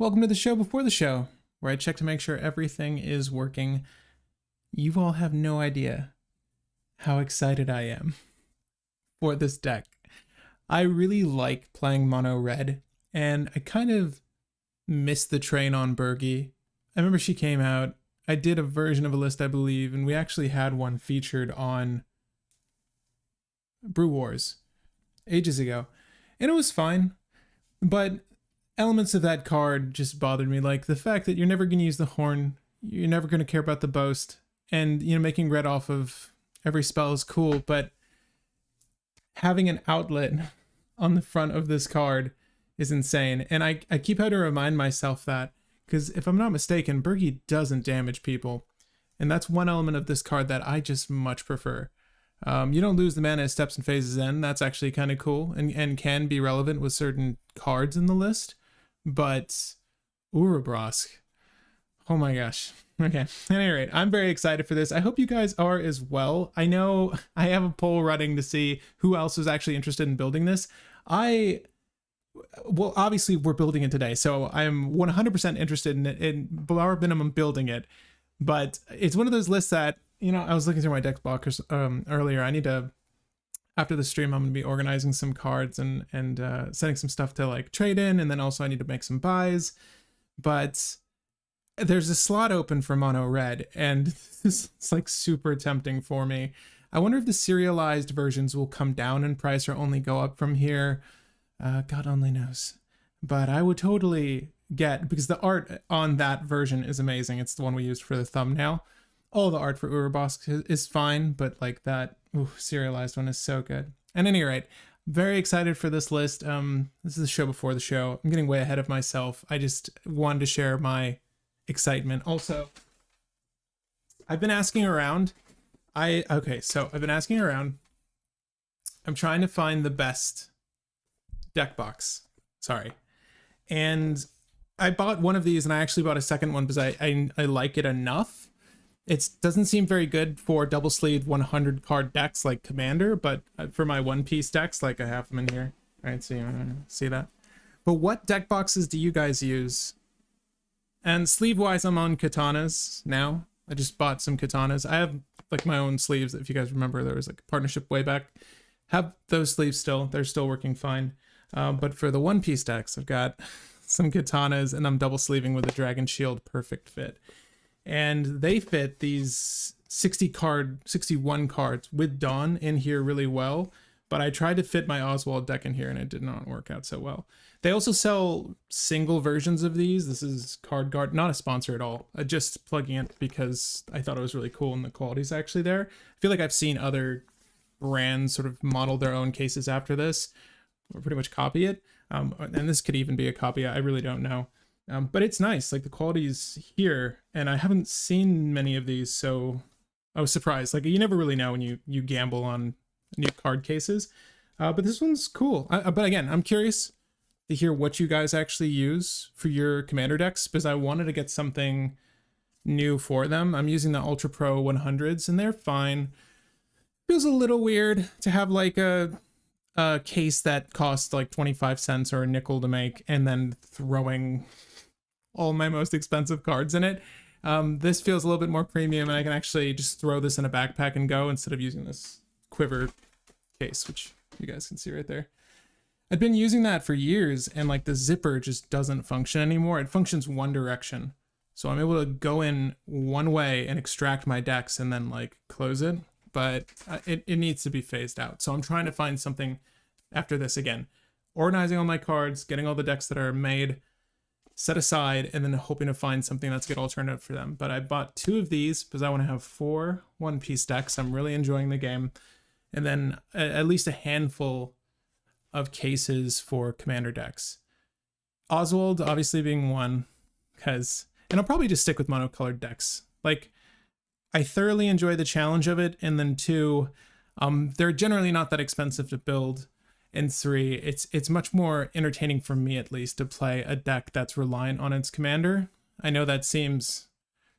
Welcome to the show before the show, where I check to make sure everything is working. You all have no idea how excited I am for this deck. I really like playing mono red, and I kind of missed the train on Bergie. I remember she came out. I did a version of a list, I believe, and we actually had one featured on Brew Wars ages ago, and it was fine, but elements of that card just bothered me, like the fact that you're never going to use the horn, you're never going to care about the boast, and making red off of every spell is cool, but having an outlet on the front of this card is insane. And I keep having to remind myself that, because if I'm not mistaken, Bergie doesn't damage people, and that's one element of this card that I just much prefer. You don't lose the mana as steps and phases end. That's actually kind of cool and can be relevant with certain cards in the list. But Urabrask, oh my gosh. Okay, at any rate, I'm very excited for this. I hope you guys are as well. I know I have a poll running to see who else is actually interested in building this. Well, obviously we're building it today, so I'm 100% interested in bar minimum building it. But it's one of those lists that, I was looking through my deck blockers earlier. I need to, after the stream, I'm going to be organizing some cards and sending some stuff to like trade in, and then also I need to make some buys. But there's a slot open for mono red, and it's like super tempting for me. I wonder if the serialized versions will come down in price or only go up from here. God only knows. But I would totally get, because the art on that version is amazing. It's the one we used for the thumbnail. All the art for Urabrask is fine, but like that serialized one is so good. At any rate, very excited for this list. This is the show before the show. I'm getting way ahead of myself. I just wanted to share my excitement. Also, I've been asking around. I've been asking around. I'm trying to find the best deck box. Sorry. And I bought one of these, and I actually bought a second one because I like it enough. It doesn't seem very good for double sleeve 100 card decks like Commander, but for my one piece decks, like I have them in here. All right, so you see that. But what deck boxes do you guys use? And sleeve wise, I'm on katanas now. I just bought some katanas. I have like my own sleeves. If you guys remember, there was like a partnership way back. Have those sleeves still. They're still working fine. But for the one piece decks, I've got some katanas, and I'm double sleeving with a Dragon Shield perfect fit. And they fit these 61 cards with Dawn in here really well, but I tried to fit my Oswald deck in here and it did not work out so well. They also sell single versions of these. This is Card Guard, not a sponsor at all. Just plugging it because I thought it was really cool and the quality's actually there. I feel like I've seen other brands sort of model their own cases after this, or pretty much copy it. And this could even be a copy. I really don't know. But it's nice, like the quality's here, and I haven't seen many of these, so I was surprised. Like, you never really know when you gamble on new card cases, but this one's cool. But again, I'm curious to hear what you guys actually use for your Commander decks, because I wanted to get something new for them. I'm using the Ultra Pro 100s, and they're fine. Feels a little weird to have like a case that costs like 25 cents or a nickel to make, and then throwing all my most expensive cards in it. This feels a little bit more premium, and I can actually just throw this in a backpack and go instead of using this quiver case, which you guys can see right there. I've been using that for years, and like the zipper just doesn't function anymore. It functions one direction. So I'm able to go in one way and extract my decks and then like close it, but it needs to be phased out. So I'm trying to find something after this again. Organizing all my cards, getting all the decks that are made, set aside, and then hoping to find something that's a good alternative for them. But I bought 2 of these because I want to have 4 one-piece decks. I'm really enjoying the game. And then at least a handful of cases for Commander decks. Oswald obviously being one, and I'll probably just stick with monocolored decks. Like, I thoroughly enjoy the challenge of it, and then 2, they're generally not that expensive to build. And 3, it's much more entertaining for me, at least, to play a deck that's reliant on its commander. I know that seems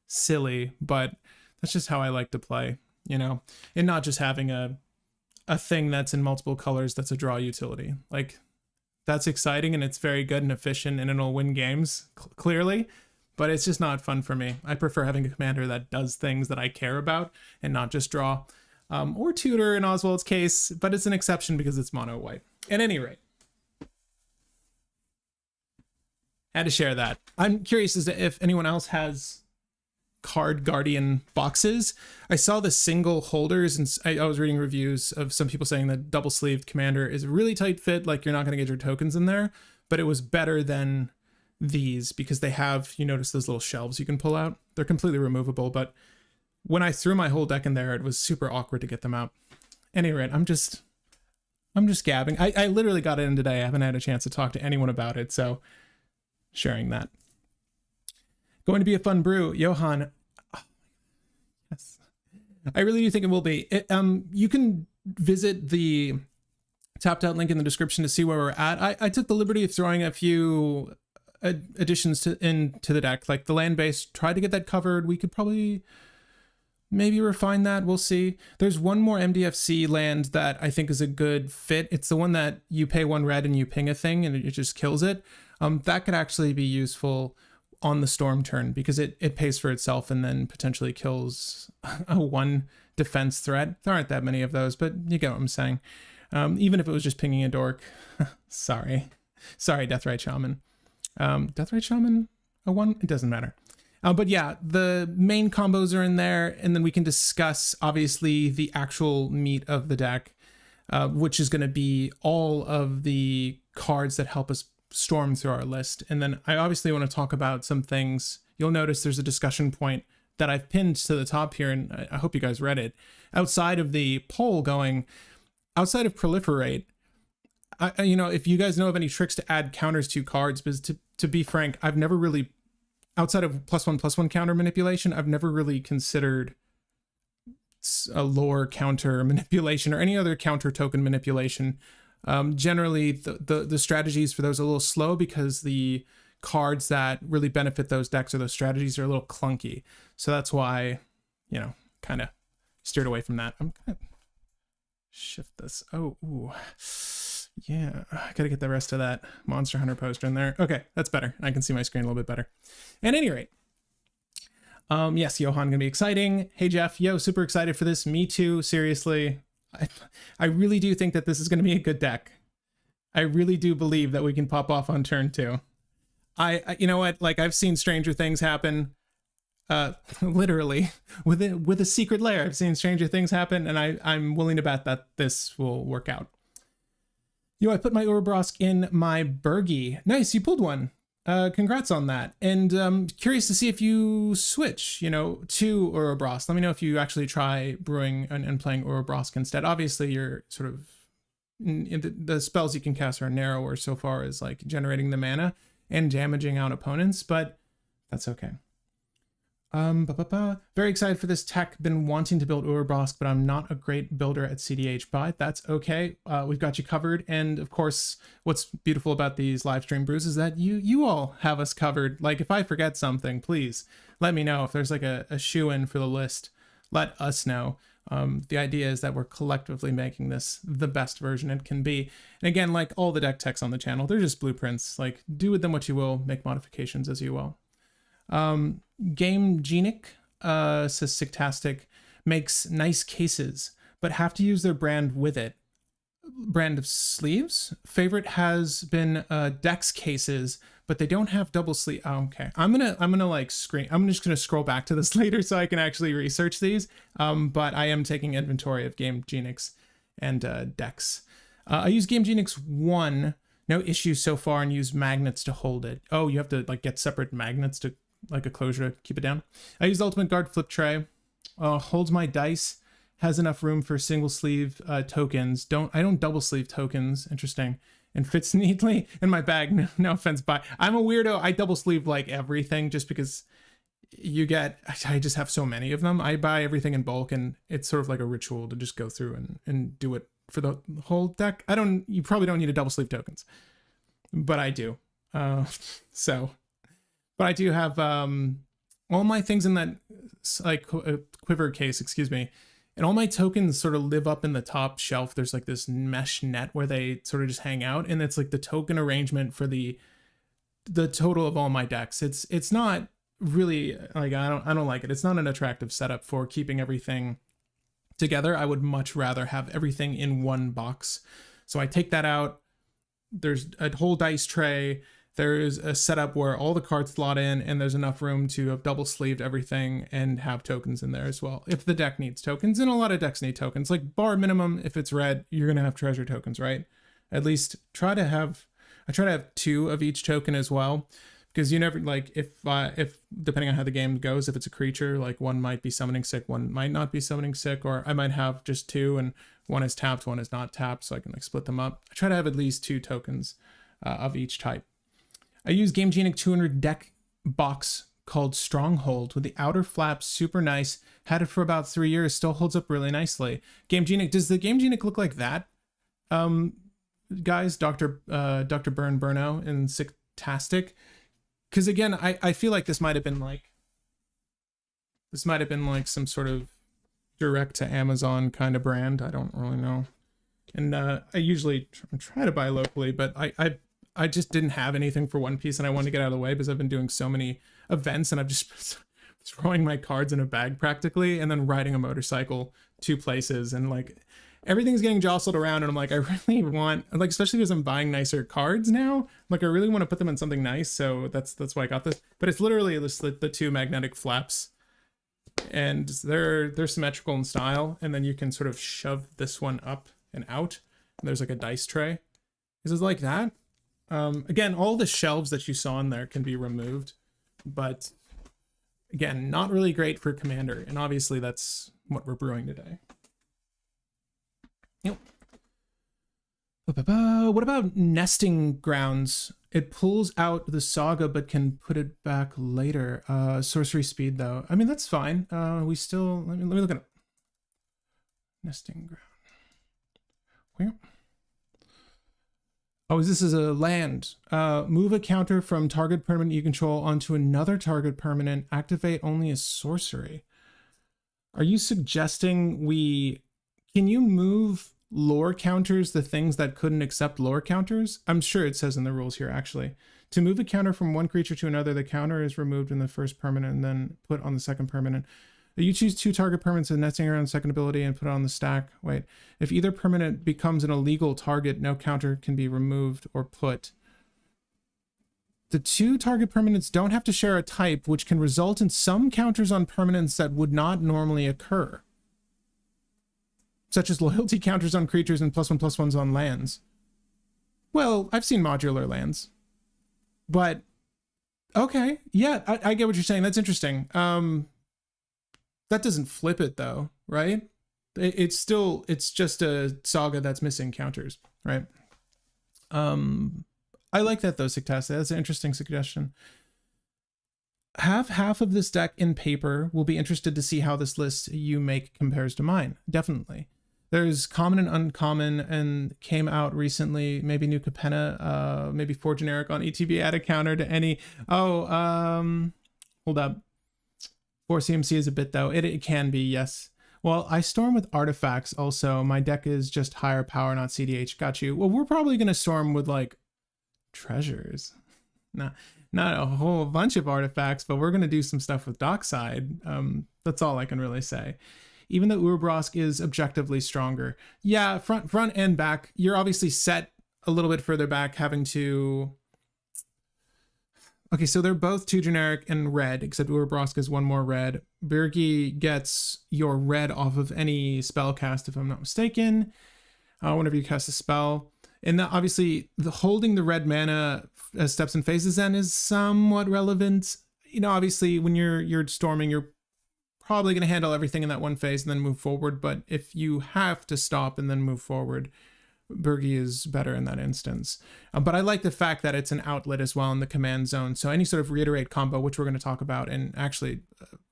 silly, but that's just how I like to play, and not just having a thing that's in multiple colors that's a draw utility. Like, That's exciting and it's very good and efficient and it'll win games clearly, but it's just not fun for me. I prefer having a commander that does things that I care about and not just draw. Or tutor in Oswald's case, but it's an exception because it's mono white. At any rate, had to share that. I'm curious as to if anyone else has card guardian boxes. I saw the single holders and I was reading reviews of some people saying that double sleeved commander is a really tight fit, like you're not going to get your tokens in there, but it was better than these because they have, you notice those little shelves you can pull out. They're completely removable, but when I threw my whole deck in there, it was super awkward to get them out. Anyway, I'm just gabbing. I literally got it in today. I haven't had a chance to talk to anyone about it, so sharing that. Going to be a fun brew, Johan. Oh, yes, I really do think it will be. You can visit the tapped out link in the description to see where we're at. I took the liberty of throwing a few additions into the deck, like the land base. Tried to get that covered. We could probably maybe refine that. We'll see. There's one more MDFC land that I think is a good fit. It's the one that you pay 1 red and you ping a thing and it just kills it. That could actually be useful on the storm turn because it pays for itself and then potentially kills a 1 defense threat. There aren't that many of those, but you get what I'm saying. Even if it was just pinging a dork. Sorry, Deathrite Shaman. Deathrite Shaman, a 1? It doesn't matter. But yeah, the main combos are in there, and then we can discuss, obviously, the actual meat of the deck, which is going to be all of the cards that help us storm through our list. And then I obviously want to talk about some things. You'll notice there's a discussion point that I've pinned to the top here, and I hope you guys read it. Outside of the poll going, outside of Proliferate, if you guys know of any tricks to add counters to cards, because to be frank, I've never really, outside of +1/+1 counter manipulation, I've never really considered a lore counter manipulation or any other counter token manipulation. Generally, the strategies for those are a little slow because the cards that really benefit those decks or those strategies are a little clunky. So that's why, kind of steered away from that. I'm gonna shift this. Oh, ooh. Yeah, I gotta get the rest of that Monster Hunter poster in there. Okay, that's better. I can see my screen a little bit better. At any rate, yes, Johan, gonna be exciting. Hey, Jeff, super excited for this. Me too, seriously. I really do think that this is gonna be a good deck. I really do believe that we can pop off on turn 2. I you know what? Like, I've seen stranger things happen. Literally with a secret lair. I've seen stranger things happen, and I'm willing to bet that this will work out. I put my Urabrask in my Bergie. Nice, you pulled one. Congrats on that. And curious to see if you switch, to Urabrask. Let me know if you actually try brewing and playing Urabrask instead. Obviously, you're sort of, the spells you can cast are narrower so far as like generating the mana and damaging out opponents, but that's okay. Very excited for this tech. Been wanting to build Urabrask, but I'm not a great builder at cEDH, but that's okay. We've got you covered. And of course, what's beautiful about these live stream brews is that you all have us covered. Like, if I forget something, please let me know. If there's like a shoe-in for the list, let us know. The idea is that we're collectively making this the best version it can be. And again, like all the deck techs on the channel, they're just blueprints. Like, do with them what you will, make modifications as you will. Game Genic says Sictastic makes nice cases, but have to use their brand with it. Brand of sleeves. Favorite has been Dex cases, but they don't have double sleeve. Oh, okay. I'm gonna like screen. I'm just gonna scroll back to this later so I can actually research these. But I am taking inventory of Game Genics and Dex. I use Game Genics 1. No issues so far, and use magnets to hold it. Oh, you have to like get separate magnets to like a closure to keep it down. I use Ultimate Guard Flip Tray. Holds my dice. Has enough room for single sleeve tokens. I don't double sleeve tokens. Interesting. And fits neatly in my bag. No offense, but I'm a weirdo. I double sleeve like everything just because I just have so many of them. I buy everything in bulk, and it's sort of like a ritual to just go through and do it for the whole deck. You probably don't need a double sleeve tokens, but I do. But I do have all my things in that like quiver case, excuse me, And all my tokens sort of live up in the top shelf. There's like this mesh net where they sort of just hang out, and it's like the token arrangement for the total of all my decks. It's not really like, I don't like it. It's not an attractive setup for keeping everything together. I would much rather have everything in one box. So I take that out. There's a whole dice tray. There's a setup where all the cards slot in, and there's enough room to have double sleeved everything and have tokens in there as well, if the deck needs tokens. And a lot of decks need tokens. Like bar minimum, if it's red, you're gonna have treasure tokens, right? At least I try to have 2 of each token as well, because you never, like, if depending on how the game goes, if it's a creature, like one might be summoning sick, one might not be summoning sick, or I might have just 2 and one is tapped, one is not tapped, so I can like split them up. I try to have at least 2 tokens of each type. I use Game Genic 200 deck box called Stronghold with the outer flaps, super nice. Had it for about 3 years, still holds up really nicely. Game Genic, does the Game Genic look like that? Guys, Dr. Burno and Sicktastic. Because again, I feel like this might have been like some sort of direct to Amazon kind of brand. I don't really know. And I usually try to buy locally, but I just didn't have anything for One Piece, and I wanted to get out of the way because I've been doing so many events, and I've just throwing my cards in a bag practically, and then riding a motorcycle 2 places, and like everything's getting jostled around, and I'm like, I really want, like, especially because I'm buying nicer cards now, like I really want to put them in something nice, so that's why I got this. But it's literally just the 2 magnetic flaps, and they're symmetrical in style, and then you can sort of shove this one up and out, and there's like a dice tray. Is it like that? Again, all the shelves that you saw in there can be removed, but again, not really great for Commander, and obviously that's what we're brewing today. Yep. What about Nesting Grounds? It pulls out the Saga, but can put it back later. Sorcery speed, though. I mean, that's fine. We still... Let me look at it. Nesting Ground. Where? Oh, this is a land. Move a counter from target permanent you control onto another target permanent. Activate only a sorcery. Are you suggesting we... Can you move lore counters, the things that couldn't accept lore counters? I'm sure it says in the rules here, actually. To move a counter from one creature to another, the counter is removed in the first permanent and then put on the second permanent. You choose 2 target permanents and Nesting Around second ability and put it on the stack. Wait, if either permanent becomes an illegal target, no counter can be removed or put. The 2 target permanents don't have to share a type, which can result in some counters on permanents that would not normally occur, such as loyalty counters on creatures and +1/+1s on lands. Well, I've seen modular lands, but okay, yeah, I get what you're saying. That's interesting. That doesn't flip it though, right? It's just a Saga that's missing counters, right? I like that though, Sicktastic. That's an interesting suggestion. Have half of this deck in paper. We'll be interested to see how this list you make compares to mine. Definitely. There's common and uncommon, and came out recently. Maybe new Capenna, maybe 4 generic on ETB. Add a counter to any. Oh, hold up. 4 CMC is a bit though. It can be, yes. Well, I storm with artifacts also. My deck is just higher power, not cEDH. Got you. Well, we're probably gonna storm with like treasures. Not a whole bunch of artifacts, but we're gonna do some stuff with Dockside. That's all I can really say. Even though Urabrask is objectively stronger. Yeah, front and back. You're obviously set a little bit further back, having to... Okay, so they're both 2 generic and red, except Urabrask is 1 more red. Birgi gets your red off of any spell cast, if I'm not mistaken, whenever you cast a spell. And obviously, holding the red mana as steps and phases then is somewhat relevant. You know, obviously, when you're storming, you're probably going to handle everything in that one phase and then move forward. But if you have to stop and then move forward, Birgi is better in that instance. But I like the fact that it's an outlet as well in the command zone. So any sort of reiterate combo, which we're going to talk about, and actually,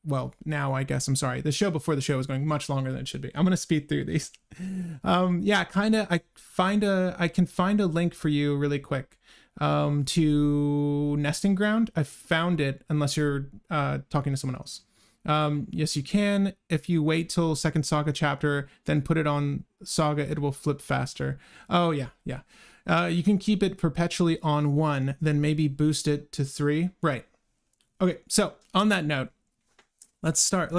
well, now I guess, I'm sorry, the show before the show is going much longer than it should be. I'm going to speed through these. Yeah, kind of. I can find a link for you really quick to Nesting Ground. I found it, unless you're talking to someone else. Yes, you can. If you wait till second saga chapter, then put it on saga, it will flip faster. Oh yeah, yeah. You can keep it perpetually on 1, then maybe boost it to 3. Right. Okay, so on that note, let's start.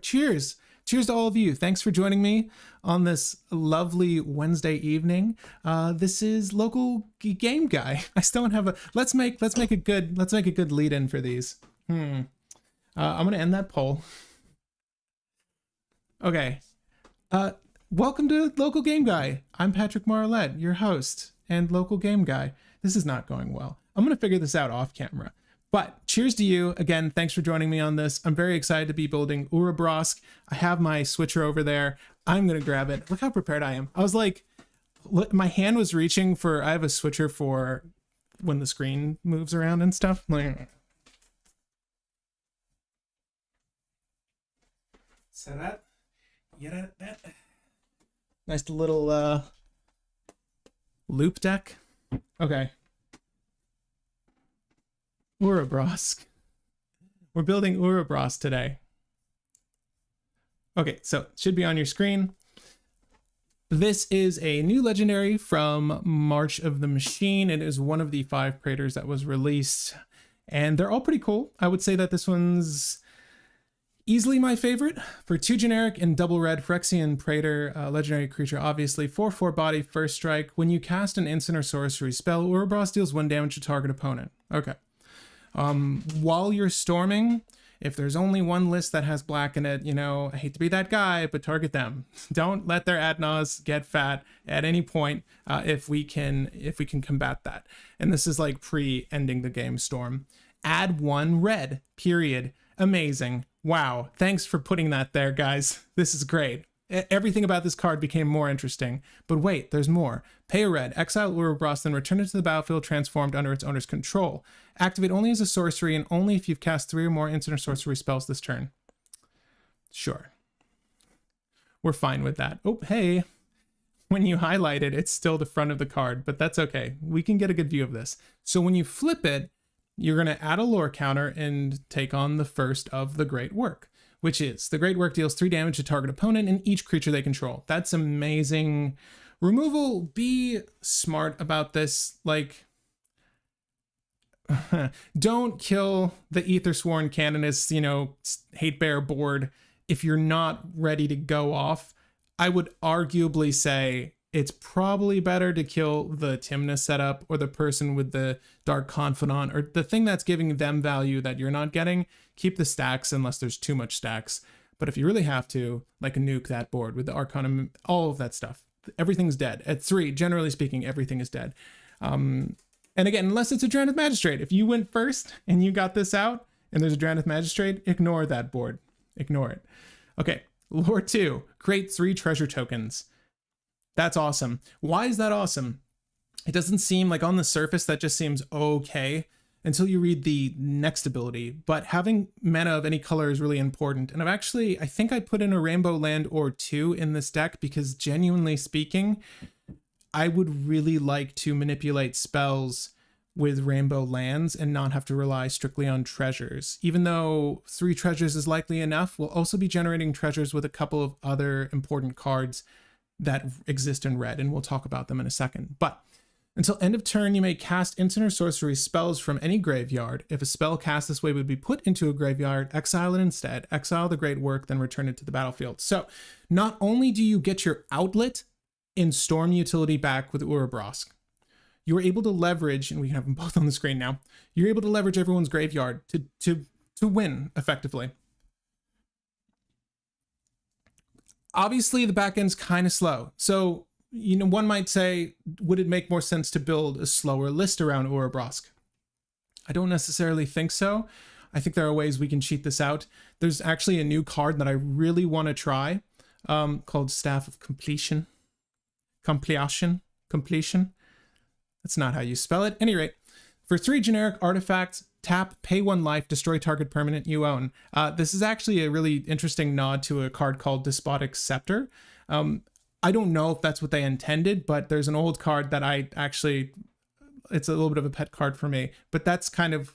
Cheers. Cheers to all of you. Thanks for joining me on this lovely Wednesday evening. This is local game guy. I still don't have a, let's make a good lead in for these. I'm gonna end that poll. Okay. Welcome to Local Game Guy. I'm Patrick Marlette, your host and local game guy. This is not going well. I'm gonna figure this out off camera. But cheers to you. Again, thanks for joining me on this. I'm very excited to be building Urabrask. I have my switcher over there. I'm gonna grab it. Look how prepared I am. I was like, my hand was reaching for, I have a switcher for when the screen moves around and stuff. So that, yeah, that nice little loop deck. Okay. Urabrask. We're building Urabrask today. Okay, so it should be on your screen. This is a new legendary from March of the Machine. It is one of the 5 Praters that was released, and they're all pretty cool. I would say that this one's easily my favorite. For 2 generic and double red, Phyrexian Praetor, legendary creature, obviously. 4/4 body, first strike. When you cast an instant or sorcery spell, Urabrask deals 1 damage to target opponent. Okay. While you're storming, if there's only one list that has black in it, you know, I hate to be that guy, but target them. Don't let their Adnos get fat at any point if we can combat that. And this is like pre-ending the game storm. Add 1 red, period. Amazing. Wow. Thanks for putting that there, guys. This is great. Everything about this card became more interesting. But wait, there's more. Pay a red, exile Urabrask, then return it to the battlefield transformed under its owner's control. Activate only as a sorcery and only if you've cast 3 or more instant or sorcery spells this turn. Sure. We're fine with that. Oh, hey. When you highlight it, it's still the front of the card, but that's okay. We can get a good view of this. So when you flip it, you're going to add a lore counter and take on the first of the Great Work, which is the Great Work deals 3 damage to target opponent and each creature they control. That's amazing. Removal, be smart about this. Like, don't kill the Aethersworn Canonist, you know, hate bear board if you're not ready to go off. I would arguably say it's probably better to kill the Timna setup or the person with the Dark Confidant or the thing that's giving them value that you're not getting. Keep the stacks unless there's too much stacks. But if you really have to, like, nuke that board with the Arcana, all of that stuff. Everything's dead. At 3, generally speaking, everything is dead. And again, unless it's a Drannith Magistrate. If you went first and you got this out and there's a Drannith Magistrate, ignore that board. Ignore it. Okay, Lore 2. Create 3 treasure tokens. That's awesome. Why is that awesome? It doesn't seem like on the surface that just seems okay until you read the next ability, but having mana of any color is really important. And I think I put in a rainbow land or 2 in this deck because genuinely speaking, I would really like to manipulate spells with rainbow lands and not have to rely strictly on treasures. Even though 3 treasures is likely enough, we'll also be generating treasures with a couple of other important cards that exist in red, and we'll talk about them in a second. But until end of turn, you may cast instant or sorcery spells from any graveyard. If a spell cast this way would be put into a graveyard, exile it instead. Exile the Great Work, then return it to the battlefield. So not only do you get your outlet in Storm utility back with Urabrask, you are able to leverage, and we can have them both on the screen now, you're able to leverage everyone's graveyard to win effectively. Obviously, the back end's kind of slow. So, you know, one might say, would it make more sense to build a slower list around Urabrask? I don't necessarily think so. I think there are ways we can cheat this out. There's actually a new card that I really want to try called Staff of Completion. Completion. That's not how you spell it. At any rate, for 3 generic artifacts, tap, pay 1 life, destroy target permanent you own. This is actually a really interesting nod to a card called Despotic Scepter. I don't know if that's what they intended, but there's an old card that it's a little bit of a pet card for me, but that's kind of,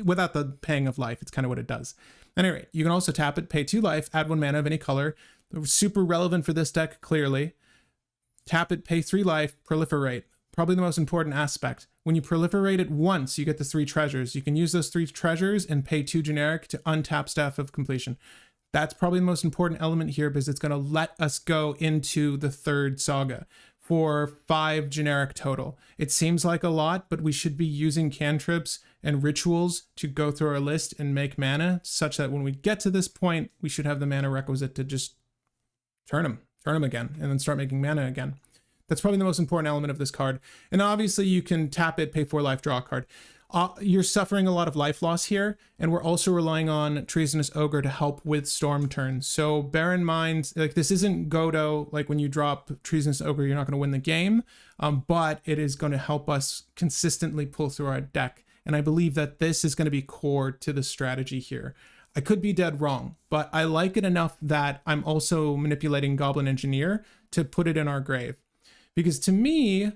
without the paying of life, it's kind of what it does. Anyway, you can also tap it, pay 2 life, add 1 mana of any color. Super relevant for this deck, clearly. Tap it, pay 3 life, proliferate. Probably the most important aspect. When you proliferate it once, you get the 3 treasures. You can use those 3 treasures and pay 2 generic to untap Staff of Completion. That's probably the most important element here because it's going to let us go into the 3rd saga for 5 generic total. It seems like a lot, but we should be using cantrips and rituals to go through our list and make mana such that when we get to this point, we should have the mana requisite to just turn them again, and then start making mana again. That's probably the most important element of this card. And obviously you can tap it, pay 4 life, draw a card. You're suffering a lot of life loss here, and we're also relying on Treasonous Ogre to help with storm turns. So bear in mind, like, this isn't Godo, like when you drop Treasonous Ogre, you're not going to win the game, but it is going to help us consistently pull through our deck. And I believe that this is going to be core to the strategy here. I could be dead wrong, but I like it enough that I'm also manipulating Goblin Engineer to put it in our grave. Because to me,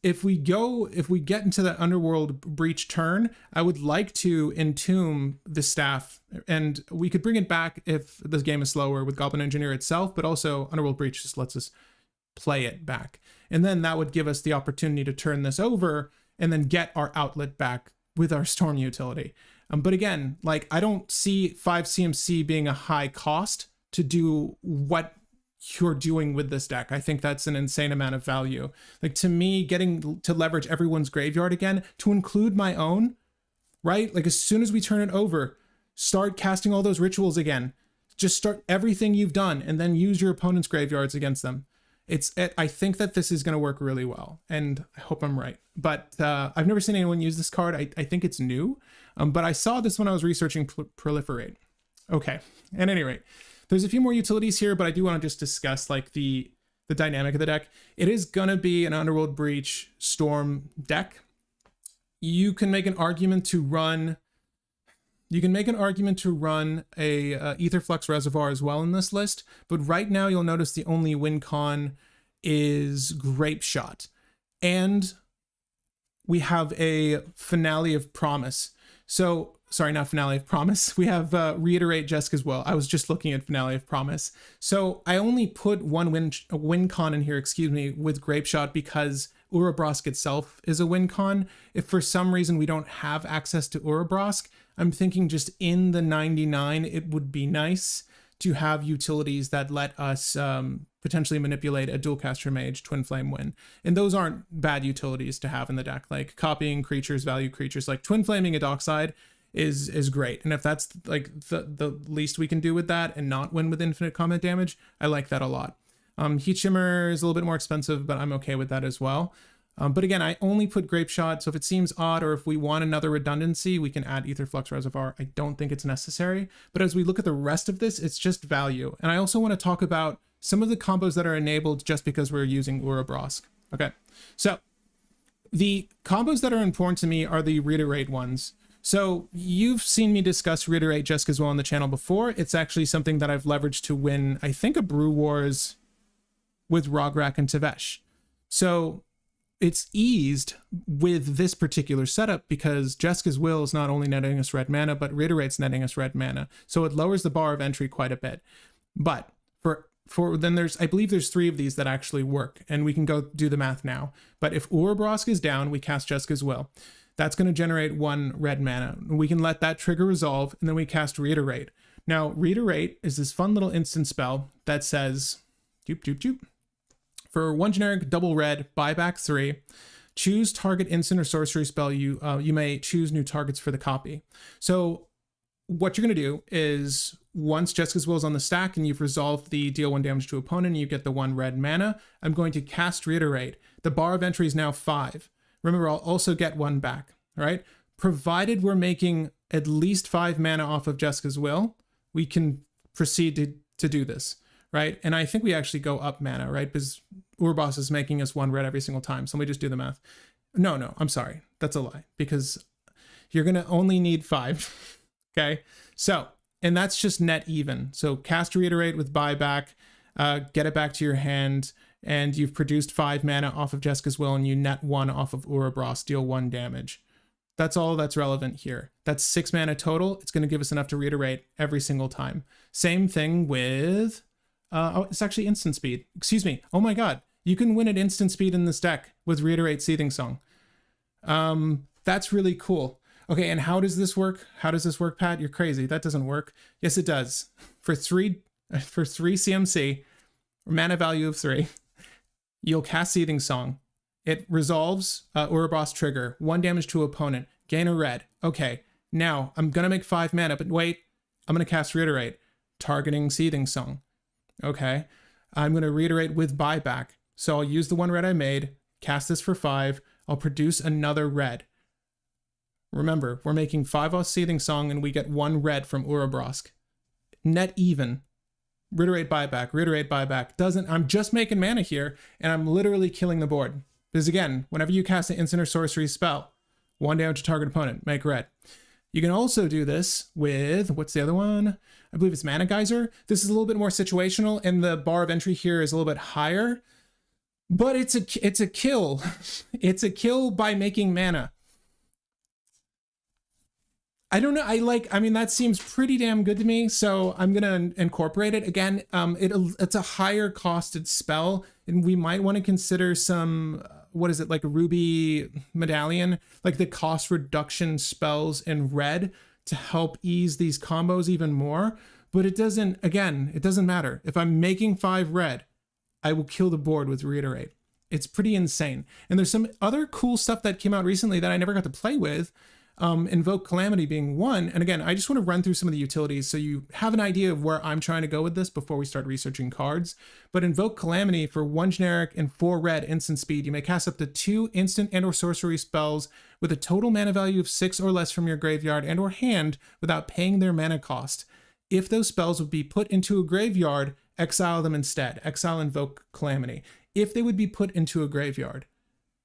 if we get into that Underworld Breach turn, I would like to entomb the staff, and we could bring it back if the game is slower with Goblin Engineer itself, but also Underworld Breach just lets us play it back. And then that would give us the opportunity to turn this over and then get our outlet back with our Storm utility. But again, like, I don't see 5 CMC being a high cost to do what you're doing with this deck. I think that's an insane amount of value. Like, to me, getting to leverage everyone's graveyard again, to include my own, right? Like, as soon as we turn it over, start casting all those rituals again. Just start everything you've done and then use your opponent's graveyards against them. I think that this is going to work really well, and I hope I'm right. But I've never seen anyone use this card. I think it's new, but I saw this when I was researching Proliferate. Okay, at any rate, there's a few more utilities here, but I do want to just discuss like the dynamic of the deck. It is going to be an Underworld Breach Storm deck. You can make an argument to run... a Aetherflux Reservoir as well in this list, but right now you'll notice the only win con is Grape Shot. And we have a Finale of Promise. So, sorry, not Finale of Promise. We have Reiterate Jesk as well. I was just looking at Finale of Promise. So I only put one win con in here, with Grape Shot because Urabrask itself is a win con. If for some reason we don't have access to Urabrask, I'm thinking just in the 99, it would be nice to have utilities that let us potentially manipulate a Dualcaster Mage Twin Flame win. And those aren't bad utilities to have in the deck, like copying creatures, value creatures, like Twin Flaming a Dockside is great. And if that's like the least we can do with that and not win with infinite combat damage, I like that a lot. Heat Shimmer is a little bit more expensive, but I'm okay with that as well. But again, I only put Grape Shot, so if it seems odd or if we want another redundancy, we can add Aetherflux Reservoir. I don't think it's necessary. But as we look at the rest of this, it's just value. And I also want to talk about some of the combos that are enabled just because we're using Urabrask. Okay, so the combos that are important to me are the Reiterate ones. So you've seen me discuss Reiterate just as well on the channel before. It's actually something that I've leveraged to win, I think, a Brew Wars with Rograk and Tevesh. So it's eased with this particular setup because Jeska's Will is not only netting us red mana, but Reiterate's netting us red mana. So it lowers the bar of entry quite a bit. But then I believe there's 3 of these that actually work, and we can go do the math now. But if Urabrask is down, we cast Jeska's Will. That's going to generate 1 red mana. We can let that trigger resolve, and then we cast Reiterate. Now, Reiterate is this fun little instant spell that says, doop, doop, doop. For 1 generic double red, buy back 3. Choose target instant or sorcery spell. You may choose new targets for the copy. So what you're going to do is once Jeska's Will is on the stack and you've resolved the deal 1 damage to opponent and you get the 1 red mana, I'm going to cast Reiterate. The bar of entry is now 5. Remember, I'll also get 1 back, right? Provided we're making at least 5 mana off of Jeska's Will, we can proceed to do this. Right? And I think we actually go up mana, right? Because Urabrask is making us 1 red every single time. So let me just do the math. No, I'm sorry. That's a lie. Because you're going to only need 5. Okay? So, and that's just net even. So cast Reiterate with buyback, get it back to your hand, and you've produced 5 mana off of Jeska's Will, and you net 1 off of Urabrask, deal 1 damage. That's all that's relevant here. That's 6 mana total. It's going to give us enough to reiterate every single time. Same thing with, oh, it's actually instant speed. Excuse me. Oh my God. You can win at instant speed in this deck with Reiterate Seething Song. That's really cool. Okay, and how does this work? How does this work, Pat? You're crazy. That doesn't work. Yes, it does. For three CMC, mana value of 3, you'll cast Seething Song. It resolves Urabrask trigger, 1 damage to opponent, gain a red. Okay, now I'm gonna make 5 mana, but wait, I'm gonna cast Reiterate, targeting Seething Song. Okay, I'm gonna Reiterate with buyback. So I'll use the 1 red I made, cast this for 5, I'll produce another red. Remember, we're making 5 off Seething Song and we get 1 red from Urabrask. Net even. Reiterate buyback. I'm just making mana here, and I'm literally killing the board. Because again, whenever you cast an instant or sorcery spell, 1 damage to target opponent, make red. You can also do this with, what's the other one? I believe it's Mana Geyser. This is a little bit more situational, and the bar of entry here is a little bit higher. But it's a kill. It's a kill by making mana. I don't know. I mean, that seems pretty damn good to me. So I'm going to incorporate it again. It's a higher costed spell, and we might want to consider some, what is it? Like a Ruby Medallion, like the cost reduction spells in red to help ease these combos even more. But it doesn't matter. If I'm making 5 red, I will kill the board with Reiterate. It's pretty insane. And there's some other cool stuff that came out recently that I never got to play with. Invoke Calamity being one. And again, I just want to run through some of the utilities so you have an idea of where I'm trying to go with this before we start researching cards. But Invoke Calamity for 1 generic and 4 red instant speed. You may cast up to 2 instant and or sorcery spells with a total mana value of 6 or less from your graveyard and or hand without paying their mana cost. If those spells would be put into a graveyard, exile them instead. Exile Invoke Calamity. If they would be put into a graveyard.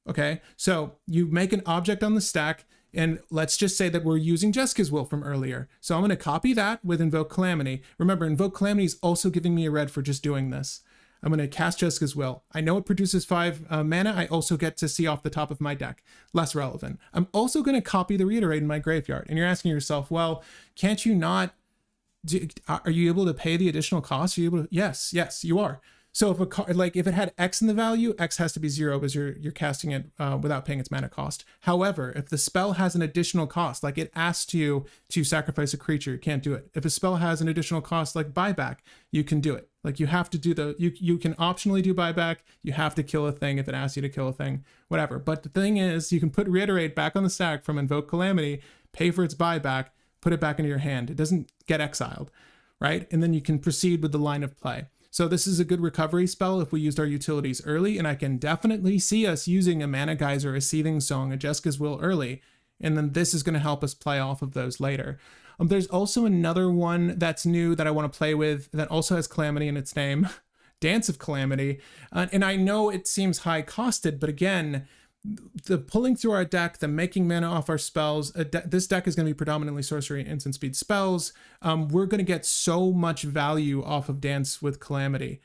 Okay, so you make an object on the stack, and let's just say that we're using Jessica's Will from earlier. So I'm going to copy that with Invoke Calamity. Remember, Invoke Calamity is also giving me a red for just doing this. I'm going to cast Jessica's Will. I know it produces 5 mana. I also get to see off the top of my deck. Less relevant. I'm also going to copy the Reiterate in my graveyard. And you're asking yourself, well, can't you not... are you able to pay the additional cost? Are you able to... Yes, you are. So if a card, like if it had X in the value, X has to be 0 because you're casting it without paying its mana cost. However, if the spell has an additional cost, like it asks you to sacrifice a creature, you can't do it. If a spell has an additional cost like buyback, you can do it. Like you have to do you can optionally do buyback. You have to kill a thing if it asks you to kill a thing, whatever. But the thing is, you can put Reiterate back on the stack from Invoke Calamity, pay for its buyback, put it back into your hand. It doesn't get exiled, right? And then you can proceed with the line of play. So this is a good recovery spell if we used our utilities early, and I can definitely see us using a Mana Geyser, a Seething Song, a Jessica's Will early, and then this is going to help us play off of those later. There's also another one that's new that I want to play with that also has Calamity in its name, Dance of Calamity, and I know it seems high costed, but again, the pulling through our deck, the making mana off our spells, this deck is going to be predominantly sorcery and instant speed spells. We're going to get so much value off of Dance with Calamity,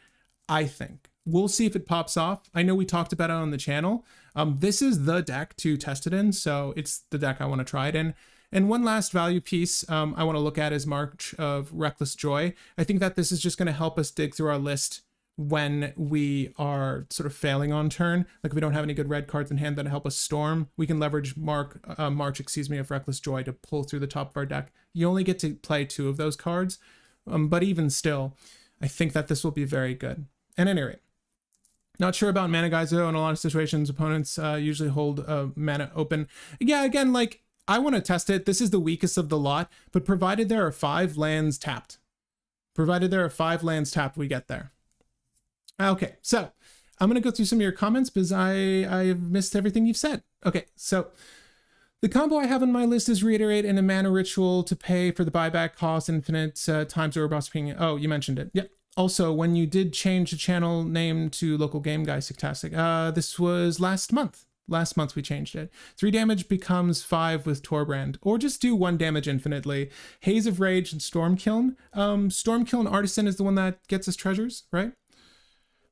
I think. We'll see if it pops off. I know we talked about it on the channel. This is the deck to test it in, so it's the deck I want to try it in. And one last value piece I want to look at is March of Reckless Joy. I think that this is just going to help us dig through our list when we are sort of failing on turn, like if we don't have any good red cards in hand that help us storm, we can leverage March of Reckless Joy to pull through the top of our deck. You only get to play 2 of those cards, but even still, I think that this will be very good. At any rate, not sure about Mana Geyser. In a lot of situations, opponents usually hold mana open. Yeah, again, like I want to test it. This is the weakest of the lot, but provided there are 5 lands tapped, we get there. Okay, so I'm going to go through some of your comments because I've missed everything you've said. Okay, so the combo I have on my list is Reiterate and a Mana Ritual to pay for the buyback cost infinite times Urabrask ping. Oh, you mentioned it. Yep. Also, when you did change the channel name to Local Game Guy, Sictastic, this was last month. Last month we changed it. 3 damage becomes 5 with Torbrand, or just do 1 damage infinitely. Haze of Rage and Stormkiln. Stormkiln Artisan is the one that gets us treasures, right?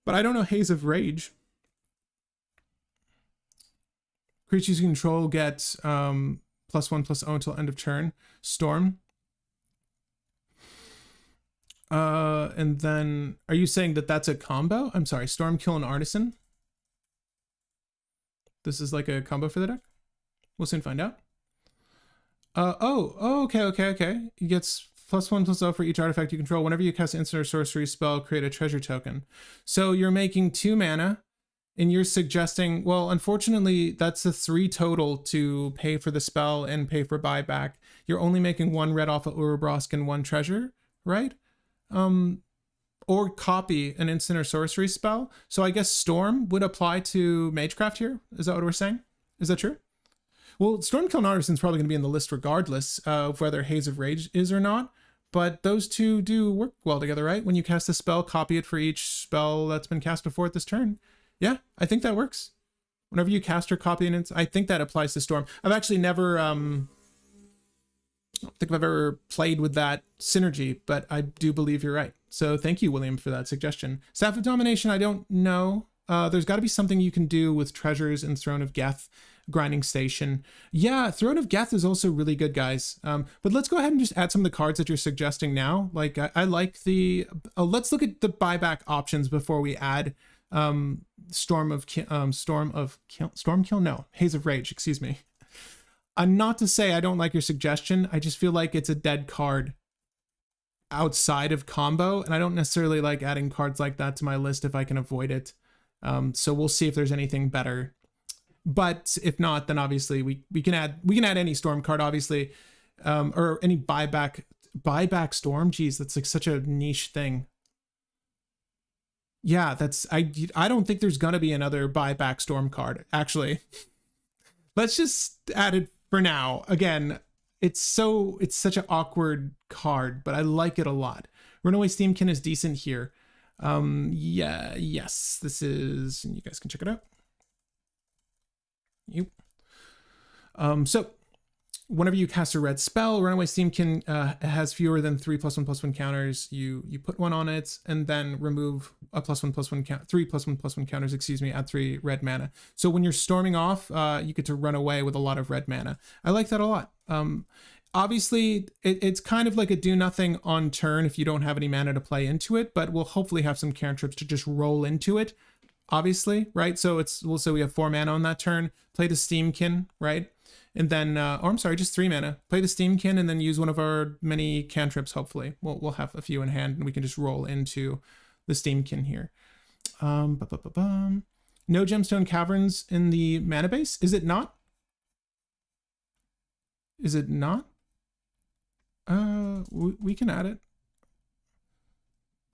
But I don't know Haze of Rage. Creatures you control get +1 +1/+0 until end of turn. Storm. And then, are you saying that that's a combo? I'm sorry, Storm, Kill, and Artisan. This is like a combo for the deck? We'll soon find out. Okay. He gets +1/+0 for each artifact you control. Whenever you cast an instant or sorcery spell, create a treasure token. So you're making 2 mana, and you're suggesting, well, unfortunately, that's a 3 total to pay for the spell and pay for buyback. You're only making 1 red off of Urabrask and 1 treasure, right? Or copy an instant or sorcery spell. So I guess Storm would apply to Magecraft here. Is that what we're saying? Is that true? Well, Storm, Kill, and Artisan's probably going to be in the list regardless of whether Haze of Rage is or not. But those two do work well together, right? When you cast a spell, copy it for each spell that's been cast before at this turn. Yeah, I think that works. Whenever you cast or copy an I think that applies to Storm. I've actually never, I don't think I've ever played with that synergy, but I do believe you're right. So thank you, William, for that suggestion. Staff of Domination, I don't know. There's got to be something you can do with treasures and Throne of Geth, Grinding Station. Yeah, Throne of Geth is also really good, guys. But let's go ahead and just add some of the cards that you're suggesting now. Like, I like the... let's look at the buyback options before we add Storm Kill? No, Haze of Rage, excuse me. Not to say I don't like your suggestion. I just feel like it's a dead card outside of combo, and I don't necessarily like adding cards like that to my list if I can avoid it. So we'll see if there's anything better. But if not, then obviously we can add any Storm card, obviously, or any buyback Storm. Geez, that's like such a niche thing. Yeah, that's I don't think there's gonna be another buyback Storm card, actually. Let's just add it for now. Again, it's such an awkward card, but I like it a lot. Runaway Steamkin is decent here. Yes, this is, and you guys can check it out. So whenever you cast a red spell, Runaway Steamkin has fewer than 3 +1/+1 counters. You put 1 on it and then remove a +1/+1 count, 3 +1/+1 counters, excuse me, add 3 red mana. So when you're storming off, you get to run away with a lot of red mana. I like that a lot. Obviously, it's kind of like a do nothing on turn if you don't have any mana to play into it, but we'll hopefully have some cantrips to just roll into it, obviously, right? So we'll say we have 4 mana on that turn, play the Steamkin, right? And then, or I'm sorry, just 3 mana. Play the Steamkin and then use one of our many cantrips, hopefully. We'll have a few in hand and we can just roll into the Steamkin here. No Gemstone Caverns in the mana base? Is it not? Is it not? We can add it.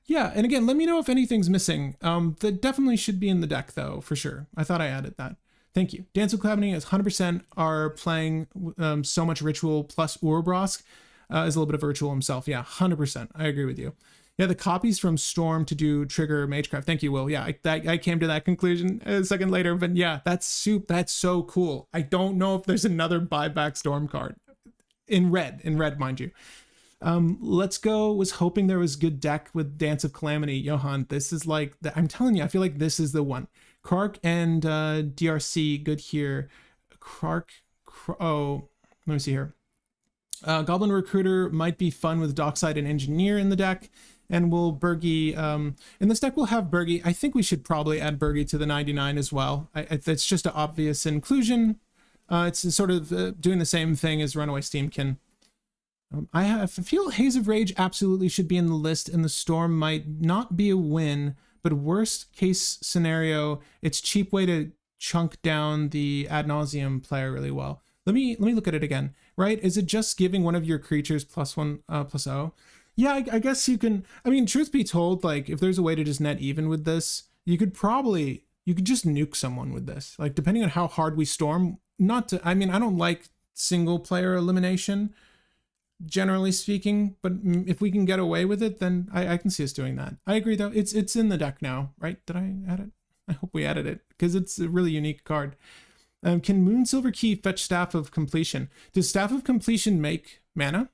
Yeah, and again, let me know if anything's missing. That definitely should be in the deck, though, for sure. I thought I added that. Thank you. Dance with Calamity is 100% are playing so much Ritual plus Urabrask is a little bit of Ritual himself. Yeah, 100%. I agree with you. Yeah, the copies from Storm to do trigger Magecraft. Thank you, Will. Yeah, I came to that conclusion a second later, but yeah, that's so cool. I don't know if there's another buyback Storm card in red, mind you. Let's Go was hoping there was good deck with Dance of Calamity. Johan, this is like, I'm telling you, I feel like this is the one. Krark and DRC, good here. Oh, let me see here. Goblin Recruiter might be fun with Dockside and Engineer in the deck. And we'll Burgi, in this deck we'll have Burgi. I think we should probably add Burgi to the 99 as well. It's just an obvious inclusion. It's sort of doing the same thing as Runaway Steamkin. I feel Haze of Rage absolutely should be in the list, and the Storm might not be a win, but worst case scenario, it's cheap way to chunk down the ad nauseum player really well. Let me look at it again, right? Is it just giving one of your creatures +1/+0? Yeah, I guess you can. I mean, truth be told, like if there's a way to just net even with this, you could just nuke someone with this. Like depending on how hard we storm, I mean, I don't like single player elimination, generally speaking, but if we can get away with it, then I can see us doing that. I agree though. It's in the deck now, right? Did I add it? I hope we added it because it's a really unique card. Can Moonsilver Key fetch Staff of Completion? Does Staff of Completion make mana?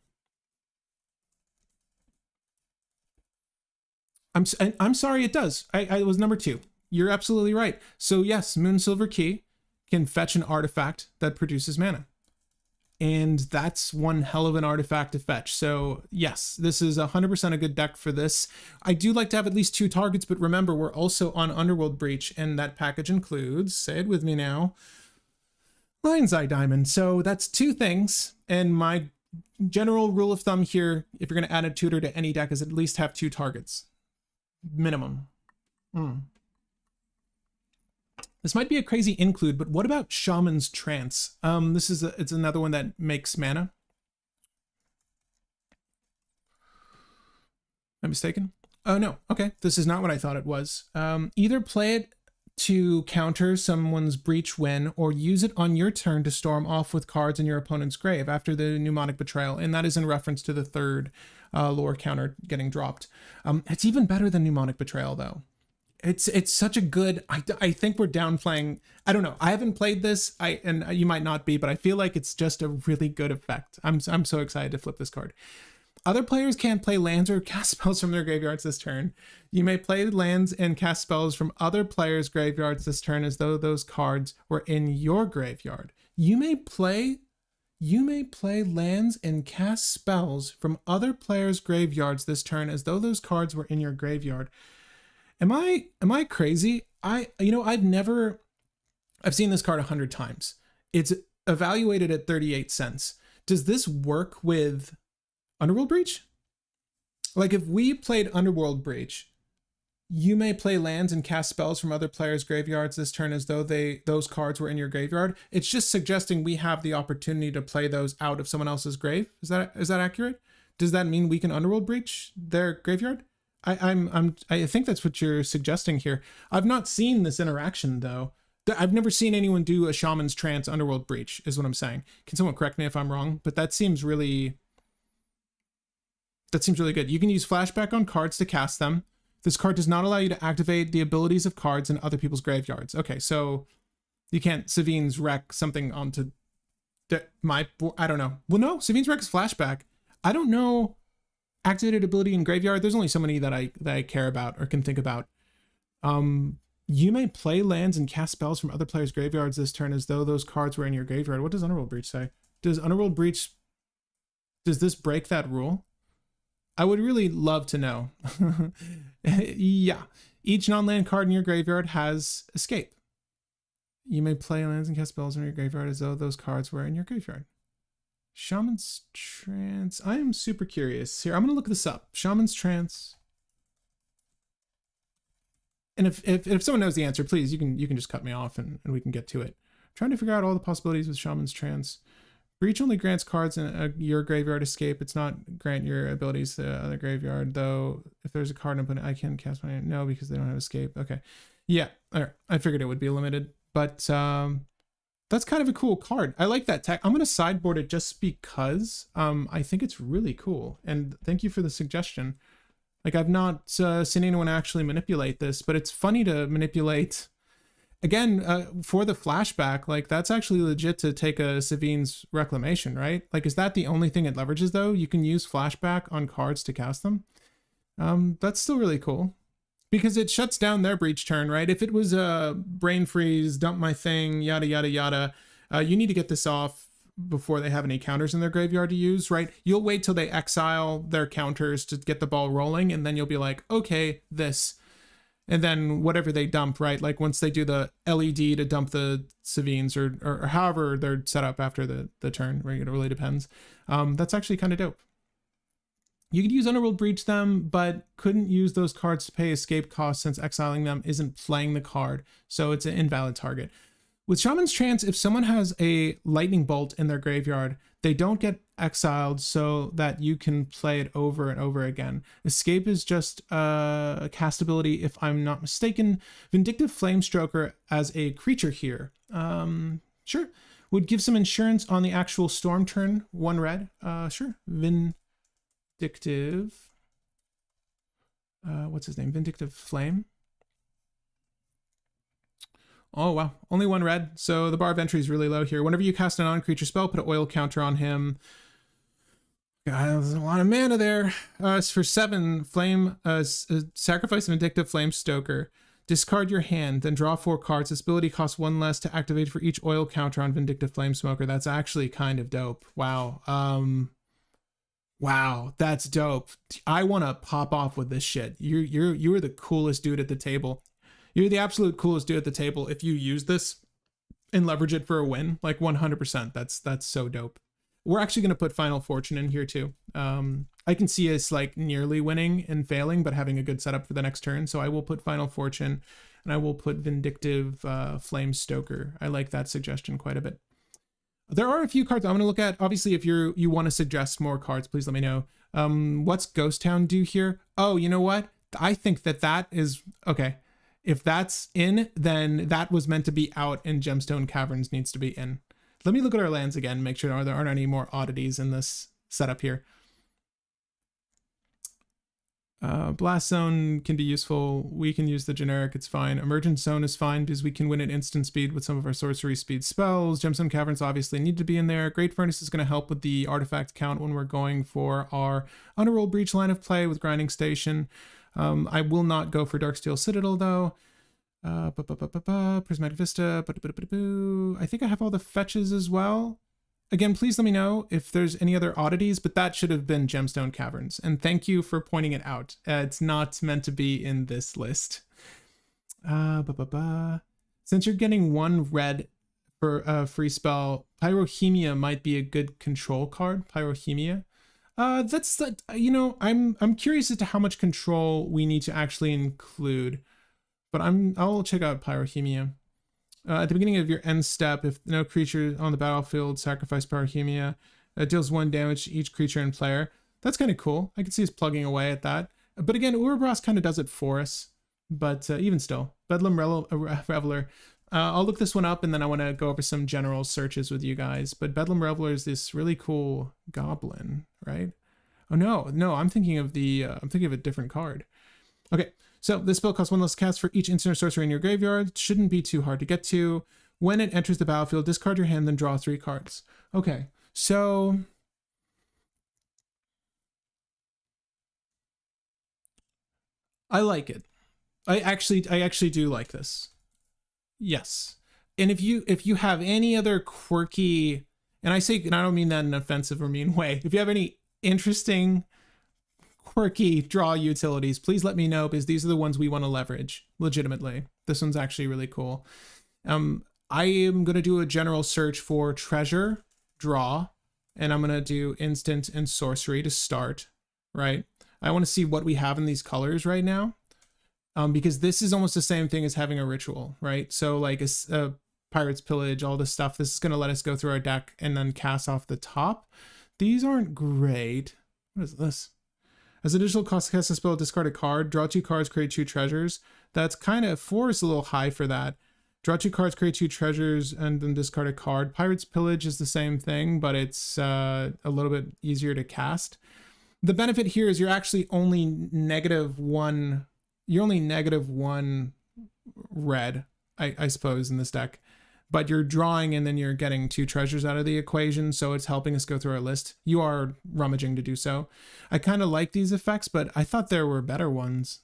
I'm sorry, it does. I was number 2. You're absolutely right. So yes, Moonsilver Key can fetch an artifact that produces mana. and that's one hell of an artifact to fetch. So yes, this is 100% a good deck for this. I do like to have at least 2 targets, but remember, we're also on Underworld Breach, and that package includes, say it with me now, Lion's Eye Diamond. So that's 2 things, and my general rule of thumb here, if you're going to add a tutor to any deck, is at least have 2 targets. Minimum. This might be a crazy include, but what about Shaman's Trance? It's another one that makes mana. Am I mistaken? Oh no, okay. This is not what I thought it was. Either play it to counter someone's Breach win, or use it on your turn to storm off with cards in your opponent's grave after the Mnemonic Betrayal, and that is in reference to the 3rd lore counter getting dropped. It's even better than Mnemonic Betrayal though. It's such a good, I think we're downplaying, I don't know, I haven't played this, and you might not be, but I feel like it's just a really good effect. I'm so excited to flip this card. Other players can't play lands or cast spells from their graveyards this turn. You may play lands and cast spells from other players' graveyards this turn as though those cards were in your graveyard. You may play lands and cast spells from other players' graveyards this turn as though those cards were in your graveyard. Am I crazy? I've seen this card 100 times. It's evaluated at 38 cents. Does this work with Underworld Breach? Like, if we played Underworld Breach, you may play lands and cast spells from other players' graveyards this turn as though those cards were in your graveyard. It's just suggesting we have the opportunity to play those out of someone else's grave. Is that accurate? Does that mean we can Underworld Breach their graveyard? I think that's what you're suggesting here. I've not seen this interaction though. I've never seen anyone do a Shaman's Trance Underworld Breach, is what I'm saying. Can someone correct me if I'm wrong? But that seems really good. You can use flashback on cards to cast them. This card does not allow you to activate the abilities of cards in other people's graveyards. Okay, so you can't Savine's Wreck something onto I don't know. Well, no, Savine's Wreck is flashback. I don't know. Activated ability in graveyard, there's only so many that I care about or can think about. You may play lands and cast spells from other players' graveyards this turn as though those cards were in your graveyard. What does Underworld Breach say? Does this break that rule? I would really love to know. Yeah. Each non-land card in your graveyard has escape. You may play lands and cast spells in your graveyard as though those cards were in your graveyard. Shaman's Trance. I am super curious. Here, I'm going to look this up. Shaman's Trance. And if someone knows the answer, please, you can just cut me off and we can get to it. I'm trying to figure out all the possibilities with Shaman's Trance. Breach only grants cards in your graveyard escape. It's not grant your abilities to other graveyard, though. If there's a card input, I can cast my... No, because they don't have escape. Okay. Yeah, all right. I figured it would be limited, but that's kind of a cool card. I like that tech. I'm going to sideboard it just because I think it's really cool. And thank you for the suggestion. Like, I've not seen anyone actually manipulate this, but it's funny to manipulate. Again, for the flashback, like, that's actually legit to take a Savine's Reclamation, right? Like, is that the only thing it leverages, though? You can use flashback on cards to cast them. That's still really cool. Because it shuts down their breach turn, right? If it was a brain freeze, dump my thing, yada, yada, yada, you need to get this off before they have any counters in their graveyard to use, right? You'll wait till they exile their counters to get the ball rolling, and then you'll be like, okay, this. And then whatever they dump, right? Like once they do the LED to dump the Savines or however they're set up after the turn, right? It really depends. That's actually kind of dope. You could use Underworld Breach them, but couldn't use those cards to pay escape costs since exiling them isn't playing the card, so it's an invalid target. With Shaman's Trance, if someone has a Lightning Bolt in their graveyard, they don't get exiled so that you can play it over and over again. Escape is just a cast ability, if I'm not mistaken. Vindictive Flamestroker as a creature here. Sure. Would give some insurance on the actual storm turn, 1 red. Sure. Vindictive, what's his name? Vindictive Flame. Oh, wow. Only 1 red. So the bar of entry is really low here. Whenever you cast a non-creature spell, put an oil counter on him. God, there's a lot of mana there. It's for 7. Flame, sacrifice a Vindictive Flame Stoker Discard your hand, then draw 4 cards. This ability costs 1 less to activate for each oil counter on Vindictive Flamesmoker. That's actually kind of dope. Wow. Wow, that's dope. I want to pop off with this shit. You're the coolest dude at the table. You're the absolute coolest dude at the table if you use this and leverage it for a win. Like 100%. That's so dope. We're actually going to put Final Fortune in here too. I can see us like nearly winning and failing, but having a good setup for the next turn. So I will put Final Fortune and I will put Vindictive Flame Stoker. I like that suggestion quite a bit. There are a few cards I'm going to look at. Obviously, if you want to suggest more cards, please let me know. What's Ghost Town do here? Oh, you know what? I think that is... Okay. If that's in, then that was meant to be out and Gemstone Caverns needs to be in. Let me look at our lands again, make sure there aren't any more oddities in this setup here. Blast Zone can be useful. We can use the generic, it's fine. Emergent Zone is fine because we can win at instant speed with some of our sorcery speed spells. Gemstone Caverns obviously need to be in there. Great Furnace is going to help with the artifact count when we're going for our Underworld Breach line of play with Grinding Station. I will not go for Darksteel Citadel though. Prismatic Vista. I think I have all the fetches as well. Again, please let me know if there's any other oddities, but that should have been Gemstone Caverns. And thank you for pointing it out. It's not meant to be in this list. Since you're getting 1 red for a free spell, Pyrohemia might be a good control card. Pyrohemia. That's, you know, I'm curious as to how much control we need to actually include, but I'll check out Pyrohemia. At the beginning of your end step, if no creature on the battlefield sacrifice Pyrohemia, it deals 1 damage to each creature and player. That's kind of cool. I can see us plugging away at that. But again, Urabrask kind of does it for us. But even still, Bedlam Reveler. I'll look this one up and then I want to go over some general searches with you guys. But Bedlam Reveler is this really cool goblin, right? Oh no, I'm thinking of a different card. Okay. So this spell costs 1 less cast for each instant or sorcery in your graveyard. Shouldn't be too hard to get to. When it enters the battlefield, discard your hand, then draw 3 cards. Okay, so I like it. I actually do like this. Yes. And if you have any other quirky, and I don't mean that in an offensive or mean way. If you have any interesting quirky draw utilities, please let me know, because these are the ones we want to leverage legitimately. This one's actually really cool. I am going to do a general search for treasure, draw, and I'm going to do instant and sorcery to start, right? I want to see what we have in these colors right now, because this is almost the same thing as having a ritual, right? So like a Pirate's Pillage, all this stuff, this is going to let us go through our deck and then cast off the top. These aren't great. What is this? As additional cost to cast a spell, discard a card, draw 2 cards, create 2 treasures. That's kind of, 4 is a little high for that. Draw 2 cards, create 2 treasures, and then discard a card. Pirate's Pillage is the same thing, but it's a little bit easier to cast. The benefit here is you're actually only -1, you're only -1 red, I suppose, in this deck. But you're drawing and then you're getting 2 treasures out of the equation, so it's helping us go through our list. You are rummaging to do so. I kind of like these effects, but I thought there were better ones.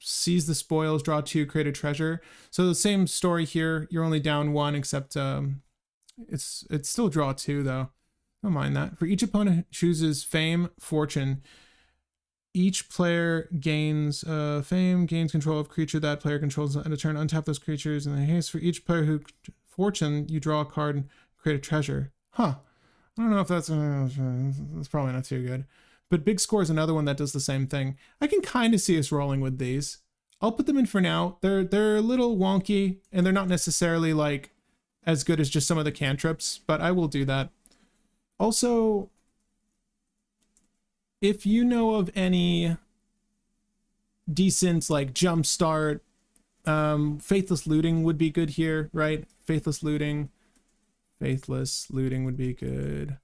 Seize the spoils, draw 2, create a treasure. So the same story here. You're only down 1, except it's still draw 2 though. Don't mind that. For each opponent who chooses Fame, Fortune, each player gains Fame, gains control of creature that player controls at a turn. Untap those creatures, and then for each player who Fortune, you draw a card and create a treasure. Huh. I don't know if that's probably not too good. But Big Score is another one that does the same thing. I can kind of see us rolling with these. I'll put them in for now. They're a little wonky, and they're not necessarily like as good as just some of the cantrips, but I will do that. Also, if you know of any decent like jumpstart, Faithless Looting would be good here, right? Faithless Looting would be good.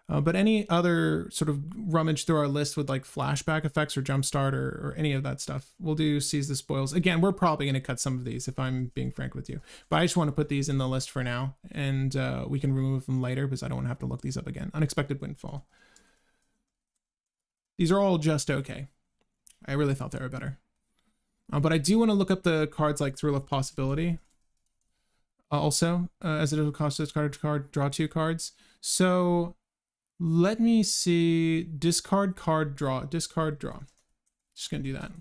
But any other sort of rummage through our list with like flashback effects or jumpstart or any of that stuff, we'll do Seize the Spoils. Again, we're probably going to cut some of these if I'm being frank with you. But I just want to put these in the list for now, and we can remove them later because I don't want to have to look these up again. Unexpected Windfall. These are all just okay. I really thought they were better. But I do want to look up the cards like Thrill of Possibility. Also, as it will cost discard a card, draw 2 cards. So let me see. Discard card, draw. Discard, draw. Just gonna do that.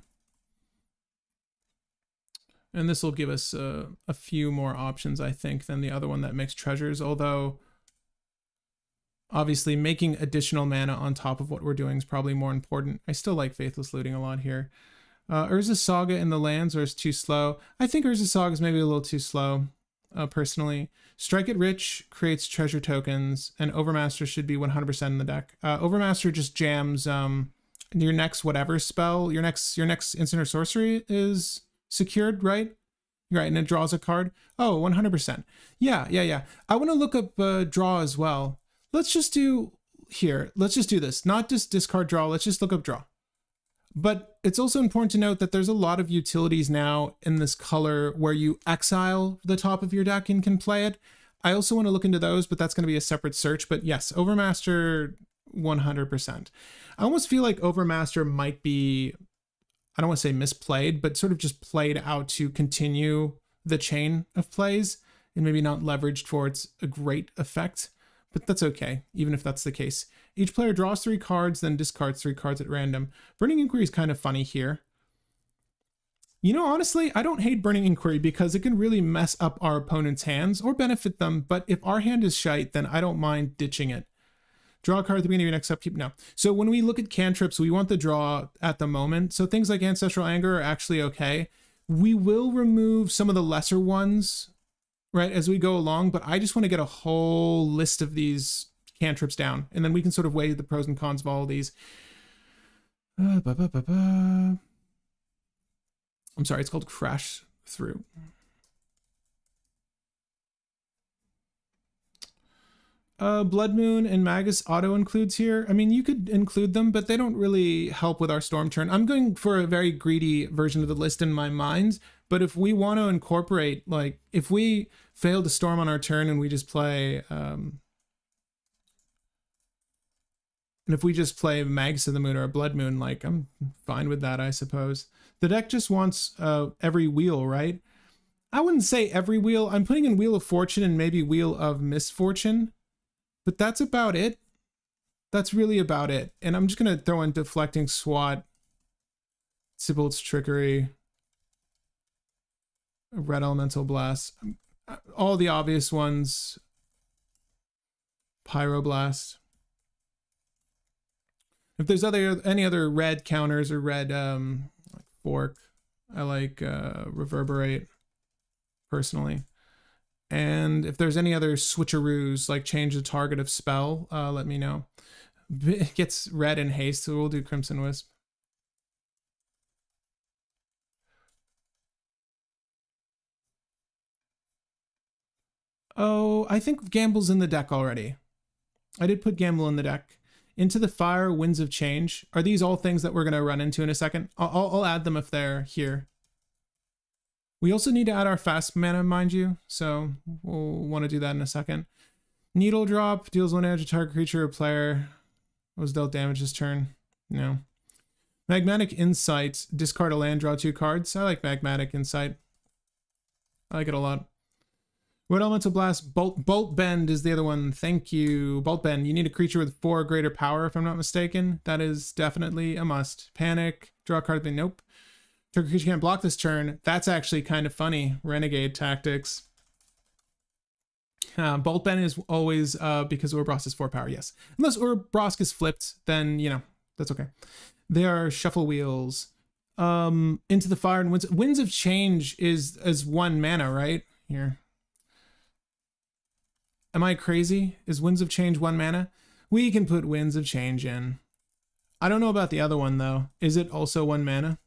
And this will give us a few more options, I think, than the other one that makes treasures. Although, obviously, making additional mana on top of what we're doing is probably more important. I still like Faithless Looting a lot here. Urza's Saga in the lands, or is too slow? I think Urza's Saga is maybe a little too slow. Personally, Strike It Rich creates treasure tokens, and Overmaster should be 100% in the deck. Overmaster just jams your next whatever spell, your next instant or sorcery is secured, right? Right, and it draws a card. Oh, 100%. Yeah. I want to look up draw as well. Let's just do here. Let's just do this. Not just discard draw. Let's just look up draw. But it's also important to note that there's a lot of utilities now in this color where you exile the top of your deck and can play it. I also want to look into those, but that's going to be a separate search. But yes, Overmaster 100%. I almost feel like Overmaster might be, I don't want to say misplayed, but sort of just played out to continue the chain of plays and maybe not leveraged for its a great effect. But that's okay, even if that's the case. Each player draws 3 cards, then discards 3 cards at random. Burning Inquiry is kind of funny here. You know, honestly, I don't hate Burning Inquiry because it can really mess up our opponent's hands or benefit them, but if our hand is shite, then I don't mind ditching it. Draw a card at the beginning of your next upkeep. No. So when we look at cantrips, we want the draw at the moment. So things like Ancestral Anger are actually okay. We will remove some of the lesser ones, right, as we go along, but I just want to get a whole list of these cantrips down, and then we can sort of weigh the pros and cons of all of these. I'm sorry, it's called Crash Through. Blood Moon and Magus auto includes here. I mean, you could include them, but they don't really help with our Storm turn. I'm going for a very greedy version of the list in my mind, but if we want to incorporate, like, if we fail to Storm on our turn and we just play, and if we just play Magus of the Moon or a Blood Moon, like, I'm fine with that, I suppose. The deck just wants every wheel, right? I wouldn't say every wheel. I'm putting in Wheel of Fortune and maybe Wheel of Misfortune. But that's about it. That's really about it. And I'm just going to throw in Deflecting Swat, Sybil's Trickery, Red Elemental Blast, all the obvious ones, Pyroblast. If there's any other red counters or red like Fork, I like Reverberate, personally. And if there's any other switcheroos, like change the target of spell, let me know. It gets red and haste, so we'll do Crimson Wisp. Oh, I think Gamble's in the deck already. I did put Gamble in the deck. Into the Fire, Winds of Change. Are these all things that we're going to run into in a second? I'll add them if they're here. We also need to add our fast mana, mind you, so we'll want to do that in a second. Needle Drop deals 1 damage to target creature or player. Was dealt damage this turn? No. Magmatic Insight, discard a land, draw 2 cards. I like Magmatic Insight. I like it a lot. Red Elemental Blast, Bolt Bend is the other one. Thank you. Bolt Bend, you need a creature with 4 or greater power, if I'm not mistaken. That is definitely a must. Panic, draw a card, nope. Target creature can't block this turn. That's actually kind of funny. Renegade tactics. Bolt Bend is always because Urabrask is 4 power, yes. Unless Urabrask is flipped, then, you know, that's okay. They are Shuffle Wheels. Into the Fire and Winds of Change is 1 mana, right? Here. Am I crazy? Is Winds of Change 1 mana? We can put Winds of Change in. I don't know about the other one, though. Is it also 1 mana?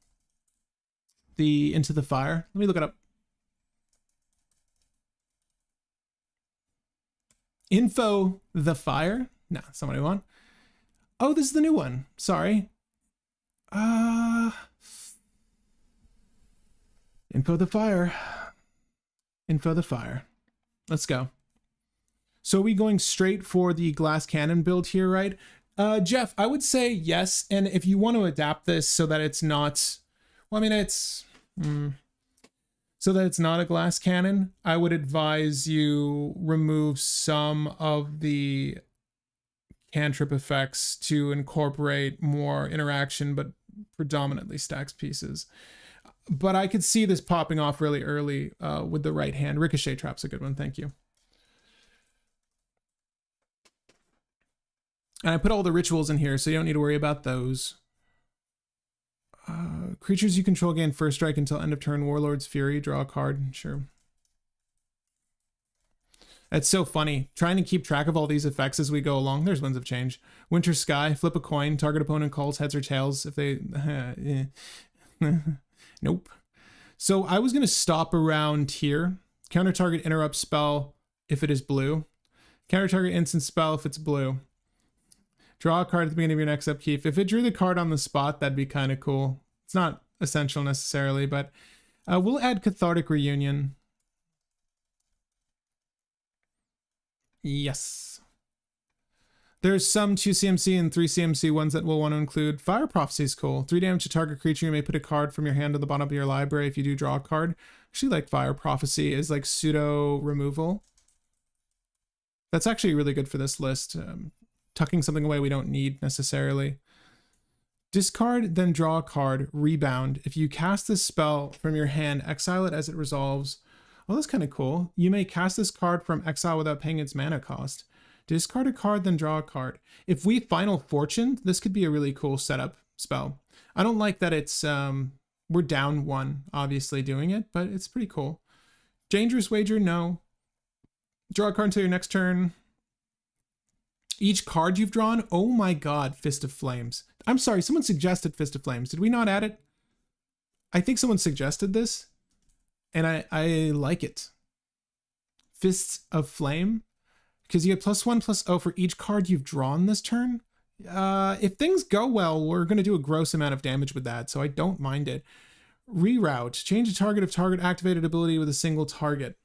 The Into the Fire. Let me look it up. Info the Fire? No, that's not what I want. Oh, this is the new one. Sorry. Info the Fire. Info the Fire. Let's go. So are we going straight for the Glass Cannon build here, right? Jeff, I would say yes. And if you want to adapt this so that it's not, well, I mean, it's So that it's not a glass cannon, I would advise you remove some of the cantrip effects to incorporate more interaction, but predominantly stacks pieces. But I could see this popping off really early with the right hand. Ricochet Trap's a good one, thank you. And I put all the rituals in here, so you don't need to worry about those. Creatures you control gain first strike until end of turn. Warlord's Fury, draw a card. Sure. It's so funny. Trying to keep track of all these effects as we go along. There's Winds of Change. Winter Sky, flip a coin. Target opponent calls heads or tails if they... Nope. So I was going to stop around here. Counter target interrupt spell if it is blue. Counter target instant spell if it's blue. Draw a card at the beginning of your next upkeep. If it drew the card on the spot, that'd be kind of cool. It's not essential necessarily, but we'll add Cathartic Reunion. Yes. There's some 2 CMC and 3 CMC ones that we'll want to include. Fire Prophecy is cool. 3 damage to target creature. You may put a card from your hand to the bottom of your library if you do draw a card. Actually, like Fire Prophecy is like pseudo removal. That's actually really good for this list. Tucking something away we don't need necessarily. Discard, then draw a card, rebound. If you cast this spell from your hand, exile it as it resolves. Oh, that's kind of cool. You may cast this card from exile without paying its mana cost. Discard a card, then draw a card. If we Final Fortune, this could be a really cool setup spell. I don't like that it's, we're down 1, obviously, doing it, but it's pretty cool. Dangerous Wager, no. Draw a card until your next turn. Each card you've drawn, oh my god, Fist of Flames. I'm sorry, someone suggested Fist of Flames. Did we not add it? I think someone suggested this, and I like it. Fists of Flame, because you get +1/+0 for each card you've drawn this turn. If things go well, we're going to do a gross amount of damage with that, so I don't mind it. Reroute, change the target of target activated ability with a single target.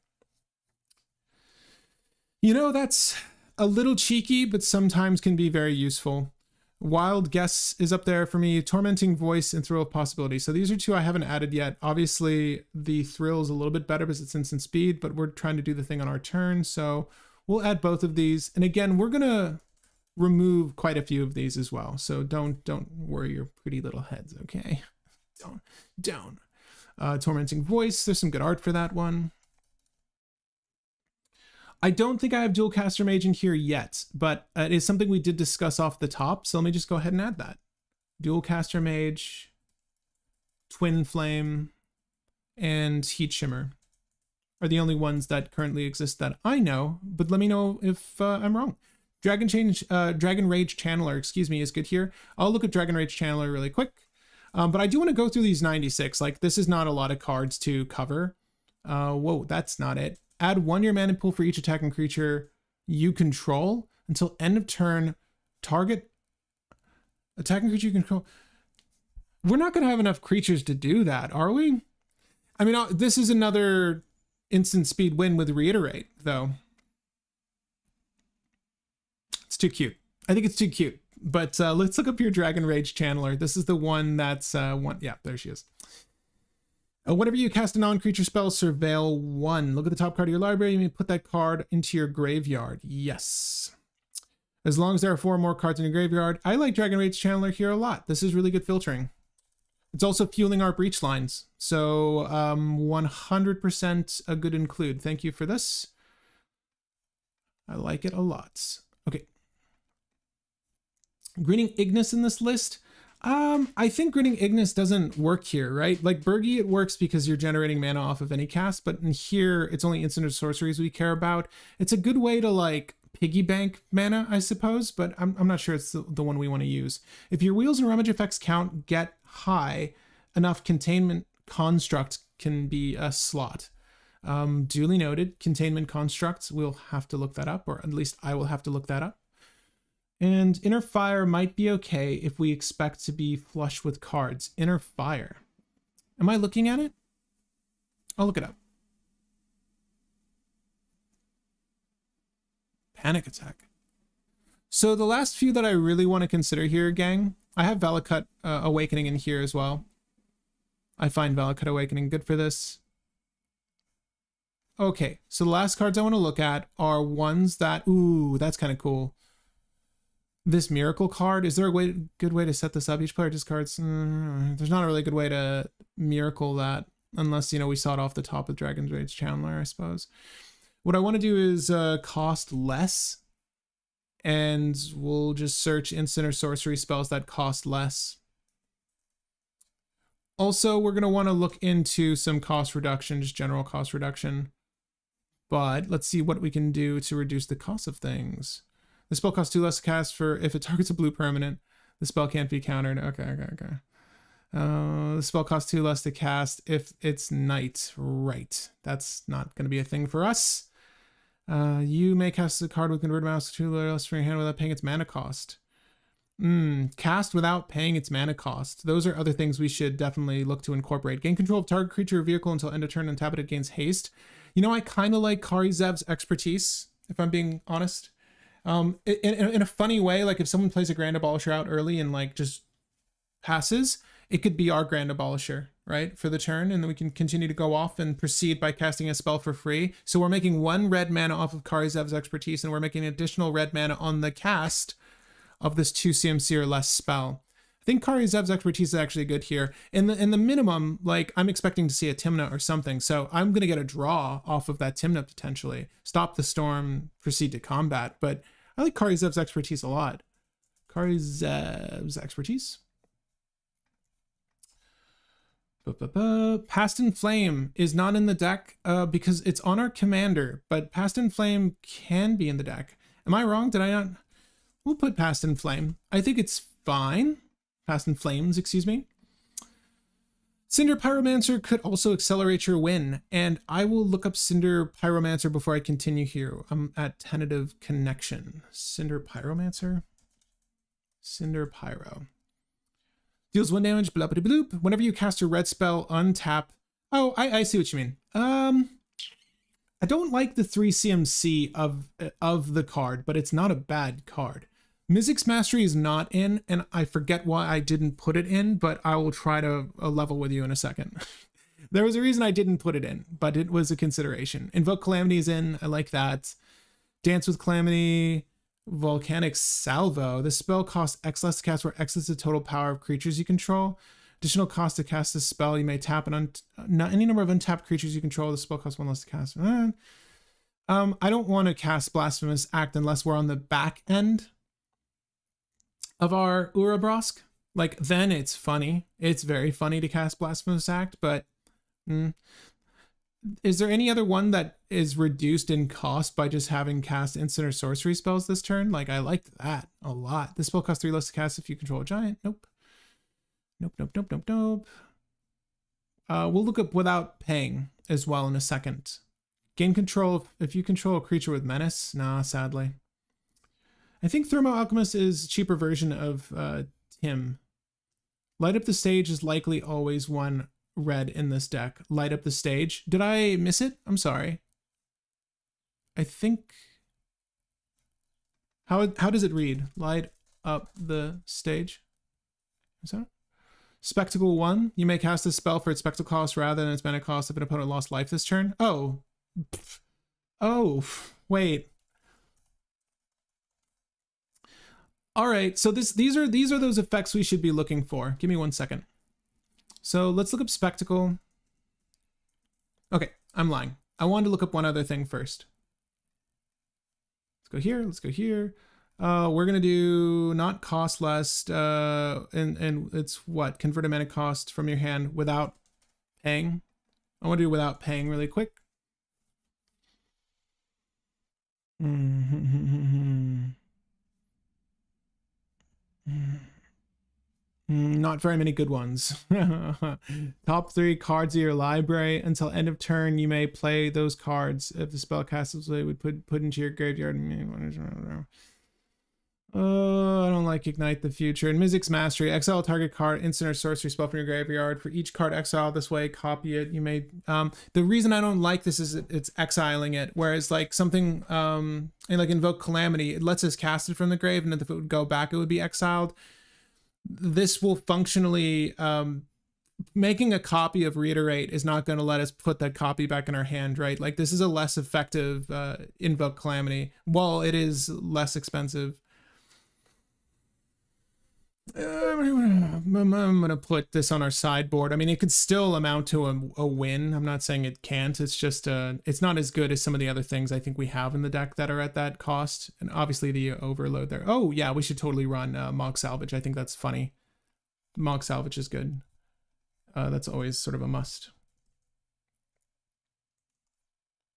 You know, that's a little cheeky, but sometimes can be very useful. Wild Guess is up there for me. Tormenting Voice and Thrill of Possibility. So these are 2 I haven't added yet. Obviously, the Thrill is a little bit better because it's instant speed, but we're trying to do the thing on our turn. So we'll add both of these. And again, we're going to remove quite a few of these as well. So don't worry your pretty little heads, okay? Don't. Tormenting Voice. There's some good art for that one. I don't think I have Dual Caster Mage in here yet, but it is something we did discuss off the top, so let me just go ahead and add that. Dual Caster Mage, Twin Flame, and Heat Shimmer are the only ones that currently exist that I know, but let me know if I'm wrong. Dragon Rage Channeler, excuse me, is good here. I'll look at Dragon Rage Channeler really quick, but I do want to go through these 96. Like, this is not a lot of cards to cover. Whoa, that's not it. Add 1 your mana pool for each attacking creature you control until end of turn. Target attacking creature you control. We're not going to have enough creatures to do that, are we? I mean, this is another instant speed win with Reiterate, though. It's too cute. I think it's too cute. But let's look up your Dragon Rage Channeler. This is the one that's one. Yeah, there she is. Whenever you cast a non-creature spell, Surveil 1. Look at the top card of your library. You may put that card into your graveyard. Yes. As long as there are 4 more cards in your graveyard. I like Dragon Rage Channeler here a lot. This is really good filtering. It's also fueling our breach lines. So 100% a good include. Thank you for this. I like it a lot. Okay. Greening Ignis in this list. I think Grinning Ignis doesn't work here, right? Like Burgi, it works because you're generating mana off of any cast, but in here, it's only instant or sorceries we care about. It's a good way to like piggy bank mana, I suppose, but I'm not sure it's the one we want to use. If your wheels and rummage effects count get high enough, Containment Construct can be a slot. Duly noted, Containment Constructs, we'll have to look that up, or at least I will have to look that up. And Inner Fire might be okay if we expect to be flush with cards. Inner Fire. Am I looking at it? I'll look it up. Panic Attack. So the last few that I really want to consider here, gang, I have Valakut Awakening in here as well. I find Valakut Awakening good for this. Okay, so the last cards I want to look at are ones that, ooh, that's kind of cool. This Miracle card, is there a good way to set this up? Each player discards, there's not a really good way to Miracle that, unless, you know, we saw it off the top with Dragon's Rage Chandler, I suppose. What I want to do is cost less, and we'll just search instant or sorcery spells that cost less. Also, we're going to want to look into some cost reduction, just general cost reduction. But let's see what we can do to reduce the cost of things. The spell costs 2 less to cast for if it targets a blue permanent. The spell can't be countered. Okay. The spell costs 2 less to cast if it's night. Right. That's not going to be a thing for us. You may cast a card with converted mouse to 2 less from your hand without paying its mana cost. Cast without paying its mana cost. Those are other things we should definitely look to incorporate. Gain control of target creature or vehicle until end of turn and tap it gains haste. You know, I kind of like Kari Zev's expertise, if I'm being honest. In a funny way, like if someone plays a Grand Abolisher out early and like just passes, it could be our Grand Abolisher, right, for the turn, and then we can continue to go off and proceed by casting a spell for free. So we're making 1 red mana off of Kari Zev's expertise, and we're making additional red mana on the cast of this 2 CMC or less spell. I think Kari Zev's expertise is actually good here. In the minimum, like I'm expecting to see a Tymna or something, so I'm gonna get a draw off of that Tymna potentially. Stop the storm, proceed to combat. But I like Kari Zev's expertise a lot. Kari Zev's expertise. Past in Flame is not in the deck because it's on our commander, but Past in Flame can be in the deck. Am I wrong? Did I not? We'll put Past in Flame. I think it's fine. Past in Flames, excuse me. Cinder Pyromancer could also accelerate your win, and I will look up Cinder Pyromancer before I continue here. I'm at tentative connection. Cinder Pyromancer? Cinder Pyro. Deals 1 damage, bloopity bloop. Whenever you cast a red spell, untap. Oh, I see what you mean. I don't like the 3 CMC of the card, but it's not a bad card. Mizzix's Mastery is not in, and I forget why I didn't put it in, but I will try to level with you in a second. There was a reason I didn't put it in, but it was a consideration. Invoke Calamity is in, I like that. Dance with Calamity, Volcanic Salvo. This spell costs X less to cast, where X is the total power of creatures you control. Additional cost to cast this spell, you may tap any number of untapped creatures you control. The spell costs 1 less to cast. I don't want to cast Blasphemous Act unless we're on the back end of our Urabrask. Like, then it's funny. It's very funny to cast Blasphemous Act, but is there any other one that is reduced in cost by just having cast instant or sorcery spells this turn? Like, I liked that a lot. This spell costs 3 less to cast if you control a giant. Nope. We'll look up without paying as well in a second. Gain control if you control a creature with menace. Nah, sadly. I think Thermo Alchemist is a cheaper version of Tim. Light Up the Stage is likely always 1 red in this deck. Light Up the Stage. Did I miss it? I'm sorry. I think... How does it read? Light Up the Stage? Is that it? Spectacle 1. You may cast this spell for its spectacle cost rather than its mana cost if an opponent lost life this turn. Oh. Oh, wait. All right, so these are those effects we should be looking for. Give me 1 second. So let's look up Spectacle. Okay, I'm lying. I wanted to look up one other thing first. Let's go here. Let's go here. We're gonna do not cost less, and it's what? Convert a mana cost from your hand without paying. I want to do without paying really quick. Not very many good ones. Top 3 cards of your library. Until end of turn, you may play those cards. If the spell casts, they would put into your graveyard. I don't like Ignite the Future. In Mizzix's Mastery, exile a target card, instant or sorcery spell from your graveyard. For each card exiled this way, copy it. You may. The reason I don't like this is it's exiling it. Whereas like something like Invoke Calamity, it lets us cast it from the grave, and if it would go back, it would be exiled. This will functionally making a copy of Reiterate is not going to let us put that copy back in our hand, right? Like this is a less effective Invoke Calamity. While it is less expensive. I'm going to put this on our sideboard. I mean, it could still amount to a win. I'm not saying it can't. It's just, it's not as good as some of the other things I think we have in the deck that are at that cost. And obviously the overload there. Oh, yeah, we should totally run Mog Salvage. I think that's funny. Mog Salvage is good. That's always sort of a must.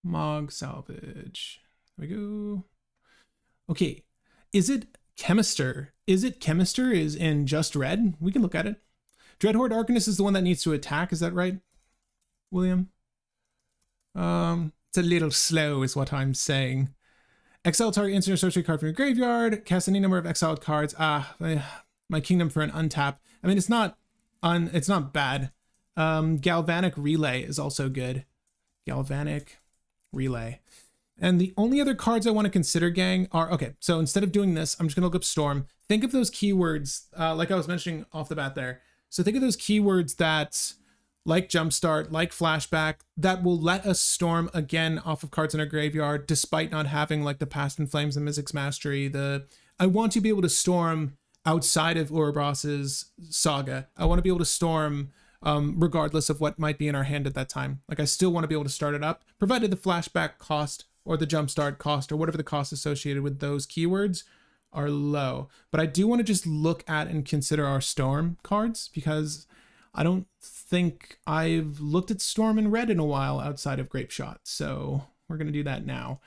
Mog Salvage. There we go. Okay. Is it Chemister? Is it Chemister is in just red? We can look at it. Dreadhorde Arcanist is the one that needs to attack. Is that right, William? It's a little slow is what I'm saying. Exile target instant or sorcery card from your graveyard. Cast any number of exiled cards. My Kingdom for an untap. I mean, it's not bad. Galvanic Relay is also good. Galvanic Relay. And the only other cards I want to consider, gang, are, okay, so instead of doing this, I'm just going to look up Storm. Think of those keywords, like I was mentioning off the bat there. So think of those keywords that, like Jumpstart, like Flashback, that will let us Storm again off of cards in our graveyard, despite not having like the Past in Flames and Mizzix Mastery. I want to be able to Storm outside of Urabrask's Saga. I want to be able to Storm regardless of what might be in our hand at that time. Like I still want to be able to start it up, provided the Flashback cost or the Jumpstart cost or whatever the cost associated with those keywords are low. But I do want to just look at and consider our Storm cards, because I don't think I've looked at Storm in red in a while outside of Grape Shot. So we're going to do that now.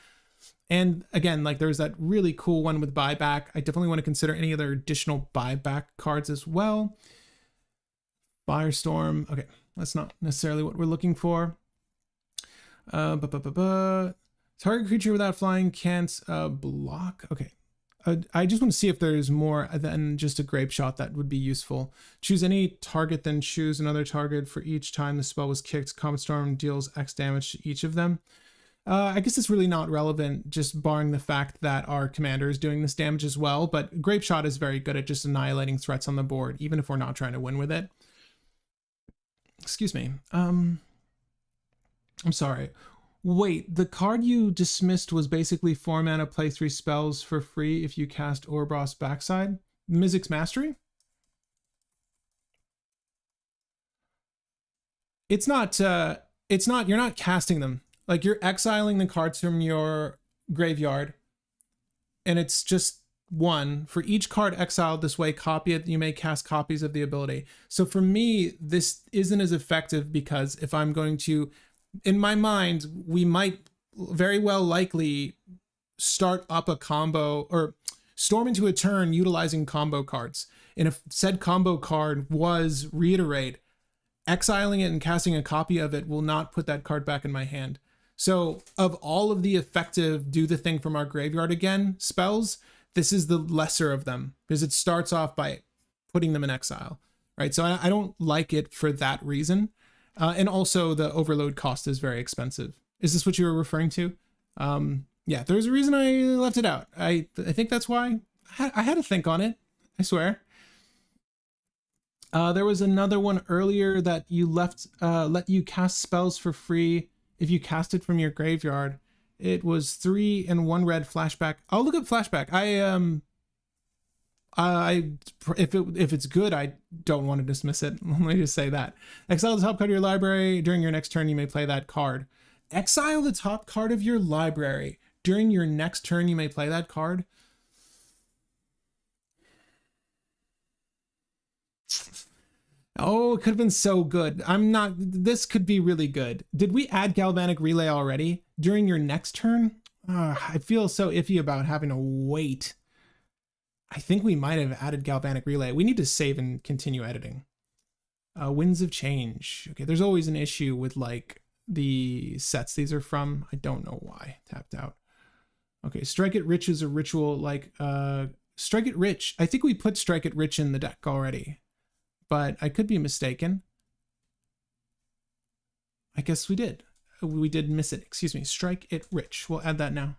And again, like there's that really cool one with buyback. I definitely want to consider any other additional buyback cards as well. Firestorm. Okay, that's not necessarily what we're looking for. Target creature without flying can't block. Okay. I just want to see if there's more than just a Grape Shot that would be useful. Choose any target, then choose another target for each time the spell was kicked. Comet Storm deals X damage to each of them. I guess it's really not relevant, just barring the fact that our commander is doing this damage as well. But Grape Shot is very good at just annihilating threats on the board, even if we're not trying to win with it. Excuse me. I'm sorry. Wait, the card you dismissed was basically 4 mana, play 3 spells for free if you cast Urabrask Backside? Mizzix Mastery? It's not, you're not casting them. Like, you're exiling the cards from your graveyard, and it's just 1. For each card exiled this way, copy it, you may cast copies of the ability. So for me, this isn't as effective, because if I'm going to, in my mind, we might very well likely start up a combo or storm into a turn utilizing combo cards. And if said combo card was Reiterate, exiling it and casting a copy of it will not put that card back in my hand. So of all of the effective do the thing from our graveyard again spells, this is the lesser of them, because it starts off by putting them in exile, right? So I don't like it for that reason. And also the overload cost is very expensive. Is this what you were referring to? Yeah, there's a reason I left it out. I think that's why. I had to think on it, I swear. There was another one earlier that you left, let you cast spells for free if you cast it from your graveyard. It was 3 and 1 red flashback. I'll look up flashback. If it's good, I don't want to dismiss it. Let me just say that. Exile the top card of your library. During your next turn, you may play that card. Exile the top card of your library. During your next turn, you may play that card. Oh, it could have been so good. This could be really good. Did we add Galvanic Relay already? During your next turn? I feel so iffy about having to wait. I think we might have added Galvanic Relay. We need to save and continue editing. Winds of Change. Okay, there's always an issue with like the sets these are from. I don't know why. Tapped out. Okay, Strike It Rich is a ritual like Strike It Rich. I think we put Strike It Rich in the deck already, but I could be mistaken. I guess we did. We did miss it. Excuse me. Strike It Rich. We'll add that now.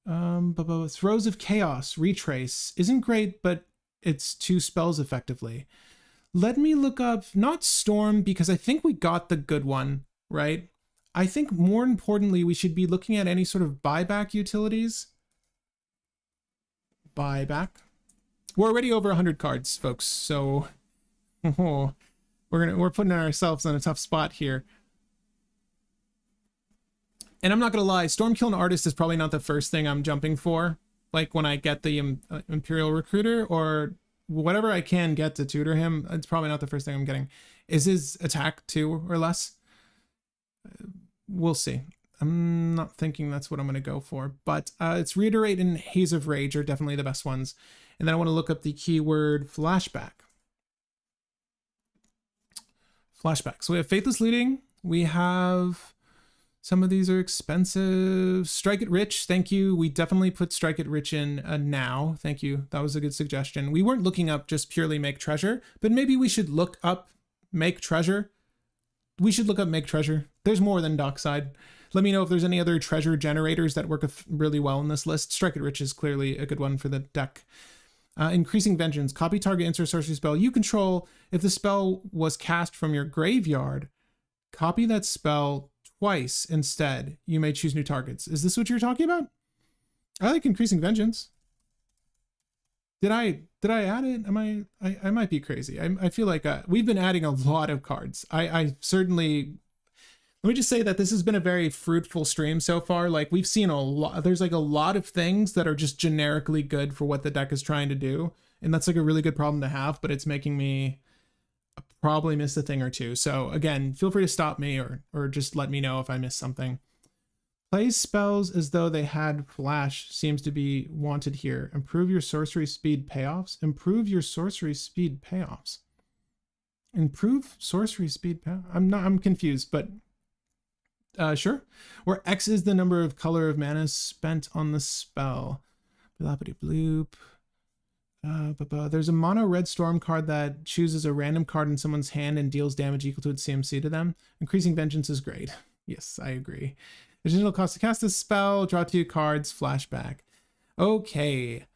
Throes of Chaos, Retrace isn't great, but it's 2 spells effectively. Let me look up, not Storm, because I think we got the good one, right? I think more importantly, we should be looking at any sort of buyback utilities. Buyback. We're already over 100 cards, folks, so we're putting ourselves in a tough spot here. And I'm not gonna lie, Stormkill and Artist is probably not the first thing I'm jumping for. Like when I get the Imperial Recruiter or whatever I can get to tutor him, it's probably not the first thing I'm getting. Is his attack 2 or less? We'll see. I'm not thinking that's what I'm going to go for, but it's Reiterate and Haze of Rage are definitely the best ones. And then I want to look up the keyword Flashback. Flashback. So we have Faithless Looting. We have... Some of these are expensive. Strike It Rich, thank you. We definitely put Strike It Rich in now. Thank you. That was a good suggestion. We weren't looking up just purely Make Treasure, but maybe we should look up Make Treasure. We should look up Make Treasure. There's more than Dockside. Let me know if there's any other treasure generators that work really well in this list. Strike It Rich is clearly a good one for the deck. Increasing Vengeance. Copy target instant sorcery spell you control. If the spell was cast from your graveyard, copy that spell twice instead. You may choose new targets. Is this what you're talking about? I like Increasing Vengeance. Did I add it? I might be crazy. I feel like we've been adding a lot of cards. I certainly, let me just say that this has been a very fruitful stream so far. Like we've seen a lot, there's like a lot of things that are just generically good for what the deck is trying to do. And that's like a really good problem to have, but it's making me probably miss a thing or two. So again, feel free to stop me or just let me know if I miss something. Play spells as though they had flash seems to be wanted here. Improve your sorcery speed payoffs. Improve your sorcery speed payoffs. Improve sorcery speed payoffs. I'm confused, but sure. Where X is the number of color of mana spent on the spell. Bloopity bloop. There's a mono red storm card that chooses a random card in someone's hand and deals damage equal to its CMC to them. Increasing Vengeance is great. Yes, I agree. Additional cost to cast a spell, draw 2 cards, flashback. Okay.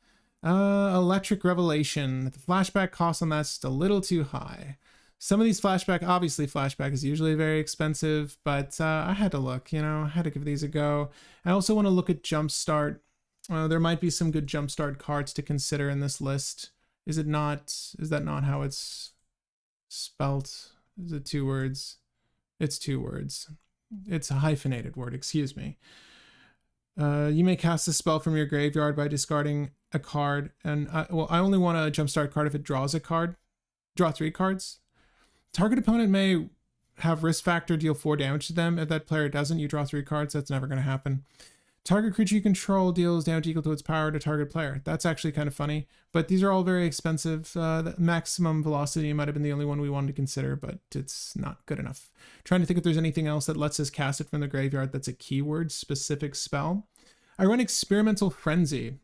Electric Revelation. The flashback cost on that's just a little too high. Some of these flashback, obviously flashback is usually very expensive, but I had to look, you know, I had to give these a go. I also want to look at Jumpstart. There might be some good Jumpstart cards to consider in this list. Is that not how it's spelt? Is it 2 words? It's 2 words. It's a hyphenated word, excuse me. You may cast a spell from your graveyard by discarding a card. And well, I only want a Jumpstart card if it draws a card. Draw 3 cards. Target opponent may have risk factor deal 4 damage to them. If that player doesn't, you draw 3 cards. That's never going to happen. Target creature you control deals damage equal to its power to target player. That's actually kind of funny, but these are all very expensive. The maximum velocity might have been the only one we wanted to consider, but it's not good enough. Trying to think if there's anything else that lets us cast it from the graveyard that's a keyword specific spell. I run Experimental Frenzy.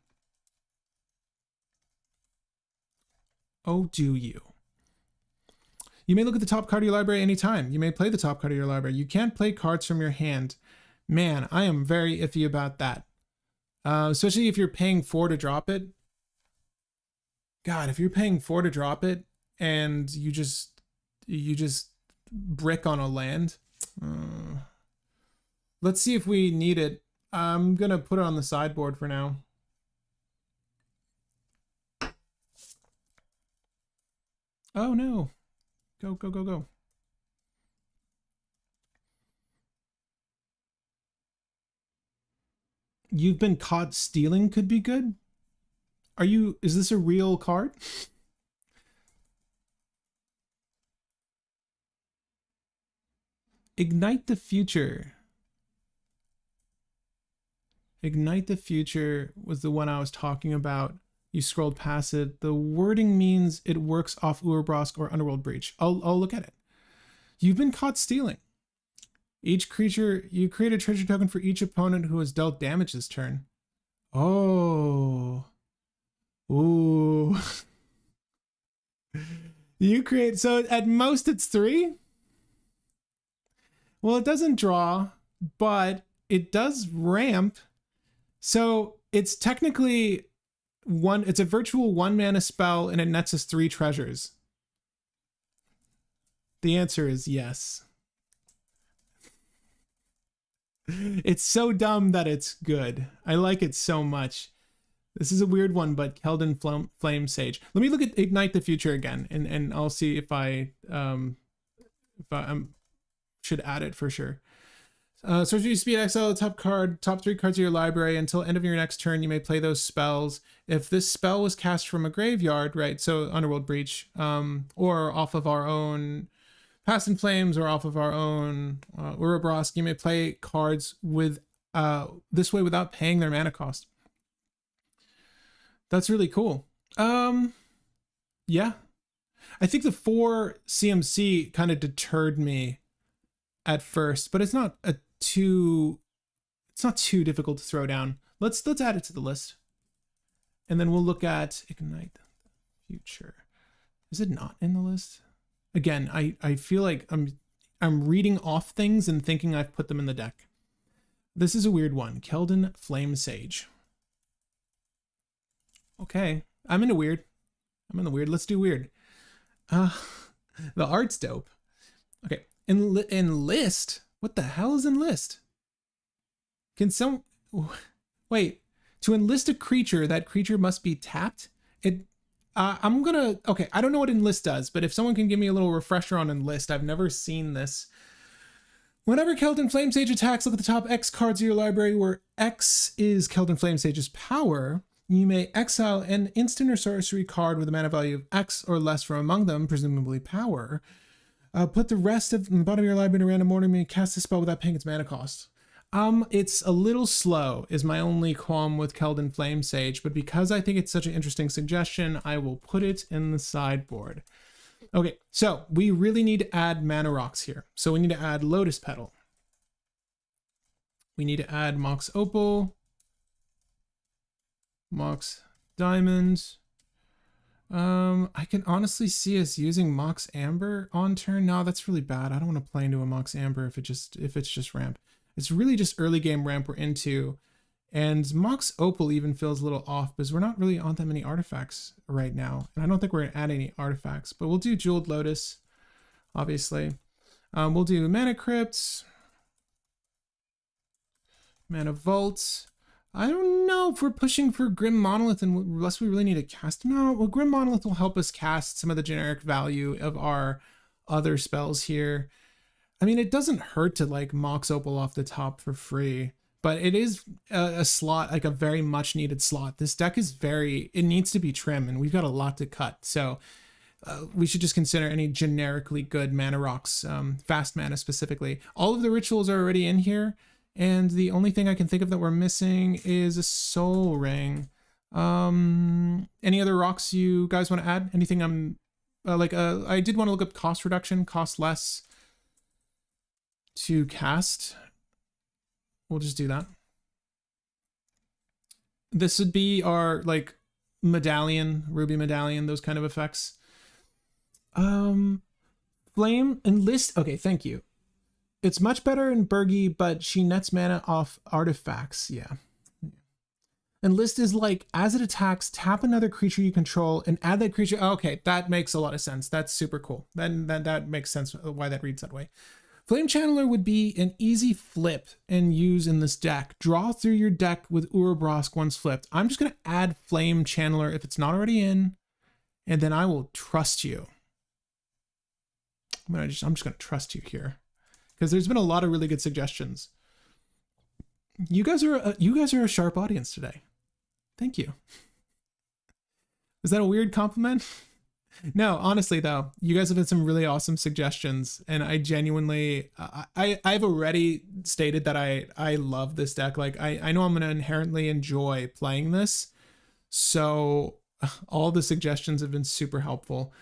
Oh, do you? You may look at the top card of your library anytime. You may play the top card of your library. You can't play cards from your hand. Man, I am very iffy about that. Especially if you're paying 4 to drop it. God, if you're paying 4 to drop it and you just brick on a land. Let's see if we need it. I'm gonna put it on the sideboard for now. Oh no. Go, go, go, go. You've been caught stealing could be good. Is this a real card? Ignite the Future. Ignite the Future was the one I was talking about. You scrolled past it. The wording means it works off Urabrask or Underworld Breach. I'll look at it. You've been caught stealing. Each creature, you create a treasure token for each opponent who has dealt damage this turn. Oh. Ooh. You create, so at most it's 3? Well, it doesn't draw, but it does ramp. So it's technically it's a virtual 1 mana spell and it nets us 3 treasures. The answer is yes. It's so dumb that it's good. I like it so much. This is a weird one, but Keldon Flame Sage. Let me look at Ignite the Future again, and I'll see if I should add it for sure. Sorcery Speed, exile the top card, top 3 cards of your library. Until end of your next turn, you may play those spells. If this spell was cast from a graveyard, right, so Underworld Breach, or off of our own Past in Flames, or off of our own Urabrask, you may play cards with this way without paying their mana cost. That's really cool. Yeah. I think the 4 CMC kind of deterred me at first, but it's not too difficult to throw down. Let's add it to the list. And then we'll look at Ignite the Future. Is it not in the list? Again, I feel like I'm reading off things and thinking I've put them in the deck. This is a weird one. Keldon Flame Sage. Okay, I'm into weird. Let's do weird. The art's dope. Okay, enlist. What the hell is enlist? Can some wait? To enlist a creature, that creature must be tapped. Okay, I don't know what enlist does, but if someone can give me a little refresher on enlist, I've never seen this. Whenever Keldon Flame Sage attacks, look at the top X cards of your library, where X is Keldon Flame Sage's power. You may exile an instant or sorcery card with a mana value of X or less from among them, presumably power. Put the rest of the bottom of your library in a random order and cast the spell without paying its mana cost. It's a little slow, is my only qualm with Keldon Flame Sage, but because I think it's such an interesting suggestion, I will put it in the sideboard. Okay, so we really need to add mana rocks here. So we need to add Lotus Petal. We need to add Mox Opal, Mox Diamond. I can honestly see us using Mox Amber on turn. No, that's really bad. I don't want to play into a Mox Amber if it's just ramp. It's really just early game ramp we're into. And Mox Opal even feels a little off because we're not really on that many artifacts right now. And I don't think we're going to add any artifacts, but we'll do Jeweled Lotus, obviously. We'll do Mana Crypts, Mana Vault. I don't know if we're pushing for Grim Monolith unless we really need to cast. No, well, Grim Monolith will help us cast some of the generic value of our other spells here. I mean, it doesn't hurt to like Mox Opal off the top for free, but it is a slot, like a very much needed slot. This deck is it needs to be trim, and we've got a lot to cut. So we should just consider any generically good mana rocks, fast mana specifically. All of the rituals are already in here, and the only thing I can think of that we're missing is a Soul Ring. Any other rocks you guys want to add? Anything I did want to look up cost reduction, cost less to cast. We'll just do that. This would be our like medallion, ruby medallion, those kind of effects. Flame Enlist. Okay, thank you. It's much better in Bergie, but she nets mana off artifacts. Yeah. Enlist is like, as it attacks, tap another creature you control and add that creature. Okay, that makes a lot of sense. That's super cool. Then that makes sense why that reads that way. Flame Channeler would be an easy flip and use in this deck. Draw through your deck with Urabrask once flipped. I'm just going to add Flame Channeler if it's not already in, and then I will trust you. I'm just going to trust you here because there's been a lot of really good suggestions. You guys are a sharp audience today. Thank you. Is that a weird compliment? No, honestly though, you guys have had some really awesome suggestions, and I genuinely, I've already stated that I love this deck. Like I know I'm going to inherently enjoy playing this, so all the suggestions have been super helpful.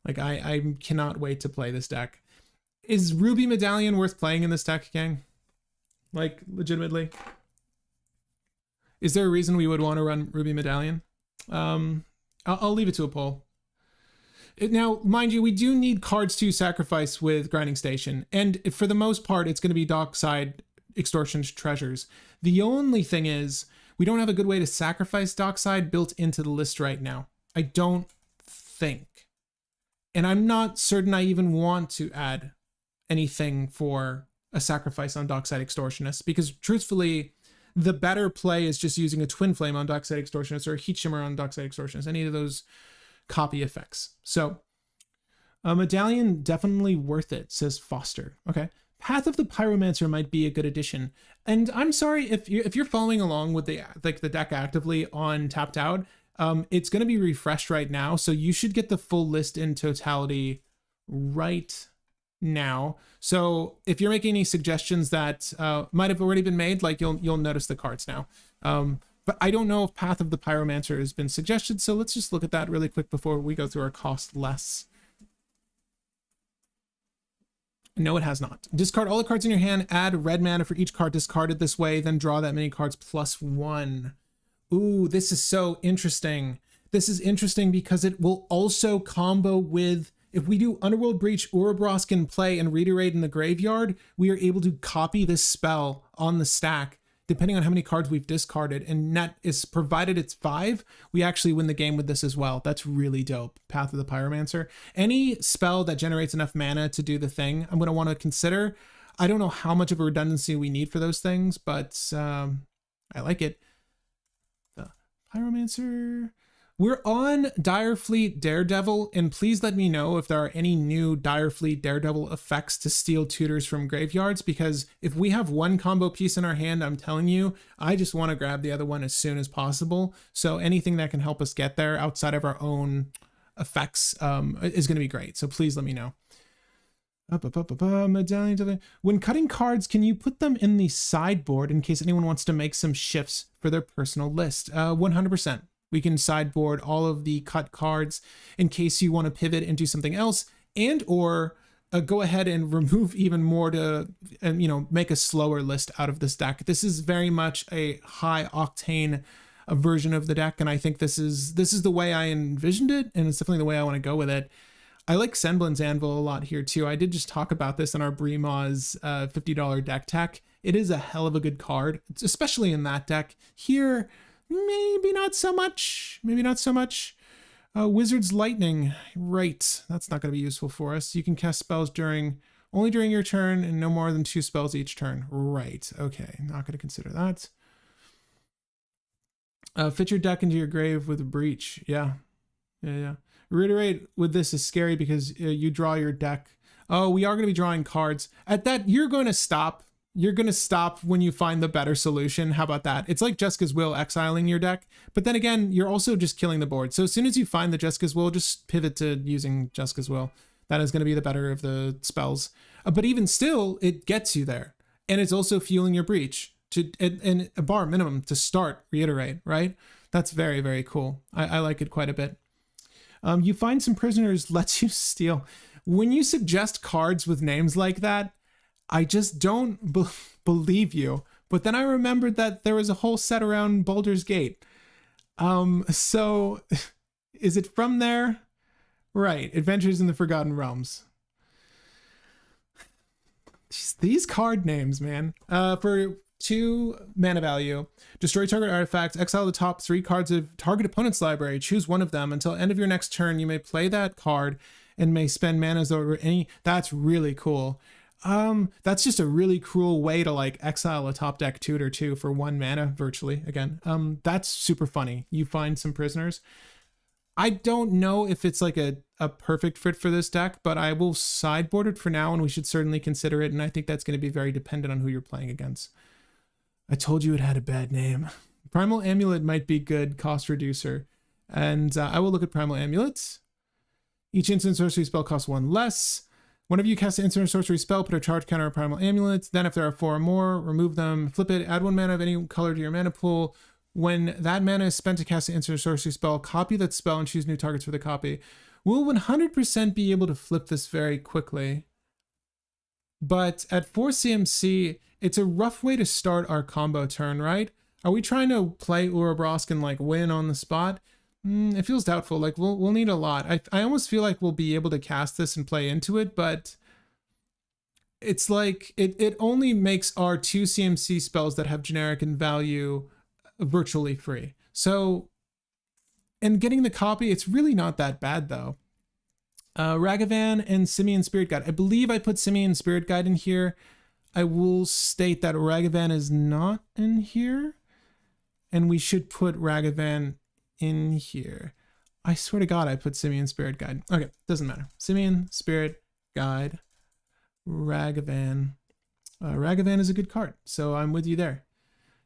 Like I cannot wait to play this deck. Is Ruby Medallion worth playing in this deck, gang? Like legitimately? Is there a reason we would want to run Ruby Medallion? I'll leave it to a poll. Now, mind you, we do need cards to sacrifice with Grinding Station, and for the most part, it's going to be Dockside Extortion's Treasures. The only thing is, we don't have a good way to sacrifice Dockside built into the list right now. I don't think. And I'm not certain I even want to add anything for a sacrifice on Dockside Extortionist, because truthfully, the better play is just using a Twin Flame on Dockside Extortionist or a Heat Shimmer on Dockside Extortionist, any of those copy effects. So a medallion, definitely worth it, says Foster. Okay. Path of the Pyromancer might be a good addition. And I'm sorry if you're following along with the deck actively on Tapped Out, it's going to be refreshed right now, so you should get the full list in totality right now. So if you're making any suggestions that might have already been made, like you'll notice the cards now. But I don't know if Path of the Pyromancer has been suggested, so let's just look at that really quick before we go through our cost less. No, it has not. Discard all the cards in your hand, add red mana for each card discarded this way, then draw that many cards +1. Ooh, this is so interesting. This is interesting because it will also combo with, if we do Underworld Breach, Urabrask in play, and Reiterate in the graveyard, we are able to copy this spell on the stack, depending on how many cards we've discarded. And net is, provided it's 5, we actually win the game with this as well. That's really dope. Path of the Pyromancer. Any spell that generates enough mana to do the thing, I'm going to want to consider. I don't know how much of a redundancy we need for those things, but I like it. The Pyromancer. We're on Direfleet Daredevil, and please let me know if there are any new Direfleet Daredevil effects to steal tutors from graveyards, because if we have one combo piece in our hand, I'm telling you, I just want to grab the other one as soon as possible. So anything that can help us get there outside of our own effects is going to be great. So please let me know. Medallion. When cutting cards, can you put them in the sideboard in case anyone wants to make some shifts for their personal list? 100%. We can sideboard all of the cut cards in case you want to pivot and do something else, and or go ahead and remove even more to, make a slower list out of this deck. This is very much a high octane version of the deck, and I think this is the way I envisioned it, and it's definitely the way I want to go with it. I like Semblan's Anvil a lot here too. I did just talk about this in our Bremoz $50 deck tech. It is a hell of a good card, especially in that deck. Here, maybe not so much. Wizard's Lightning. Right. That's not going to be useful for us. You can cast spells only during your turn and no more than 2 spells each turn. Right. Okay. Not going to consider that. Fit your deck into your grave with a breach. Yeah. Reiterate with this is scary because you draw your deck. Oh, we are going to be drawing cards. At that, you're going to stop. You're going to stop when you find the better solution. How about that? It's like Jessica's Will exiling your deck, but then again, you're also just killing the board. So as soon as you find the Jessica's Will, just pivot to using Jessica's Will. That is going to be the better of the spells. But even still, it gets you there. And it's also fueling your breach and a bar minimum to start Reiterate, right? That's very, very cool. I like it quite a bit. You find some prisoners, lets you steal. When you suggest cards with names like that, I just don't believe you. But then I remembered that there was a whole set around Baldur's Gate. So is it from there? Right. Adventures in the Forgotten Realms. Jeez, these card names, man. For 2 mana value, destroy target artifact, exile the top 3 cards of target opponent's library, choose one of them. Until end of your next turn, you may play that card and may spend mana over any. That's really cool. That's just a really cruel way to like exile a top deck tutor too for 1 mana virtually again. That's super funny. You find some prisoners. I don't know if it's like a perfect fit for this deck, but I will sideboard it for now and we should certainly consider it. And I think that's going to be very dependent on who you're playing against. I told you it had a bad name. Primal Amulet might be good cost reducer. And I will look at Primal Amulets. Each instant sorcery spell costs 1 less. Whenever you cast an instant or sorcery spell, put a charge counter on Primal Amulet. Then if there are 4 or more, remove them, flip it, add 1 mana of any color to your mana pool. When that mana is spent to cast an instant or sorcery spell, copy that spell and choose new targets for the copy. We'll 100% be able to flip this very quickly. But at 4 CMC, it's a rough way to start our combo turn, right? Are we trying to play Urabrask and like win on the spot? It feels doubtful. Like we'll need a lot. I almost feel like we'll be able to cast this and play into it, but it's like it only makes our 2 CMC spells that have generic and value virtually free. So, and getting the copy, it's really not that bad though. Ragavan and Simian Spirit Guide. I believe I put Simian Spirit Guide in here. I will state that Ragavan is not in here. And we should put Ragavan in here. I swear to God, I put Simian Spirit Guide. Okay, doesn't matter. Simian Spirit Guide, Ragavan. Ragavan is a good card, so I'm with you there.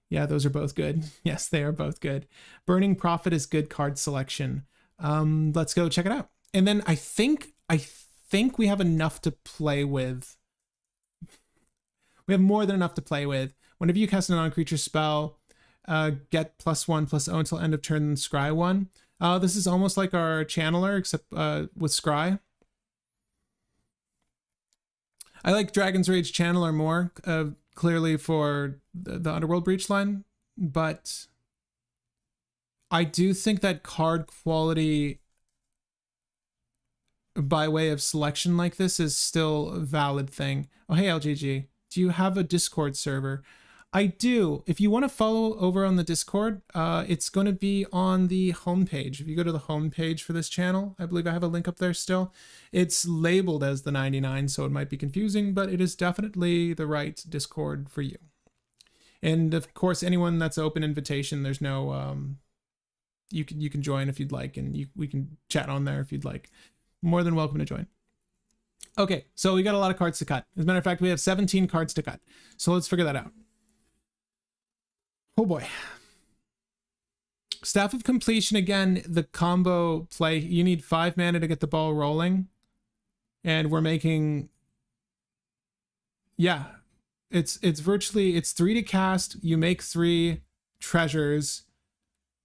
Yeah, those are both good. Yes, they are both good. Burning Prophet is good card selection. Let's go check it out. And then I think we have enough to play with. We have more than enough to play with. Whenever you cast a non-creature spell, get +1/+0 until end of turn, scry 1. This is almost like our channeler, except with scry. I like Dragon's Rage Channeler more, clearly for the Underworld Breach line, but I do think that card quality by way of selection like this is still a valid thing. Oh, hey, LGG. Do you have a Discord server? I do. If you want to follow over on the Discord, it's going to be on the homepage. If you go to the homepage for this channel, I believe I have a link up there still. It's labeled as the 99, so it might be confusing, but it is definitely the right Discord for you. And of course, anyone that's open invitation, there's no, you can join if you'd like, and we can chat on there if you'd like. More than welcome to join. Okay, so we got a lot of cards to cut. As a matter of fact, we have 17 cards to cut. So let's figure that out. Oh boy. Staff of Completion, again, the combo play, you need 5 mana to get the ball rolling. And we're making, yeah, it's virtually, it's 3 to cast, you make 3 treasures,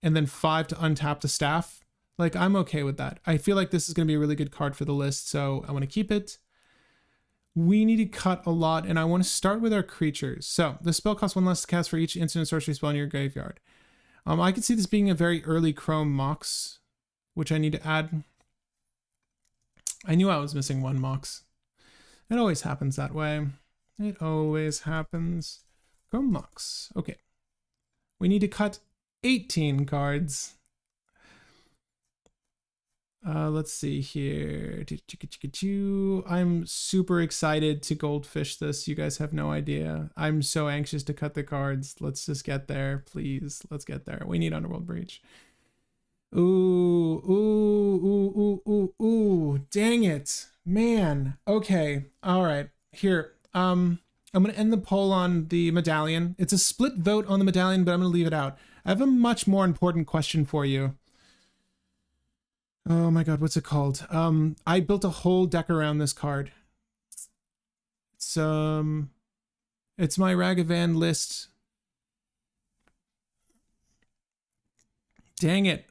and then 5 to untap the staff. Like, I'm okay with that. I feel like this is going to be a really good card for the list, so I want to keep it. We need to cut a lot, and I want to start with our creatures. So, the spell costs 1 less to cast for each instant sorcery spell in your graveyard. I could see this being a very early Chrome Mox, which I need to add. I knew I was missing 1 Mox. It always happens that way. It always happens. Chrome Mox. Okay. We need to cut 18 cards. Let's see here. I'm super excited to goldfish this. You guys have no idea. I'm so anxious to cut the cards. Let's just get there, please. Let's get there. We need Underworld Breach. Ooh. Dang it. Man. Okay. All right. Here. I'm going to end the poll on the medallion. It's a split vote on the medallion, but I'm going to leave it out. I have a much more important question for you. Oh my god, what's it called? I built a whole deck around this card. It's my Ragavan list. Dang it.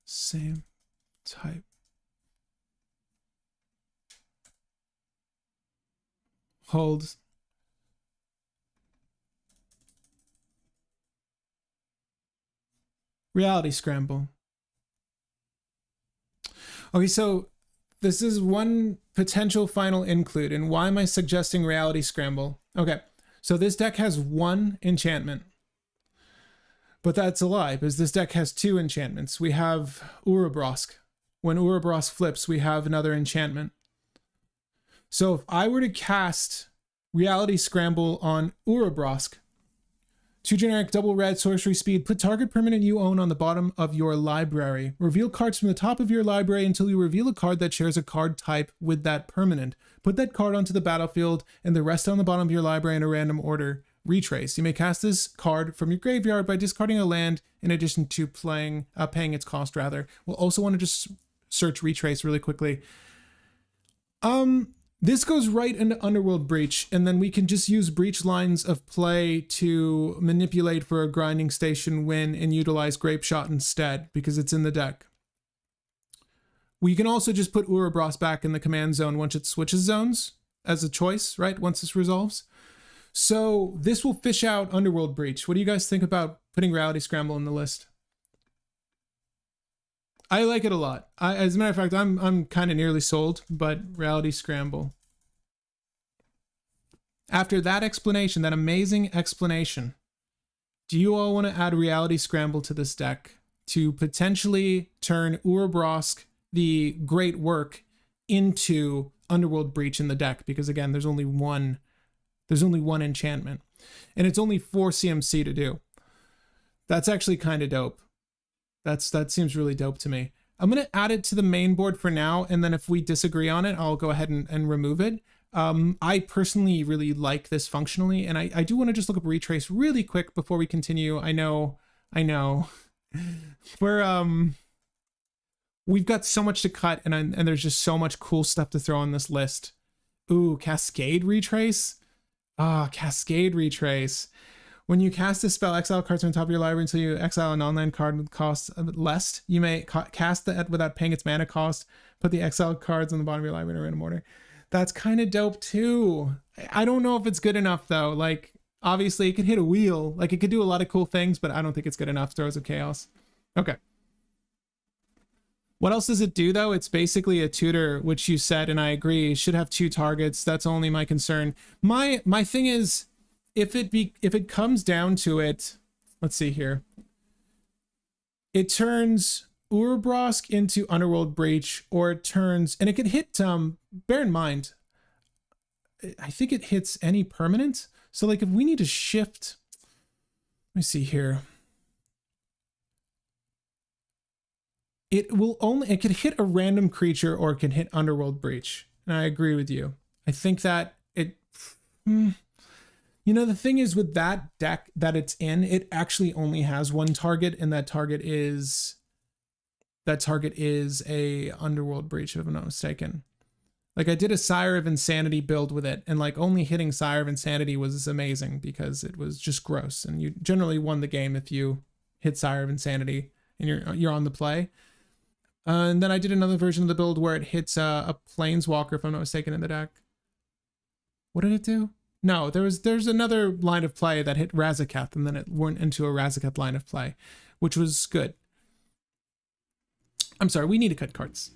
Same type. Hold. Reality Scramble. Okay, so this is one potential final include, and why am I suggesting Reality Scramble? Okay, so this deck has 1 enchantment, but that's a lie, because this deck has 2 enchantments. We have Urabrask. When Urabrask flips, we have another enchantment. So if I were to cast Reality Scramble on Urabrask, 2 generic double red sorcery speed, put target permanent you own on the bottom of your library. Reveal cards from the top of your library until you reveal a card that shares a card type with that permanent. Put that card onto the battlefield and the rest on the bottom of your library in a random order. Retrace. You may cast this card from your graveyard by discarding a land in addition to paying its cost rather. We'll also want to just search Retrace really quickly. This goes right into Underworld Breach, and then we can just use Breach lines of play to manipulate for a Grinding Station win and utilize Grape Shot instead, because it's in the deck. We can also just put Urabrask back in the command zone once it switches zones as a choice, right? Once this resolves. So this will fish out Underworld Breach. What do you guys think about putting Reality Scramble in the list? I like it a lot. As a matter of fact, I'm kind of nearly sold, but Reality Scramble. After that explanation, that amazing explanation, Do you all want to add Reality Scramble to this deck to potentially turn Urabrask, the great work, into Underworld Breach in the deck? Because again, there's only one enchantment, and it's only 4 CMC to do. That's actually kind of dope. That seems really dope to me. I'm going to add it to the main board for now, and then if we disagree on it, I'll go ahead and remove it. I personally really like this functionally, and I do want to just look up Retrace really quick before we continue. I know. We've got so much to cut, and there's just so much cool stuff to throw on this list. Ooh, Cascade Retrace? Cascade Retrace. When you cast a spell, exile cards from the top of your library until you exile an online card with cost less. You may cast it without paying its mana cost. Put the exiled cards on the bottom of your library in a random order. That's kind of dope too. I don't know if it's good enough though. Like, obviously it could hit a wheel. Like, it could do a lot of cool things, but I don't think it's good enough. Throws of Chaos. Okay. What else does it do though? It's basically a tutor, which you said, and I agree, should have 2 targets. That's only my concern. My thing is, if it comes down to it, let's see here. It turns Urabrask into Underworld Breach, or it turns, and it could hit, bear in mind, I think it hits any permanent. So like if we need to shift, let me see here. It could hit a random creature, or it can hit Underworld Breach. And I agree with you. I think that you know, the thing is with that deck that it's in, it actually only has 1 target, and that target is a Underworld Breach, if I'm not mistaken. Like, I did a Sire of Insanity build with it, and like only hitting Sire of Insanity was amazing because it was just gross, and you generally won the game if you hit Sire of Insanity and you're on the play. And then I did another version of the build where it hits a Planeswalker, if I'm not mistaken, in the deck. What did it do? No, there's another line of play that hit Razaketh, and then it went into a Razaketh line of play, which was good. I'm sorry, we need to cut cards.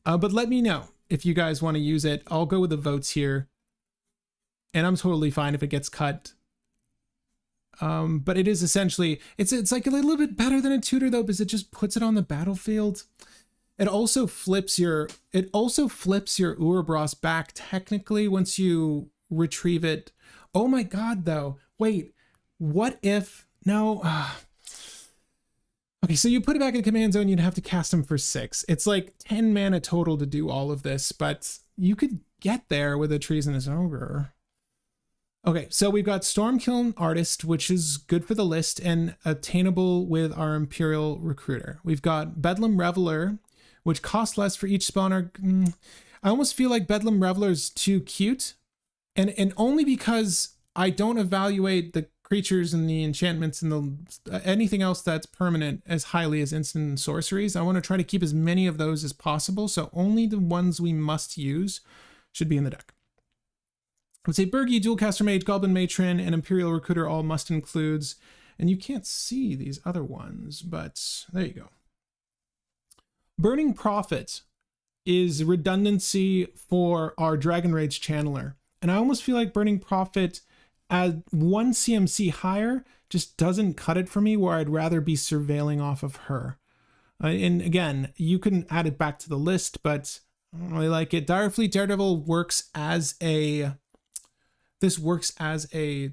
But let me know if you guys want to use it. I'll go with the votes here, and I'm totally fine if it gets cut. But it is essentially, it's like a little bit better than a tutor though, because it just puts it on the battlefield. It also flips your Urabrask back technically once you retrieve it. Oh my god though. Wait, what if, no. Okay, so you put it back in the command zone, you'd have to cast him for 6. It's like 10 mana total to do all of this, but you could get there with a Treasonous Ogre. Okay, so we've got Stormkiln Artist, which is good for the list and attainable with our Imperial Recruiter. We've got Bedlam Reveler, which costs less for each spawner. I almost feel like Bedlam Reveler is too cute, and only because I don't evaluate the creatures and the enchantments and anything else that's permanent as highly as instant and sorceries. I want to try to keep as many of those as possible, so only the ones we must use should be in the deck. I would say Bergie, Dualcaster Mage, Goblin Matron, and Imperial Recruiter all must includes, and you can't see these other ones, but there you go. Burning Prophet is redundancy for our Dragon Rage Channeler, and I almost feel like Burning Prophet at 1 CMC higher just doesn't cut it for me, where I'd rather be surveilling off of her. And again, you can add it back to the list, but I don't really like it. Direfleet Daredevil works as a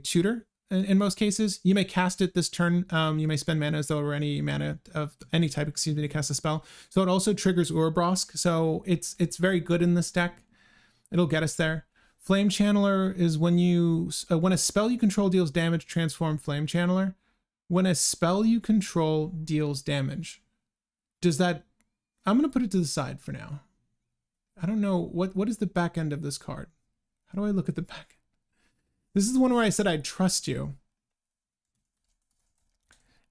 tutor in most cases. You may cast it this turn. You may spend mana as though or any mana of any type, to cast a spell. So it also triggers Urabrask. So it's very good in this deck. It'll get us there. Flame Channeler is when a spell you control deals damage, transform Flame Channeler. When a spell you control deals damage. Does that... I'm going to put it to the side for now. I don't know. What is the back end of this card? How do I look at the back? This is the one where I said I'd trust you.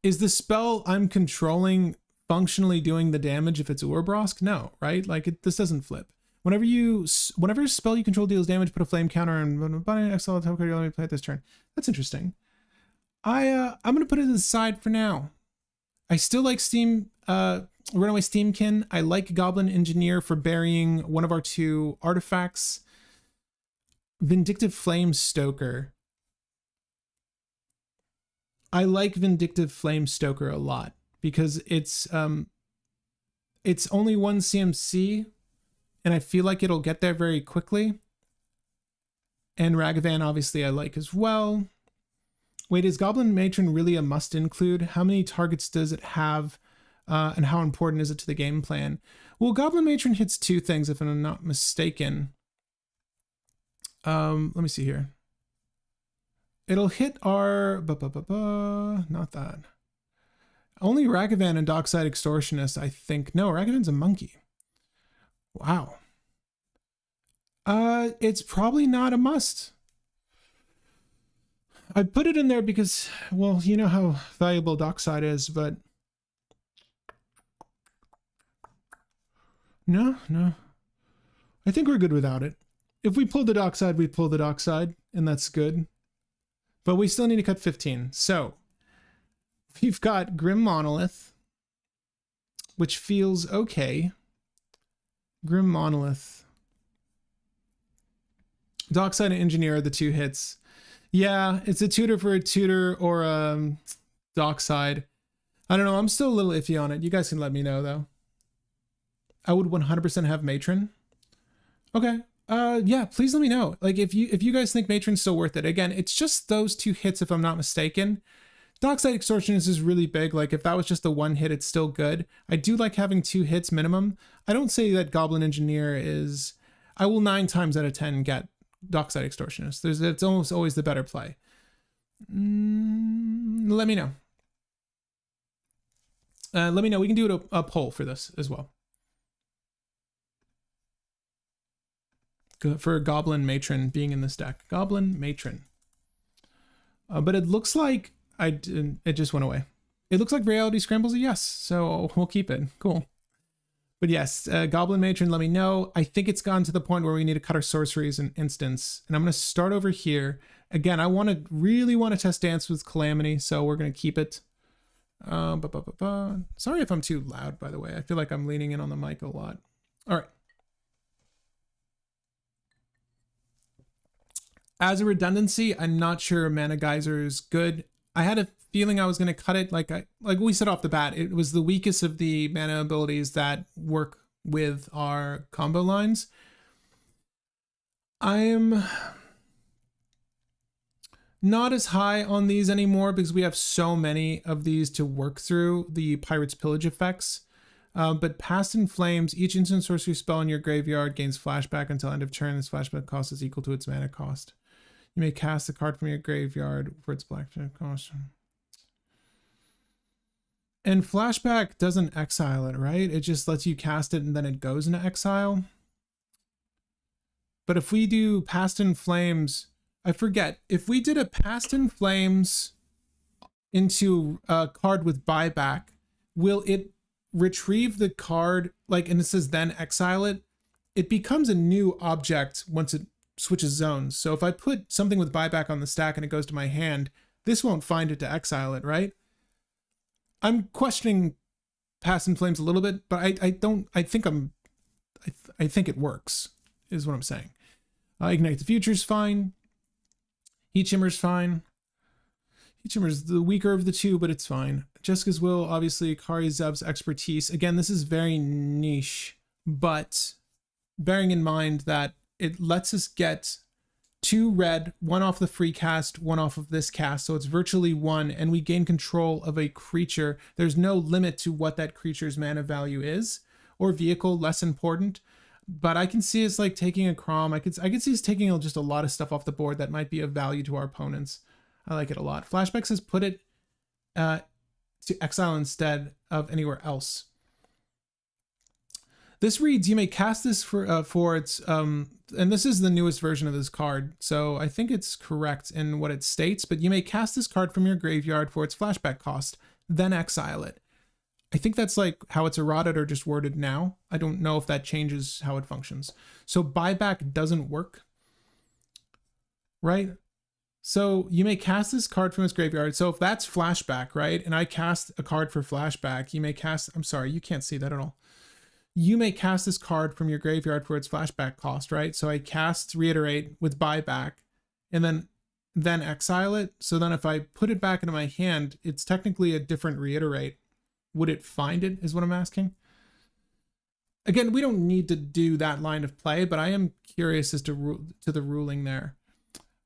Is the spell I'm controlling functionally doing the damage if it's Urabrask? No, right? Like, this doesn't flip. Whenever a spell you control deals damage, put a flame counter and exile top card you only play it this turn. That's interesting. I'm gonna put it to the side for now. I still like Runaway Steamkin. I like Goblin Engineer for burying one of our 2 artifacts. Vindictive Flame Stoker. I like Vindictive Flame Stoker a lot because it's only one CMC, and I feel like it'll get there very quickly. And Ragavan, obviously, I like as well. Wait, is Goblin Matron really a must include? How many targets does it have? And how important is it to the game plan? Well, Goblin Matron hits 2 things, if I'm not mistaken. Let me see here. It'll hit our... not that. Only Ragavan and Dockside Extortionist, I think. No, Ragavan's a monkey. Wow. It's probably not a must. I put it in there because, well, you know how valuable Dockside is, but... No. I think we're good without it. If we pull the Dockside, we pull the Dockside, and that's good. But we still need to cut 15. So, we've got Grim Monolith, which feels okay. Grim Monolith. Dockside and Engineer are the 2 hits. Yeah, it's a tutor for a tutor or a Dockside. I don't know. I'm still a little iffy on it. You guys can let me know, though. I would 100% have Matron. Okay. Yeah, please let me know. Like, if you guys think Matron's still worth it. Again, it's just those 2 hits, if I'm not mistaken. Dockside Extortionist is really big. Like, if that was just the 1 hit, it's still good. I do like having 2 hits minimum. I don't say that Goblin Engineer is... I will 9 times out of 10 get Dockside Extortionist. It's almost always the better play. Let me know. Let me know. We can do a poll for this as well. For Goblin Matron being in this deck. Goblin Matron. But it looks like it just went away. It looks like Reality Scramble's a yes, so we'll keep it. Cool. But yes, Goblin Matron, let me know. I think it's gone to the point where we need to cut our sorceries in instance. And I'm going to start over here. Again, I really want to test Dance with Calamity, so we're going to keep it. Sorry if I'm too loud, by the way. I feel like I'm leaning in on the mic a lot. All right. As a redundancy, I'm not sure Mana Geyser is good. I had a feeling I was going to cut it. Like we said off the bat, it was the weakest of the mana abilities that work with our combo lines. I'm not as high on these anymore because we have so many of these to work through the Pirate's Pillage effects. But Past in Flames, each instant sorcery spell in your graveyard gains flashback until end of turn. This flashback cost is equal to its mana cost. You may cast a card from your graveyard for its blackjack cost. And flashback doesn't exile it, right? It just lets you cast it and then it goes into exile. But if we do Past in Flames, I forget. If we did a Past in Flames into a card with buyback, will it retrieve the card, like, and it says then exile it? It becomes a new object once it switches zones. So if I put something with buyback on the stack and it goes to my hand, this won't find it to exile it, right? I'm questioning Past in Flames a little bit, but I think it works, is what I'm saying. Ignite the Future's fine. Heat Shimmer's fine. Heat Shimmer's the weaker of the 2, but it's fine. Jessica's Will, obviously, Kari Zeb's Expertise. Again, this is very niche, but bearing in mind that it lets us get 2 red, 1 off the free cast, 1 off of this cast, so it's virtually 1, and we gain control of a creature. There's no limit to what that creature's mana value is, or vehicle, less important. But I can see it's like taking a Crom. I could see it's taking just a lot of stuff off the board that might be of value to our opponents. I like it a lot. Flashback says put it to exile instead of anywhere else. This reads, you may cast this for its, and this is the newest version of this card, so I think it's correct in what it states, but you may cast this card from your graveyard for its flashback cost, then exile it. I think that's like how it's errated or just worded now. I don't know if that changes how it functions. So buyback doesn't work, right? So you may cast this card from its graveyard. So if that's flashback, right? And I cast a card for flashback, you may cast, I'm sorry, you can't see that at all. You may cast this card from your graveyard for its flashback cost, right? So I cast Reiterate with buyback, and then then exile it. So then if I put it back into my hand, it's technically a different reiterate. Would it find it is what I'm asking. Again, we don't need to do that line of play, but I am curious as to the ruling there.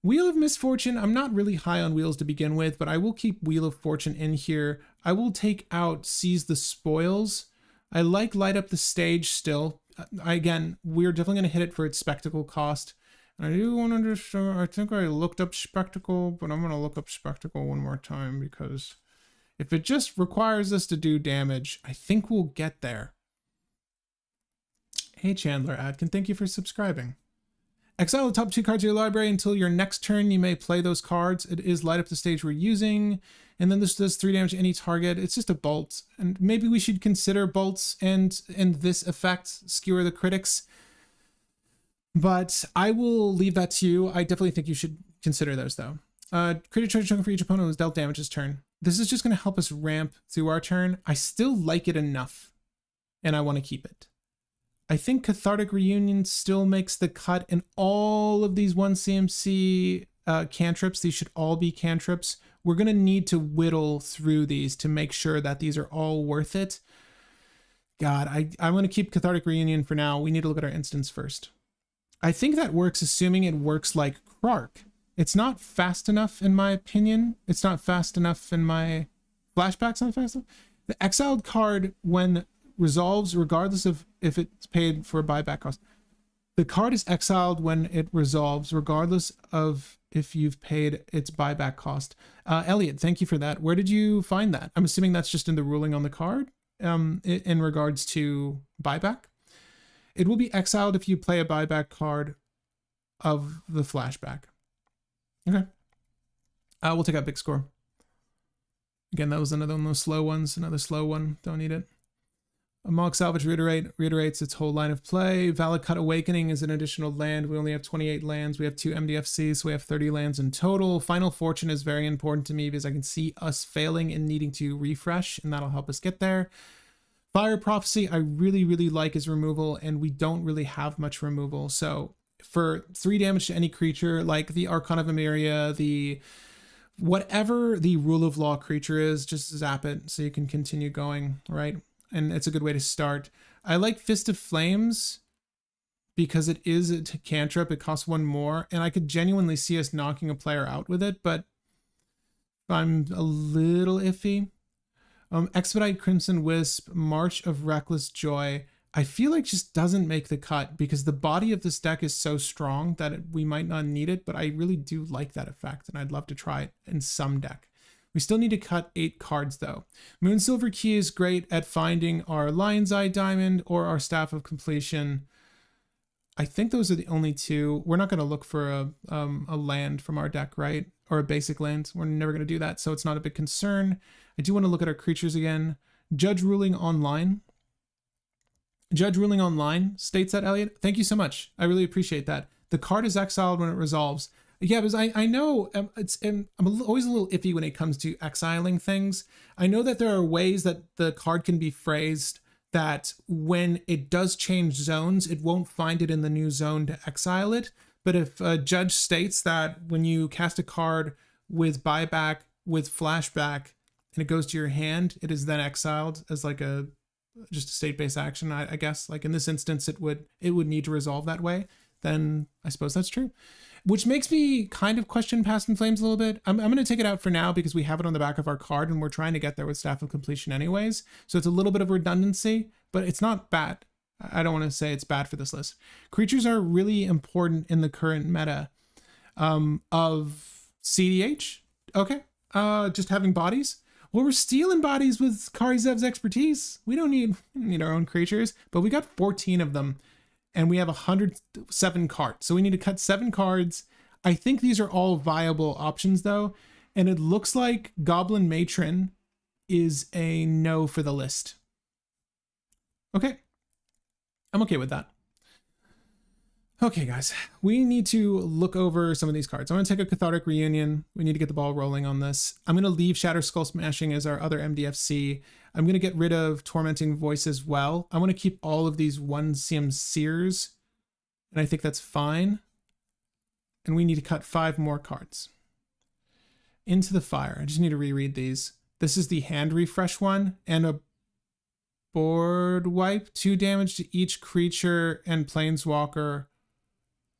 Wheel of Misfortune, I'm not really high on wheels to begin with, but I will keep Wheel of Fortune in here. I will take out Seize the Spoils. I like Light Up the Stage still. Again, we're definitely going to hit it for its spectacle cost. And I do want to understand, I think I looked up Spectacle, but I'm going to look up Spectacle one more time because if it just requires us to do damage, I think we'll get there. Hey Chandler Adkin, thank you for subscribing. Exile the top 2 cards of your library until your next turn. You may play those cards. It is Light Up the Stage we're using. And then this does 3 damage to any target. It's just a bolt. And maybe we should consider bolts and this effect, Skewer the Critics. But I will leave that to you. I definitely think you should consider those though. Create a treasure token for each opponent who has dealt damage this turn. This is just going to help us ramp through our turn. I still like it enough and I want to keep it. I think Cathartic Reunion still makes the cut, and all of these 1 CMC cantrips, these should all be cantrips. We're going to need to whittle through these to make sure that these are all worth it. God, I'm going to keep Cathartic Reunion for now. We need to look at our instance first. I think that works, assuming it works like Krark. It's not fast enough in my opinion. It's not fast enough in my flashbacks. Not fast enough. The exiled card, when resolves, regardless of if it's paid for a buyback cost. The card is exiled when it resolves, regardless of if you've paid its buyback cost. Elliot, thank you for that. Where did you find that? I'm assuming that's just in the ruling on the card in regards to buyback. It will be exiled if you play a buyback card of the flashback. Okay. We'll take out big score. Again, that was another one of those slow ones. Another slow one. Don't need it. Amok Salvage reiterates its whole line of play. Valid Cut Awakening is an additional land. We only have 28 lands. We have 2 MDFCs, so we have 30 lands in total. Final Fortune is very important to me because I can see us failing and needing to refresh, and that'll help us get there. Fire Prophecy, I really, really like as removal, and we don't really have much removal. So for 3 damage to any creature, like the Archon of Emeria, the whatever the Rule of Law creature is, just zap it so you can continue going, right? And it's a good way to start. I like Fist of Flames because it is a cantrip. It costs 1 more, and I could genuinely see us knocking a player out with it, but I'm a little iffy. Expedite Crimson Wisp, March of Reckless Joy, I feel like just doesn't make the cut because the body of this deck is so strong that we might not need it, but I really do like that effect, and I'd love to try it in some deck. We still need to cut 8 cards though. Moonsilver Key is great at finding our Lion's Eye Diamond or our Staff of Completion. I think those are the only 2. We're not going to look for a land from our deck, right? Or a basic land. We're never going to do that, so it's not a big concern. I do want to look at our creatures again. Judge Ruling Online. Judge Ruling Online states that, Elliot. Thank you so much. I really appreciate that. The card is exiled when it resolves. Yeah, because I know I'm always a little iffy when it comes to exiling things. I know that there are ways that the card can be phrased that when it does change zones, it won't find it in the new zone to exile it. But if a judge states that when you cast a card with buyback, with flashback, and it goes to your hand, it is then exiled as like just a state-based action, I guess. Like in this instance, it would need to resolve that way. Then I suppose that's true. Which makes me kind of question Past in Flames a little bit. I'm going to take it out for now because we have it on the back of our card and we're trying to get there with Staff of Completion anyways. So it's a little bit of redundancy, but it's not bad. I don't want to say it's bad for this list. Creatures are really important in the current meta of cEDH. Okay, just having bodies. Well, we're stealing bodies with Karizev's expertise. We don't need our own creatures, but we got 14 of them. And we have 107 cards. So we need to cut 7 cards. I think these are all viable options though. And it looks like Goblin Matron is a no for the list. Okay. I'm okay with that. Okay, guys, we need to look over some of these cards. I'm going to take a Cathartic Reunion. We need to get the ball rolling on this. I'm going to leave Shatter Skull Smashing as our other MDFC. I'm going to get rid of Tormenting Voice as well. I want to keep all of these 1 CM Seers, and I think that's fine. And we need to cut 5 more cards. Into the Fire. I just need to reread these. This is the hand refresh one, and a board wipe. 2 damage to each creature and planeswalker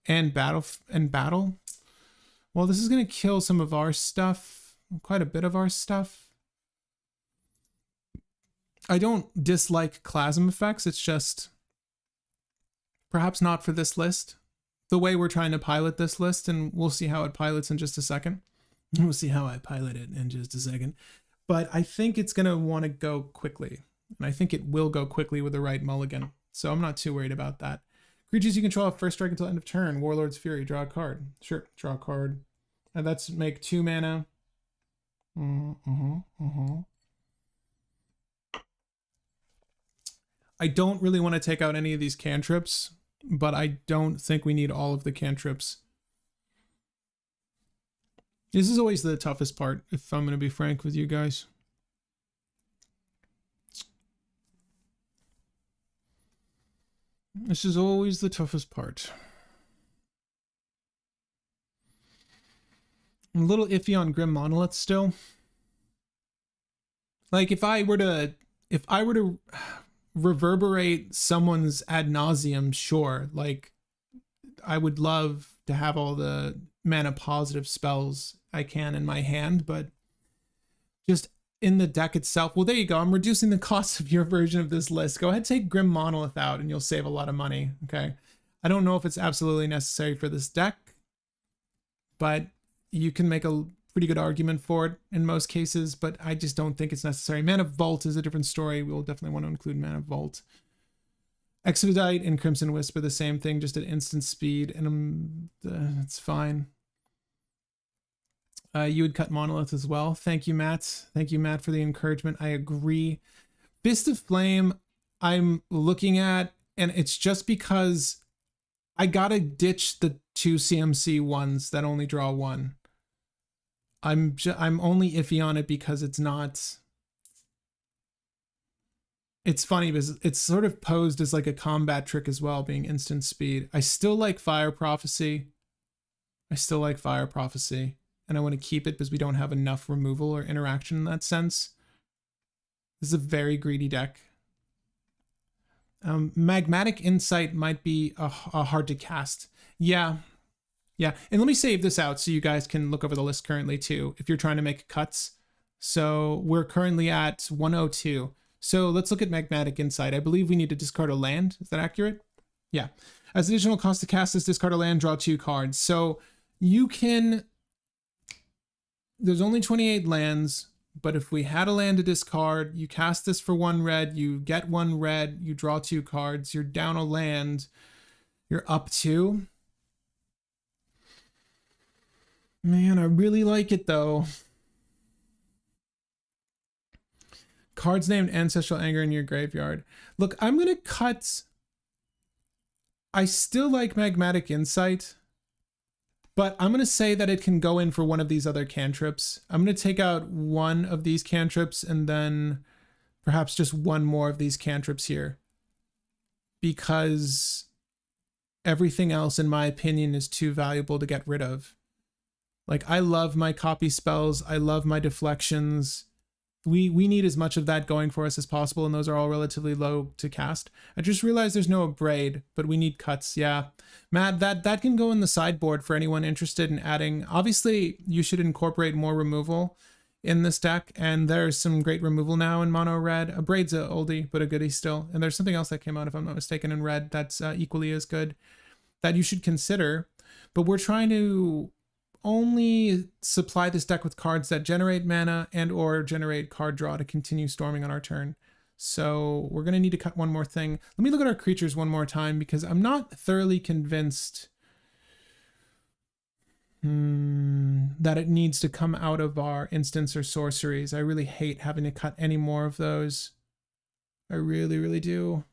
and battle. Well, this is going to kill some of our stuff, quite a bit of our stuff. I don't dislike Clasm effects, it's just perhaps not for this list. The way we're trying to pilot this list, and we'll see how it pilots in just a second. We'll see how I pilot it in just a second. But I think it's going to want to go quickly. And I think it will go quickly with the right mulligan. So I'm not too worried about that. Creatures you control have first strike until end of turn. Warlord's Fury, draw a card. Sure, draw a card. And that's make 2 mana. I don't really want to take out any of these cantrips, but I don't think we need all of the cantrips. This is always the toughest part, if I'm going to be frank with you guys. This is always the toughest part. I'm a little iffy on Grim Monolith still. Like if I were to reverberate someone's ad nauseum, sure. Like I would love to have all the mana positive spells I can in my hand, but just in the deck itself. Well, there you go. I'm reducing the cost of your version of this list. Go ahead, take Grim Monolith out and you'll save a lot of money. Okay. I don't know if it's absolutely necessary for this deck, but you can make a pretty good argument for it in most cases, but I just don't think it's necessary. Mana Vault is a different story. We'll definitely want to include Mana Vault. Expedite and Crimson Wisp are the same thing, just at instant speed, and it's fine. You would cut Monolith as well. Thank you, Matt. Thank you, Matt, for the encouragement. I agree. Fist of Flame, I'm looking at, and it's just because I gotta ditch the 2 CMC ones that only draw 1. I'm only iffy on it because it's not. It's funny because it's sort of posed as like a combat trick as well, being instant speed. I still like Fire Prophecy. And I want to keep it because we don't have enough removal or interaction in that sense. This is a very greedy deck. Magmatic Insight might be a hard to cast. Yeah. And let me save this out so you guys can look over the list currently too, if you're trying to make cuts. So we're currently at 102. So let's look at Magmatic Insight. I believe we need to discard a land. Is that accurate? Yeah. As additional cost to cast this, discard a land, draw 2 cards. So you can... There's only 28 lands, but if we had a land to discard, you cast this for 1 red, you get 1 red, you draw 2 cards, you're down a land, you're up 2. Man, I really like it though. Cards named Ancestral Anger in your graveyard. Look, I'm going to cut... I still like Magmatic Insight, but I'm going to say that it can go in for one of these other cantrips. I'm going to take out 1 of these cantrips and then perhaps just 1 more of these cantrips here. Because everything else, in my opinion, is too valuable to get rid of. Like, I love my copy spells. I love my deflections. We need as much of that going for us as possible, and those are all relatively low to cast. I just realized there's no Abrade, but we need cuts. Yeah, Matt, that can go in the sideboard for anyone interested in adding. Obviously, you should incorporate more removal in this deck, and there's some great removal now in mono red. Abrade's a oldie, but a goodie still. And there's something else that came out, if I'm not mistaken, in red that's equally as good that you should consider. But we're trying to only supply this deck with cards that generate mana and or generate card draw to continue storming on our turn. So we're going to need to cut one more thing. Let me look at our creatures one more time because I'm not thoroughly convinced that it needs to come out of our instants or sorceries. I really hate having to cut any more of those. I really, really do.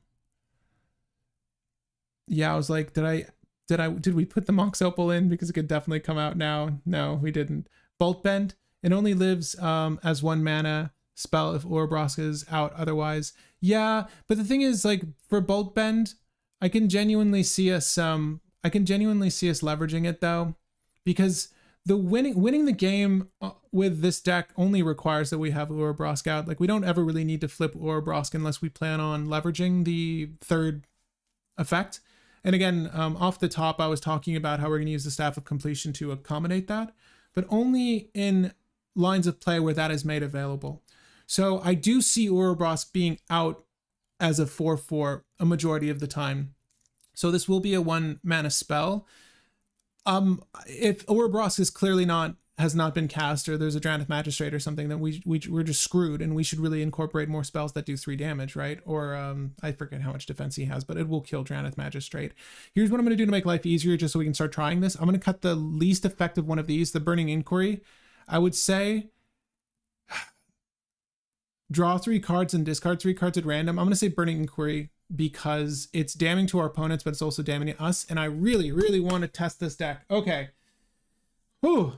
Yeah, I was like, did we put the Monk's Opal in because it could definitely come out now? No, we didn't. Bolt Bend, it only lives as 1 mana spell if Urabrask is out otherwise. Yeah, but the thing is, like, for Bolt Bend, I can genuinely see us leveraging it though, because winning the game with this deck only requires that we have Urabrask out. Like, we don't ever really need to flip Urabrask unless we plan on leveraging the third effect. And again, off the top, I was talking about how we're going to use the Staff of Completion to accommodate that, but only in lines of play where that is made available. So I do see Urabrask being out as a 4/4 a majority of the time. So this will be a 1 mana spell. If Urabrask is clearly has not been cast, or there's a Drannith Magistrate or something, then we're just screwed, and we should really incorporate more spells that do 3 damage, right? Or I forget how much defense he has, but it will kill Drannith Magistrate. Here's what I'm going to do to make life easier, just so we can start trying this. I'm going to cut the least effective one of these, the Burning Inquiry. I would say draw 3 cards and discard 3 cards at random. I'm going to say Burning Inquiry because it's damning to our opponents, but it's also damning to us. And I really, really want to test this deck. Okay. Whew.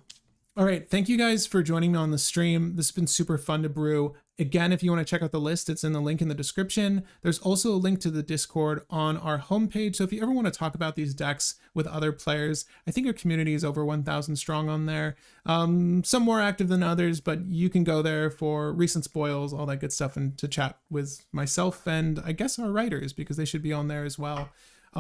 All right. Thank you guys for joining me on the stream. This has been super fun to brew. Again, if you want to check out the list, it's in the link in the description. There's also a link to the Discord on our homepage. So if you ever want to talk about these decks with other players, I think our community is over 1,000 strong on there. Some more active than others, but you can go there for recent spoils, all that good stuff, and to chat with myself and I guess our writers, because they should be on there as well.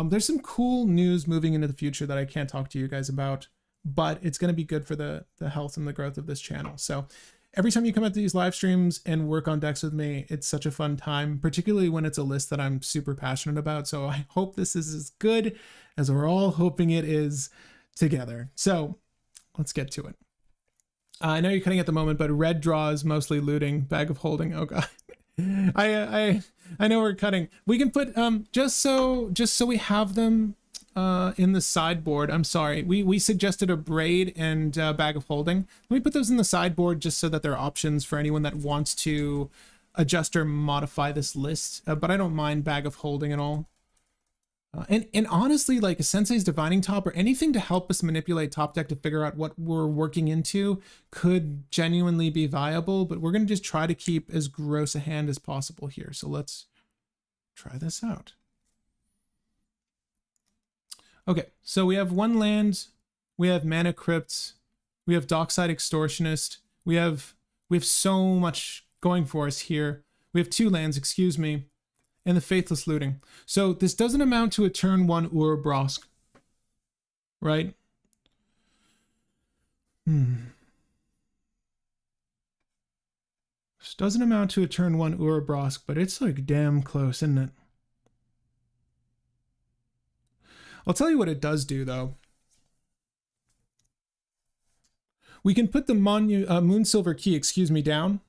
There's some cool news moving into the future that I can't talk to you guys about, but it's going to be good for the health and the growth of this channel. So every time you come out to these live streams and work on decks with me, it's such a fun time, particularly when it's a list that I'm super passionate about. So I hope this is as good as we're all hoping it is together. So let's get to it. I know you're cutting at the moment, but red draw is mostly looting, bag of holding. Oh god. I know we're cutting. We can put just so we have them in the sideboard. I'm sorry, we suggested a braid and bag of holding. Let me put those in the sideboard just so that they're options for anyone that wants to adjust or modify this list, but I don't mind bag of holding at all. And honestly, like a Sensei's Divining Top or anything to help us manipulate top deck to figure out what we're working into could genuinely be viable, but we're going to just try to keep as gross a hand as possible here. So let's try this out. Okay, so we have 1 land, we have Mana Crypt, we have Dockside Extortionist, we have so much going for us here. We have 2 lands, excuse me, and the Faithless Looting. So this doesn't amount to a turn 1 Urabrask, right? This doesn't amount to a turn 1 Urabrask, but it's like damn close, isn't it? I'll tell you what it does do, though. We can put the Moonsilver Key, excuse me, down.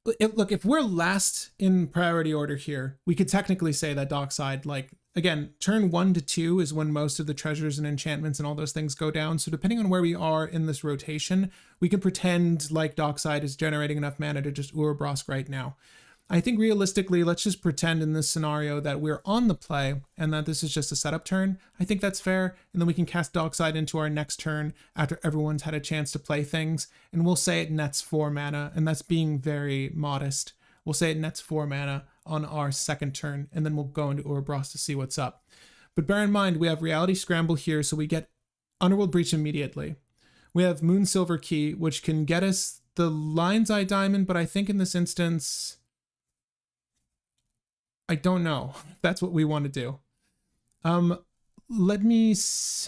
Look, if we're last in priority order here, we could technically say that Dockside, like, again, turn 1 to 2 is when most of the treasures and enchantments and all those things go down. So depending on where we are in this rotation, we can pretend like Dockside is generating enough mana to just Urabrask right now. I think realistically, let's just pretend in this scenario that we're on the play and that this is just a setup turn. I think that's fair. And then we can cast Dockside into our next turn after everyone's had a chance to play things. And we'll say it nets 4 mana, and that's being very modest. We'll say it nets 4 mana on our second turn, and then we'll go into Urabrask to see what's up. But bear in mind, we have Reality Scramble here, so we get Underworld Breach immediately. We have Moonsilver Key, which can get us the Lion's Eye Diamond, but I think in this instance, I don't know if that's what we want to do. Let me,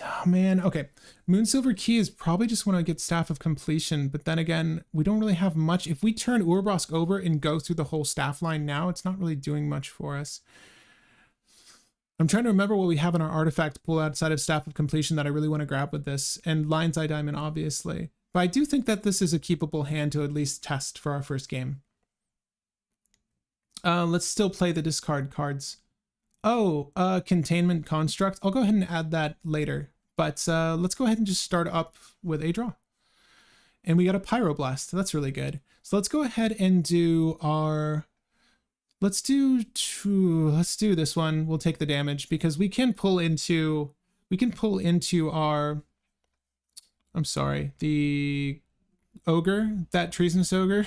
oh man, okay. Moonsilver Key is probably just want to get Staff of Completion, but then again, we don't really have much. If we turn Urabrask over and go through the whole staff line now, it's not really doing much for us. I'm trying to remember what we have in our artifact pool outside of Staff of Completion that I really want to grab with this, and Lion's Eye Diamond, obviously. But I do think that this is a keepable hand to at least test for our first game. Let's still play the discard cards. Oh, Containment Construct. I'll go ahead and add that later. But let's go ahead and just start up with a draw. And we got a Pyroblast. That's really good. So let's go ahead and do our... Let's do this one. We'll take the damage because we can pull into our... I'm sorry, the Ogre, that Treasonous Ogre.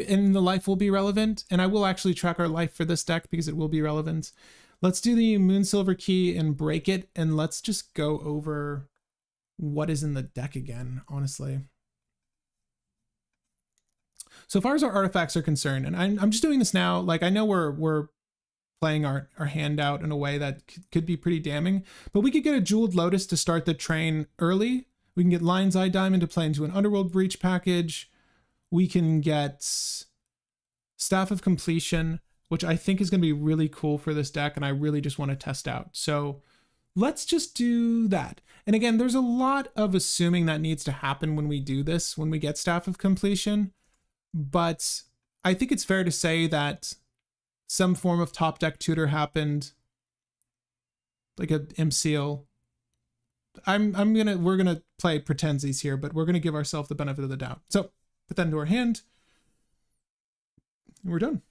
And the life will be relevant, and I will actually track our life for this deck because it will be relevant. Let's do the Moonsilver Key and break it, and let's just go over what is in the deck again, honestly. So far as our artifacts are concerned, and I'm just doing this now, like I know we're playing our hand out in a way that could be pretty damning, but we could get a Jeweled Lotus to start the train early. We can get Lion's Eye Diamond to play into an Underworld Breach package. We can get Staff of Completion, which I think is going to be really cool for this deck, and I really just want to test out. So let's just do that. And again, there's a lot of assuming that needs to happen when we do this, when we get Staff of Completion, but I think it's fair to say that some form of top deck tutor happened, like a MCL. We're gonna play pretensies here, but we're gonna give ourselves the benefit of the doubt. So put that into our hand. And we're done.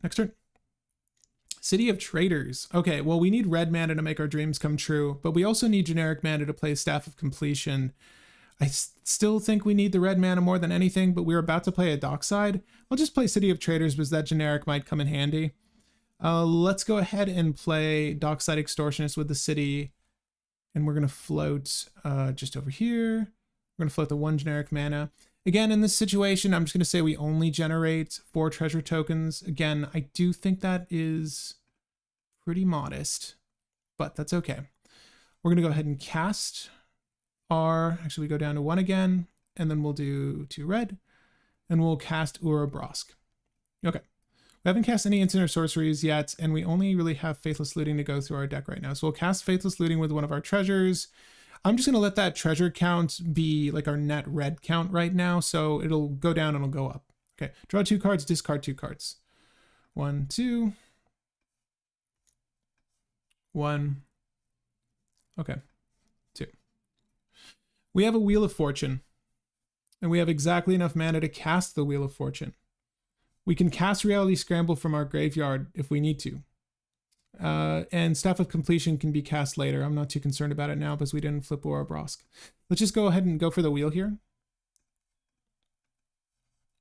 Next turn. City of Traders. Okay, well, we need red mana to make our dreams come true, but we also need generic mana to play Staff of Completion. I still think we need the red mana more than anything, but we're about to play a Dockside. I'll just play City of Traders because that generic might come in handy. Let's go ahead and play Dockside Extortionist with the city, and we're going to float just over here. We're going to float the 1 generic mana. Again, in this situation, I'm just going to say we only generate 4 treasure tokens. Again, I do think that is pretty modest, but that's okay. We're going to go ahead and cast actually we go down to 1 again, and then we'll do 2 red, and we'll cast Urabrask. Okay. We haven't cast any instant or sorceries yet, and we only really have Faithless Looting to go through our deck right now. So we'll cast Faithless Looting with one of our treasures. I'm just going to let that treasure count be like our net red count right now, so it'll go down and it'll go up. Okay, draw 2 cards, discard 2 cards. 1, 2. 1. Okay, 2. We have a Wheel of Fortune, and we have exactly enough mana to cast the Wheel of Fortune. We can cast Reality Scramble from our graveyard if we need to. And Staff of Completion can be cast later. I'm not too concerned about it now because we didn't flip Urabrask. Let's just go ahead and go for the wheel here.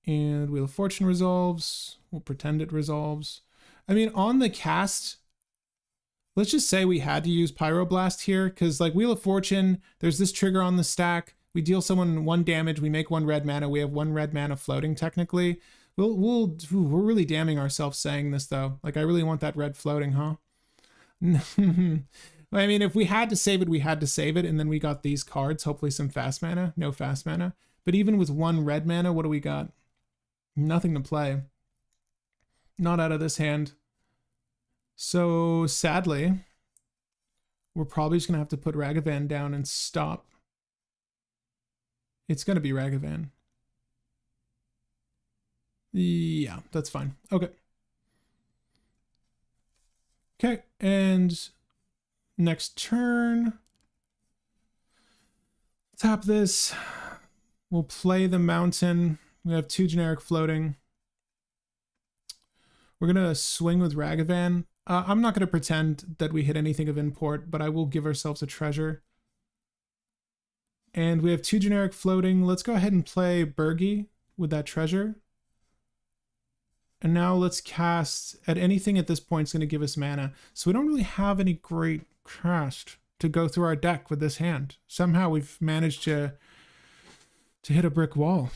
And Wheel of Fortune resolves. We'll pretend it resolves. I mean, on the cast, let's just say we had to use Pyroblast here because like Wheel of Fortune, there's this trigger on the stack. We deal someone 1 damage. We make 1 red mana. We have 1 red mana floating technically. We're really damning ourselves saying this though. Like I really want that red floating, huh? I mean, if we had to save it, we had to save it. And then we got these cards, hopefully some fast mana, no fast mana. But even with 1 red mana, what do we got? Nothing to play. Not out of this hand. So sadly, we're probably just going to have to put Ragavan down and stop. It's going to be Ragavan. Yeah, that's fine. Okay. Okay, and next turn, tap this. We'll play the mountain. We have 2 generic floating. We're going to swing with Ragavan. I'm not going to pretend that we hit anything of import, but I will give ourselves a treasure. And we have 2 generic floating. Let's go ahead and play Burgi with that treasure. And now let's cast at anything at this point is going to give us mana. So we don't really have any great cast to go through our deck with this hand. Somehow we've managed to hit a brick wall.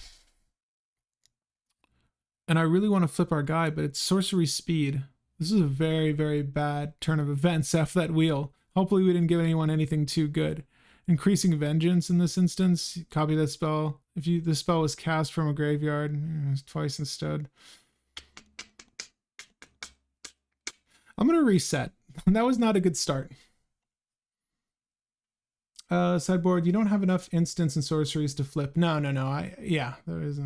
And I really want to flip our guy, but it's sorcery speed. This is a very, very bad turn of events after that wheel. Hopefully we didn't give anyone anything too good. Increasing Vengeance in this instance. Copy that spell. If the spell was cast from a graveyard, twice instead. I'm going to reset. That was not a good start. Sideboard, you don't have enough instants and sorceries to flip. No. Yeah, there is.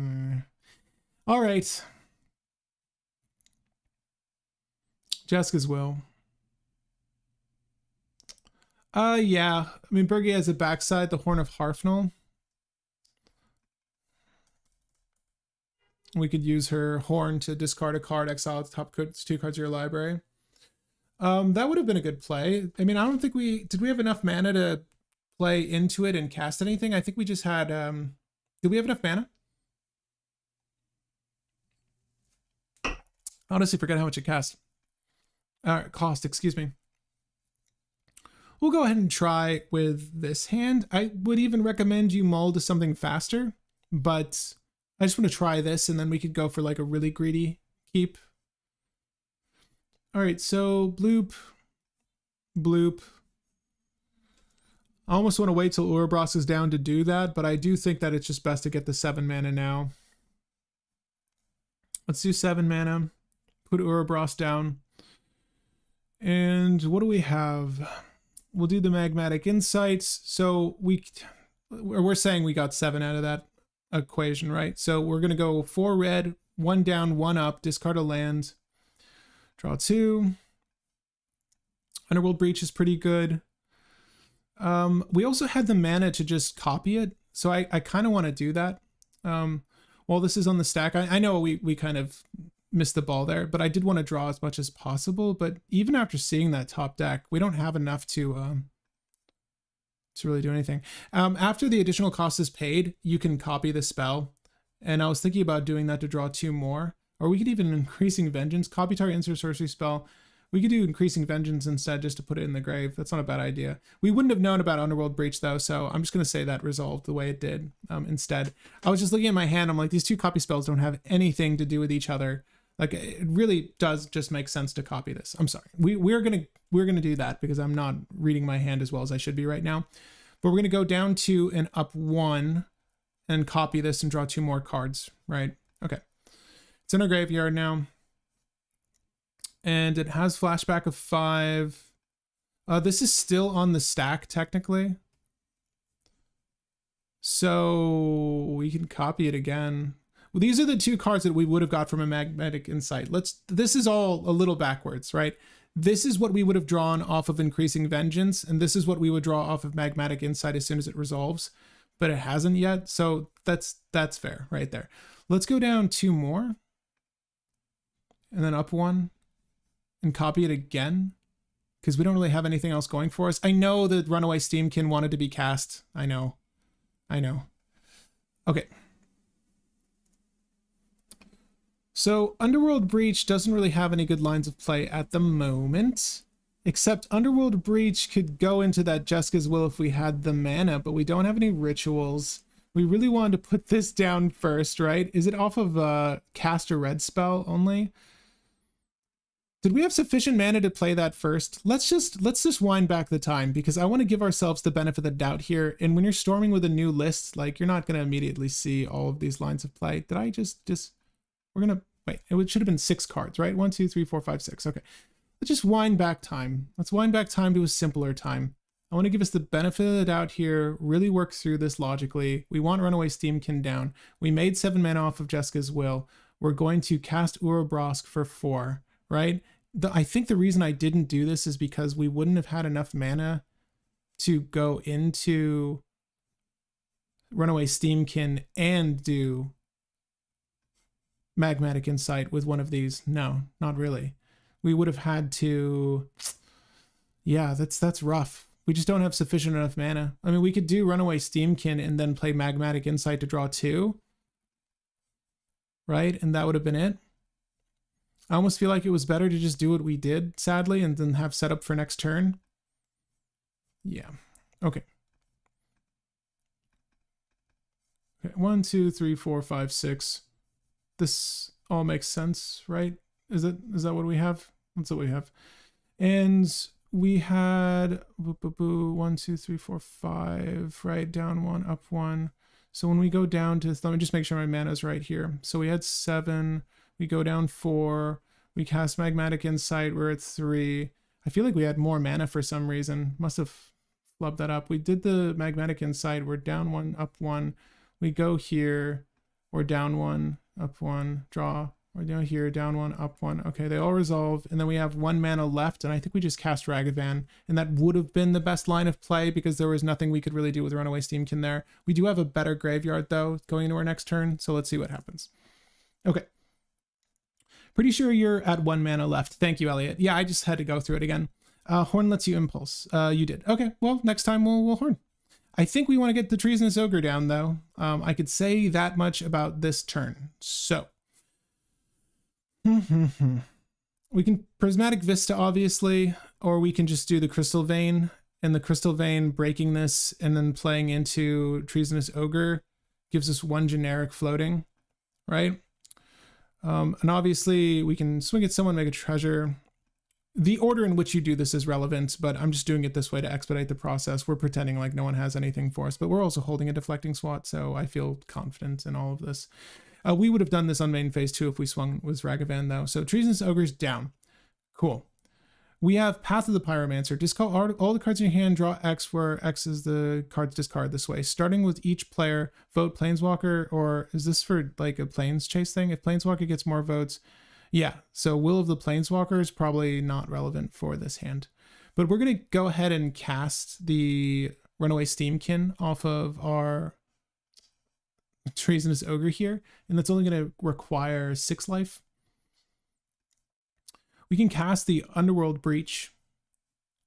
All right. Jessica's will. Yeah. I mean, Burgi has a backside, the Horn of Harfnel. We could use her horn to discard a card, exile the top 2 cards of your library. That would have been a good play. I mean, I don't think did we have enough mana to play into it and cast anything? I think we just had, did we have enough mana? I honestly forget how much it cost, excuse me. we'll go ahead and try with this hand. I would even recommend you mull to something faster, but I just want to try this and then we could go for like a really greedy keep. All right, so bloop, bloop. I almost want to wait till Urabrask is down to do that, but I do think that it's just best to get the 7 mana now. Let's do 7 mana, put Urabrask down. And what do we have? We'll do the Magmatic Insights. So we're saying we got 7 out of that equation, right? So we're going to go 4 red, 1 down, 1 up, discard a land, draw 2. Underworld Breach is pretty good. We also had the mana to just copy it, so I kind of want to do that. While this is on the stack, I know we kind of missed the ball there, but I did want to draw as much as possible. But even after seeing that top deck, we don't have enough to really do anything. After the additional cost is paid, you can copy the spell, and I was thinking about doing that to draw 2 more, or we could even Increasing Vengeance, copy target instant sorcery spell. We could do Increasing Vengeance instead just to put it in the grave. That's not a bad idea. We wouldn't have known about Underworld Breach though, so I'm just going to say that resolved the way it did instead. I was just looking at my hand. I'm like, these 2 copy spells don't have anything to do with each other. Like, it really does just make sense to copy this. I'm sorry. We're gonna do that because I'm not reading my hand as well as I should be right now. But we're gonna go down 2 and up 1 and copy this and draw 2 more cards, right? Okay. It's in our graveyard now. And it has flashback of 5. This is still on the stack, technically. So we can copy it again. Well, these are the 2 cards that we would have got from a Magmatic Insight. This is all a little backwards, right? This is what we would have drawn off of Increasing Vengeance, and this is what we would draw off of Magmatic Insight as soon as it resolves, but it hasn't yet, so that's fair right there. Let's go down 2 more, and then up 1. And copy it again, because we don't really have anything else going for us. I know that Runaway Steamkin wanted to be cast. I know. Okay. So Underworld Breach doesn't really have any good lines of play at the moment, except Underworld Breach could go into that Jeska's Will if we had the mana, but we don't have any rituals. We really wanted to put this down first, right? Is it off of a cast a red spell only? Did we have sufficient mana to play that first? Let's just wind back the time, because I want to give ourselves the benefit of the doubt here. And when you're storming with a new list, like, you're not going to immediately see all of these lines of play. Did I just we're going to wait, it should have been 6 cards, right? 1, 2, 3, 4, 5, 6. Okay. Let's just wind back time. Let's wind back time to a simpler time. I want to give us the benefit of the doubt here, really work through this logically. We want Runaway Steamkin down. We made 7 mana off of Jeska's Will. We're going to cast Urabrask for 4, right? I think the reason I didn't do this is because we wouldn't have had enough mana to go into Runaway Steamkin and do Magmatic Insight with one of these. No, not really. We would have had to... Yeah, that's rough. We just don't have sufficient enough mana. I mean, we could do Runaway Steamkin and then play Magmatic Insight to draw 2. Right? And that would have been it. I almost feel like it was better to just do what we did, sadly, and then have set up for next turn. Yeah. Okay. Okay. 1, 2, 3, 4, 5, 6. This all makes sense, right? Is that what we have? That's what we have. And we had 1, 2, 3, 4, 5, right? Down 1, up 1. So when we go down to, let me just make sure my mana is right here. So we had 7. We go down 4, we cast Magmatic Insight, we're at 3. I feel like we had more mana for some reason. Must have flubbed that up. We did the Magmatic Insight, we're down 1, up 1. We go here, we're down 1, up 1, draw. We're down here, down 1, up 1. Okay, they all resolve, and then we have 1 mana left, and I think we just cast Ragavan, and that would have been the best line of play because there was nothing we could really do with Runaway Steamkin there. We do have a better graveyard, though, going into our next turn, so let's see what happens. Okay. Pretty sure you're at 1 mana left. Thank you, Elliot. Yeah, I just had to go through it again. Horn lets you impulse. You did. Okay, well, next time we'll horn. I think we want to get the Treasonous Ogre down, though. I could say that much about this turn. So. We can Prismatic Vista, obviously, or we can just do the Crystal Vein and the Crystal Vein breaking this and then playing into Treasonous Ogre gives us 1 generic floating, right? And obviously we can swing at someone, make a treasure. The order in which you do this is relevant, but I'm just doing it this way to expedite the process. We're pretending like no one has anything for us, but we're also holding a deflecting swat, so I feel confident in all of this. We would have done this on main phase too if we swung with Ragavan though. So Treasonous Ogre's down. Cool. We have Path of the Pyromancer. Discard all the cards in your hand, draw X, where X is the cards discard this way. Starting with each player, vote Planeswalker, or is this for like a Planes Chase thing? If Planeswalker gets more votes, yeah. So Will of the Planeswalker is probably not relevant for this hand. But we're going to go ahead and cast the Runaway Steamkin off of our Treasonous Ogre here, and that's only going to require 6 life. We can cast the Underworld Breach.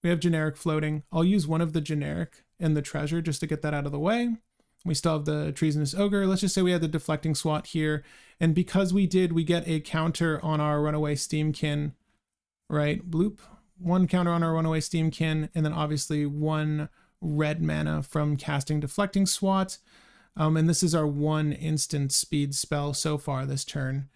We have generic floating. I'll use one of the generic and the treasure just to get that out of the way. We still have the Treasonous Ogre. Let's just say we had the deflecting swat here, and because we did, we get a counter on our Runaway Steamkin, right? Bloop. 1 counter on our Runaway Steamkin, and then obviously 1 red mana from casting deflecting swat. And this is our 1 instant speed spell so far this turn.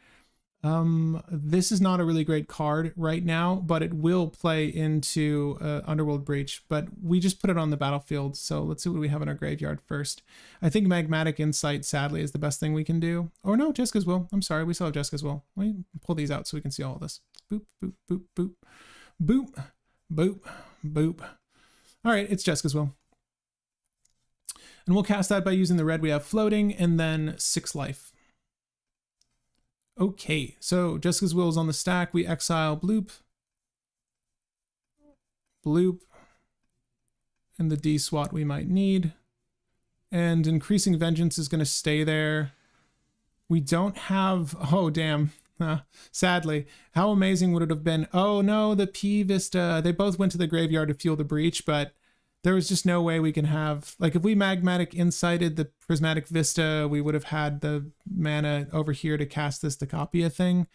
This is not a really great card right now, but it will play into Underworld Breach, but we just put it on the battlefield. So let's see what we have in our graveyard first. I think Magmatic Insight, sadly, is the best thing we can do. Or no, Jessica's Will. I'm sorry, we still have Jessica's Will. Let me pull these out so we can see all of this. Boop, boop, boop, boop, boop, boop, boop. All right, it's Jessica's Will. And we'll cast that by using the red we have floating and then 6 life. Okay, so Jessica's Will is on the stack. We exile Bloop, Bloop, and the D SWAT we might need. And Increasing Vengeance is going to stay there. We don't have, oh damn, sadly. How amazing would it have been? Oh no, the P Vista, they both went to the graveyard to fuel the breach, but there was just no way we can have, like if we Magmatic Insighted the Prismatic Vista, we would have had the mana over here to cast this to copy a thing.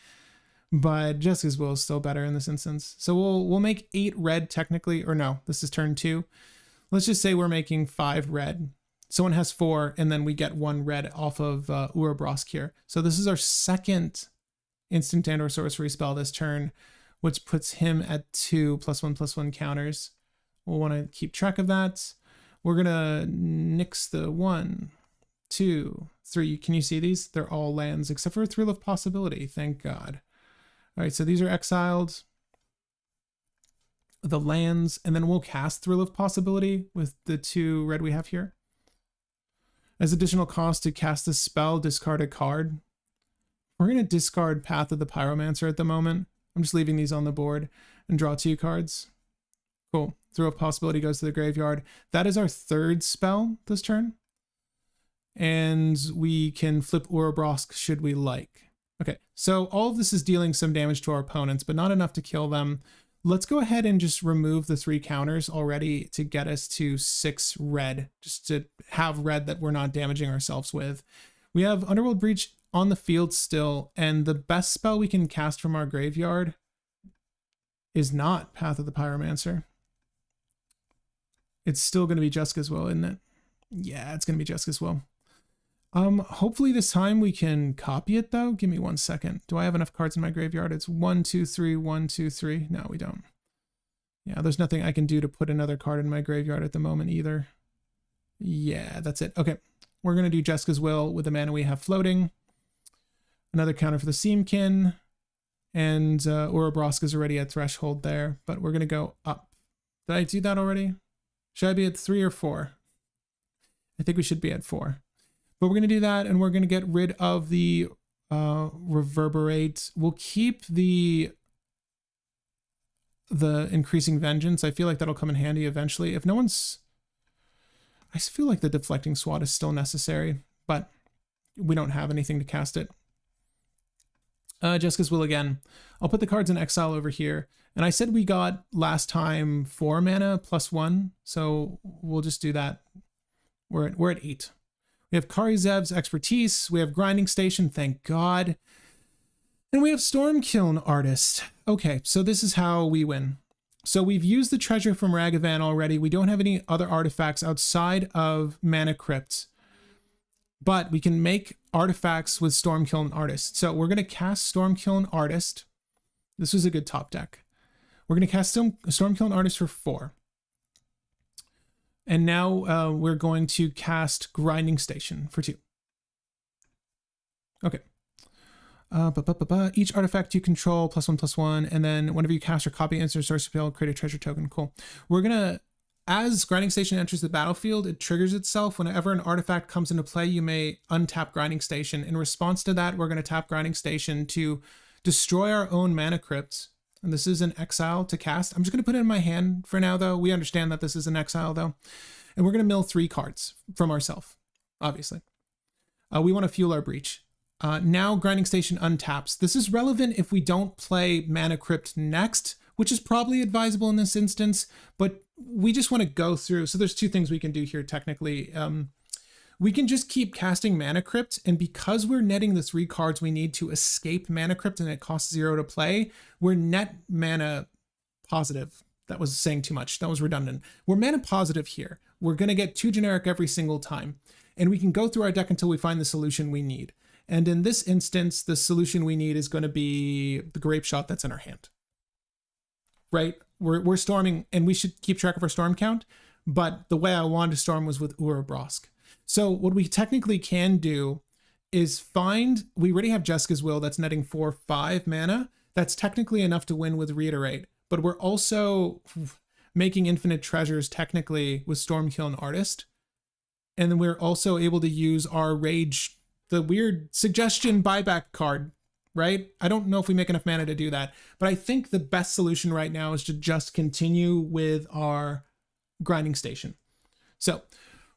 But Jessica's Will is still better in this instance. So we'll make 8 red technically, or no, this is turn 2. Let's just say we're making 5 red. Someone has 4, and then we get 1 red off of Urabrask here. So this is our second instant and or sorcery spell this turn, which puts him at 2 +1/+1 counters. We'll want to keep track of that. We're going to nix the 1, 2, 3. Can you see these? They're all lands except for Thrill of Possibility. Thank God. All right, so these are exiled. The lands, and then we'll cast Thrill of Possibility with the 2 red we have here. As additional cost to cast this spell, discard a card. We're going to discard Path of the Pyromancer at the moment. I'm just leaving these on the board and draw 2 cards. Cool. Thrill of Possibility goes to the graveyard. That is our 3rd spell this turn. And we can flip Urabrask should we like. Okay, so all of this is dealing some damage to our opponents, but not enough to kill them. Let's go ahead and just remove the 3 counters already to get us to 6 red, just to have red that we're not damaging ourselves with. We have Underworld Breach on the field still, and the best spell we can cast from our graveyard is not Path of the Pyromancer. It's still going to be Jessica's Will, isn't it? Yeah, it's going to be Jessica's Will. Hopefully this time we can copy it though. Give me 1 second. Do I have enough cards in my graveyard? It's 1, 2, 3, 1, 2, 3. No, we don't. Yeah, there's nothing I can do to put another card in my graveyard at the moment either. Yeah, that's it. Okay, we're going to do Jessica's Will with the mana we have floating. Another counter for the Seamkin. And Urabrask is already at threshold there, but we're going to go up. Did I do that already? Should I be at 3 or 4? I think we should be at 4. But we're going to do that, and we're going to get rid of the Reverberate. We'll keep the Increasing Vengeance. I feel like that'll come in handy eventually. If no one's... I feel like the Deflecting Swat is still necessary, but we don't have anything to cast it. Jessica's Will again. I'll put the cards in exile over here. And I said we got last time 4 mana +1, so we'll just do that. We're at 8. We have Kari Zev's Expertise. We have Grinding Station, thank God. And we have Stormkiln Artist. Okay, so this is how we win. So we've used the treasure from Ragavan already. We don't have any other artifacts outside of Mana Crypt, but we can make artifacts with Stormkiln Artist. So we're going to cast Stormkiln Artist. This was a good top deck. We're going to cast Stormkiln Artist for 4. And now we're going to cast Grinding Station for 2. Okay. Each artifact you control +1/+1, and then whenever you cast or copy instant source spell, create a treasure token. Cool. We're gonna, as Grinding Station enters the battlefield, it triggers itself. Whenever an artifact comes into play, you may untap Grinding Station. In response to that, we're gonna tap Grinding Station to destroy our own Mana Crypt. And this is an exile to cast. I'm just gonna put it in my hand for now, though. We understand that this is an exile, though. And we're gonna mill 3 cards from ourselves, obviously. We wanna fuel our breach. Now Grinding Station untaps. This is relevant if we don't play Mana Crypt next, which is probably advisable in this instance, but we just want to go through. So there's 2 things we can do here technically. We can just keep casting Mana Crypt, and because we're netting the 3 cards we need to escape Mana Crypt and it costs 0 to play, we're net mana positive. That was saying too much. That was redundant. We're mana positive here. We're going to get 2 generic every single time, and we can go through our deck until we find the solution we need. And in this instance, the solution we need is going to be the Grape Shot that's in our hand. Right? We're storming, and we should keep track of our storm count, but the way I wanted to storm was with Urabrask. So what we technically can do is find, we already have Jeska's Will that's netting 4/5 mana. That's technically enough to win with Reiterate, but we're also making infinite treasures technically with Stormkiln Artist. And then we're also able to use our Rage, the weird suggestion buyback card, right? I don't know if we make enough mana to do that, but I think the best solution right now is to just continue with our Grinding Station. So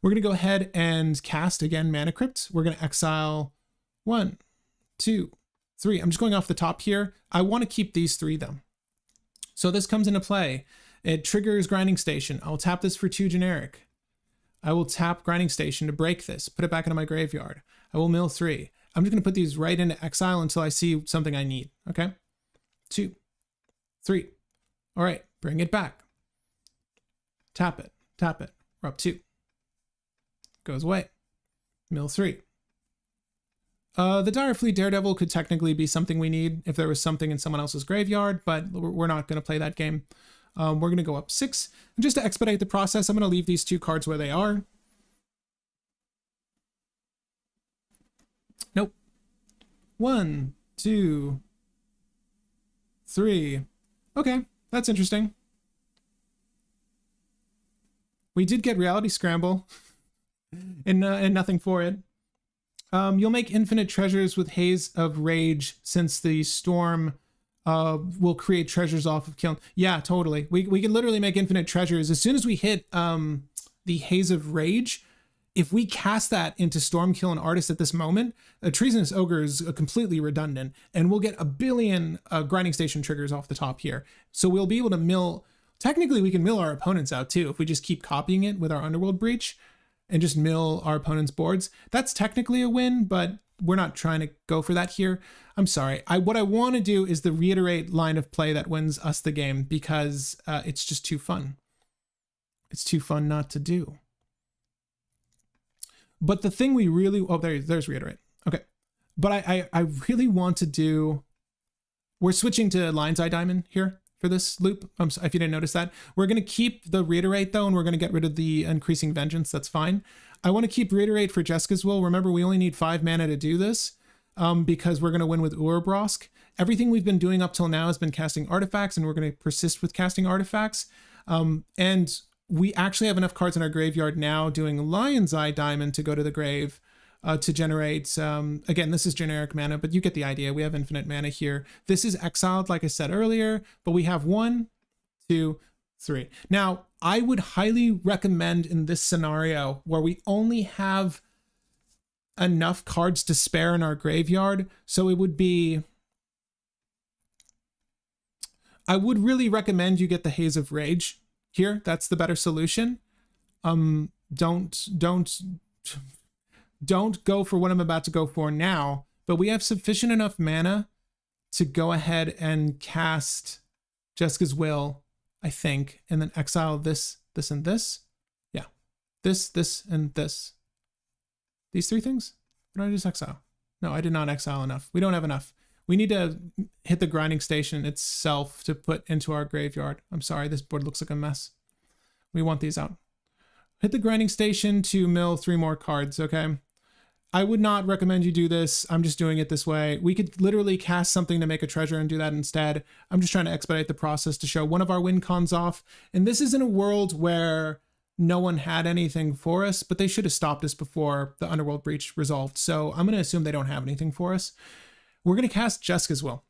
we're going to go ahead and cast again Mana Crypt. We're going to exile 1, 2, 3. I'm just going off the top here. I want to keep these 3 though. So this comes into play. It triggers Grinding Station. I'll tap this for 2 generic. I will tap Grinding Station to break this, put it back into my graveyard. I will mill 3. I'm just going to put these right into exile until I see something I need. Okay. 2, 3. All right. Bring it back. Tap it. Tap it. We're up 2. Goes away. Mill 3. The Direfleet Daredevil could technically be something we need if there was something in someone else's graveyard, but we're not going to play that game. We're going to go up 6. And just to expedite the process, I'm going to leave these 2 cards where they are. Nope. 1, 2, 3. Okay, that's interesting. We did get Reality Scramble, and nothing for it. You'll make infinite treasures with Haze of Rage, since the storm will create treasures off of Kiln. Yeah, totally. We can literally make infinite treasures as soon as we hit the Haze of Rage. If we cast that into Stormkiln Artist at this moment, a Treasonous Ogre is completely redundant, and we'll get a billion Grinding Station triggers off the top here. So we'll be able to mill. Technically, we can mill our opponents out too if we just keep copying it with our Underworld Breach and just mill our opponent's boards. That's technically a win, but we're not trying to go for that here. I'm sorry. What I want to do is the Reiterate line of play that wins us the game, because it's just too fun. It's too fun not to do. But the thing we really, oh, there's Reiterate. Okay. But I really want to do, we're switching to Lion's Eye Diamond here for this loop. If you didn't notice that. We're going to keep the Reiterate though, and we're going to get rid of the Increasing Vengeance. That's fine. I want to keep Reiterate for Jeska's Will. Remember, we only need 5 mana to do this because we're going to win with Urabrask. Everything we've been doing up till now has been casting artifacts, and we're going to persist with casting artifacts. And we actually have enough cards in our graveyard now doing Lion's Eye Diamond to go to the grave to generate, again, this is generic mana, but you get the idea. We have infinite mana here. This is exiled, like I said earlier, but we have 1, 2, 3. Now, I would highly recommend in this scenario where we only have enough cards to spare in our graveyard, so it would be, I would really recommend you get the Haze of Rage here. That's the better solution. Don't go for what I'm about to go for now, but we have sufficient enough mana to go ahead and cast Jeska's Will I think, and then exile this, this, and this. Yeah, this, and this. These 3 things? Or did I just exile? No, I did not exile enough. We don't have enough. We need to hit the grinding station itself to put into our graveyard. I'm sorry, this board looks like a mess. We want these out. Hit the grinding station to mill 3 more cards, okay? I would not recommend you do this. I'm just doing it this way. We could literally cast something to make a treasure and do that instead. I'm just trying to expedite the process to show one of our win cons off. And this is in a world where no one had anything for us, but they should have stopped us before the Underworld Breach resolved. So I'm going to assume they don't have anything for us. We're going to cast Jeska's Will.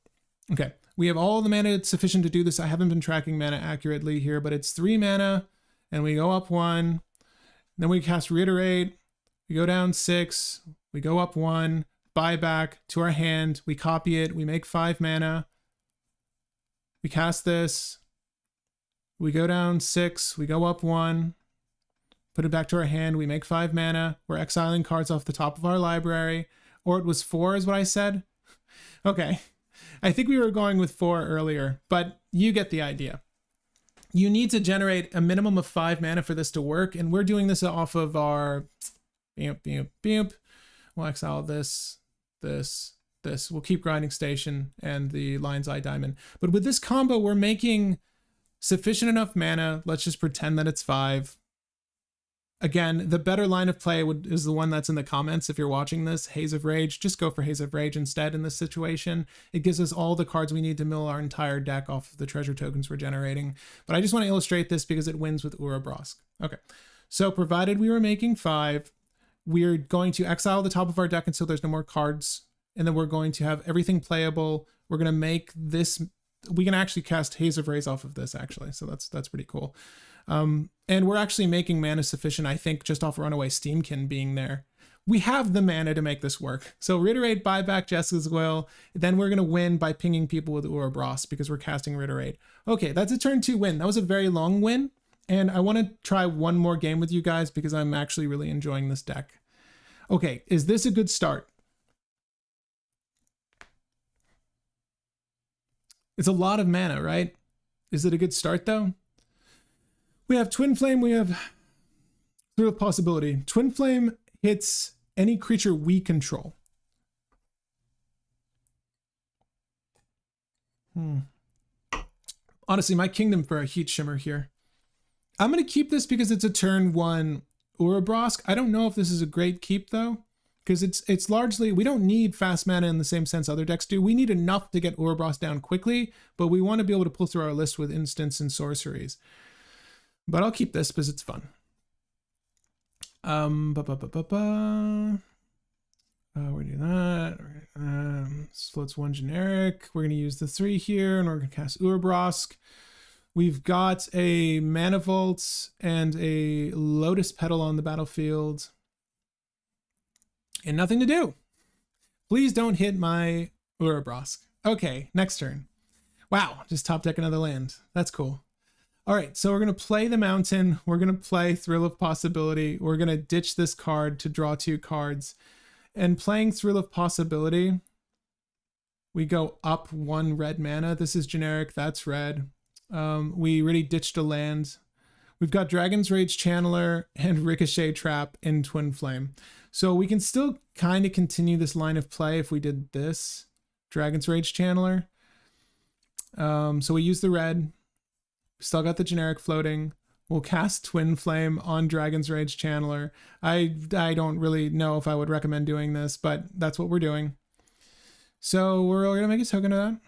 Okay, we have all the mana sufficient to do this. I haven't been tracking mana accurately here, but it's 3 mana, and we go up 1. Then we cast Reiterate. We go down 6, we go up 1, buy back to our hand, we copy it, we make 5 mana. We cast this, we go down 6, we go up 1, put it back to our hand, we make 5 mana. We're exiling cards off the top of our library. Or it was 4 is what I said? Okay, I think we were going with 4 earlier, but you get the idea. You need to generate a minimum of 5 mana for this to work, and we're doing this off of our... We'll exile this, this, this. We'll keep grinding station and the Lion's Eye Diamond. But with this combo, we're making sufficient enough mana. Let's just pretend that it's 5. Again, the better line of play is the one that's in the comments. If you're watching this, Haze of Rage, just go for Haze of Rage instead in this situation. It gives us all the cards we need to mill our entire deck off of the treasure tokens we're generating. But I just want to illustrate this because it wins with Urabrask. Okay, so provided we were making 5, we're going to exile the top of our deck until there's no more cards, and then we're going to have everything playable. We're going to make this, we can actually cast Haze of Rays off of this actually, so that's pretty cool. And we're actually making mana sufficient, I think, just off Runaway Steamkin being there. We have the mana to make this work. So Reiterate, buy back Jeska's Will, then we're going to win by pinging people with Urabrask because we're casting Reiterate. Okay, that's a turn 2 win. That was a very long win. And I want to try one more game with you guys because I'm actually really enjoying this deck. Okay, is this a good start? It's a lot of mana, right? Is it a good start though? We have Twin Flame, we have Thrill of Possibility. Twin Flame hits any creature we control. Honestly, my kingdom for a Heat Shimmer here. I'm going to keep this because it's a turn 1 Urabrask. I don't know if this is a great keep though, because it's largely, we don't need fast mana in the same sense other decks do. We need enough to get Urabrask down quickly, but we want to be able to pull through our list with instants and sorceries. But I'll keep this because it's fun. We do that. Floats 1 generic. We're going to use the 3 here, and we're going to cast Urabrask. We've got a Mana Vault and a Lotus Petal on the battlefield. And nothing to do. Please don't hit my Urabrask. Okay, next turn. Wow, just top deck another land. That's cool. All right, so we're going to play the Mountain. We're going to play Thrill of Possibility. We're going to ditch this card to draw 2 cards. And playing Thrill of Possibility, we go up 1 red mana. This is generic, that's red. We already ditched a land. We've got Dragon's Rage Channeler and Ricochet Trap in Twin Flame. So we can still kind of continue this line of play if we did this. Dragon's Rage Channeler. So we use the red. Still got the generic floating. We'll cast Twin Flame on Dragon's Rage Channeler. I don't really know if I would recommend doing this, but that's what we're doing. So we're going to make a token of that.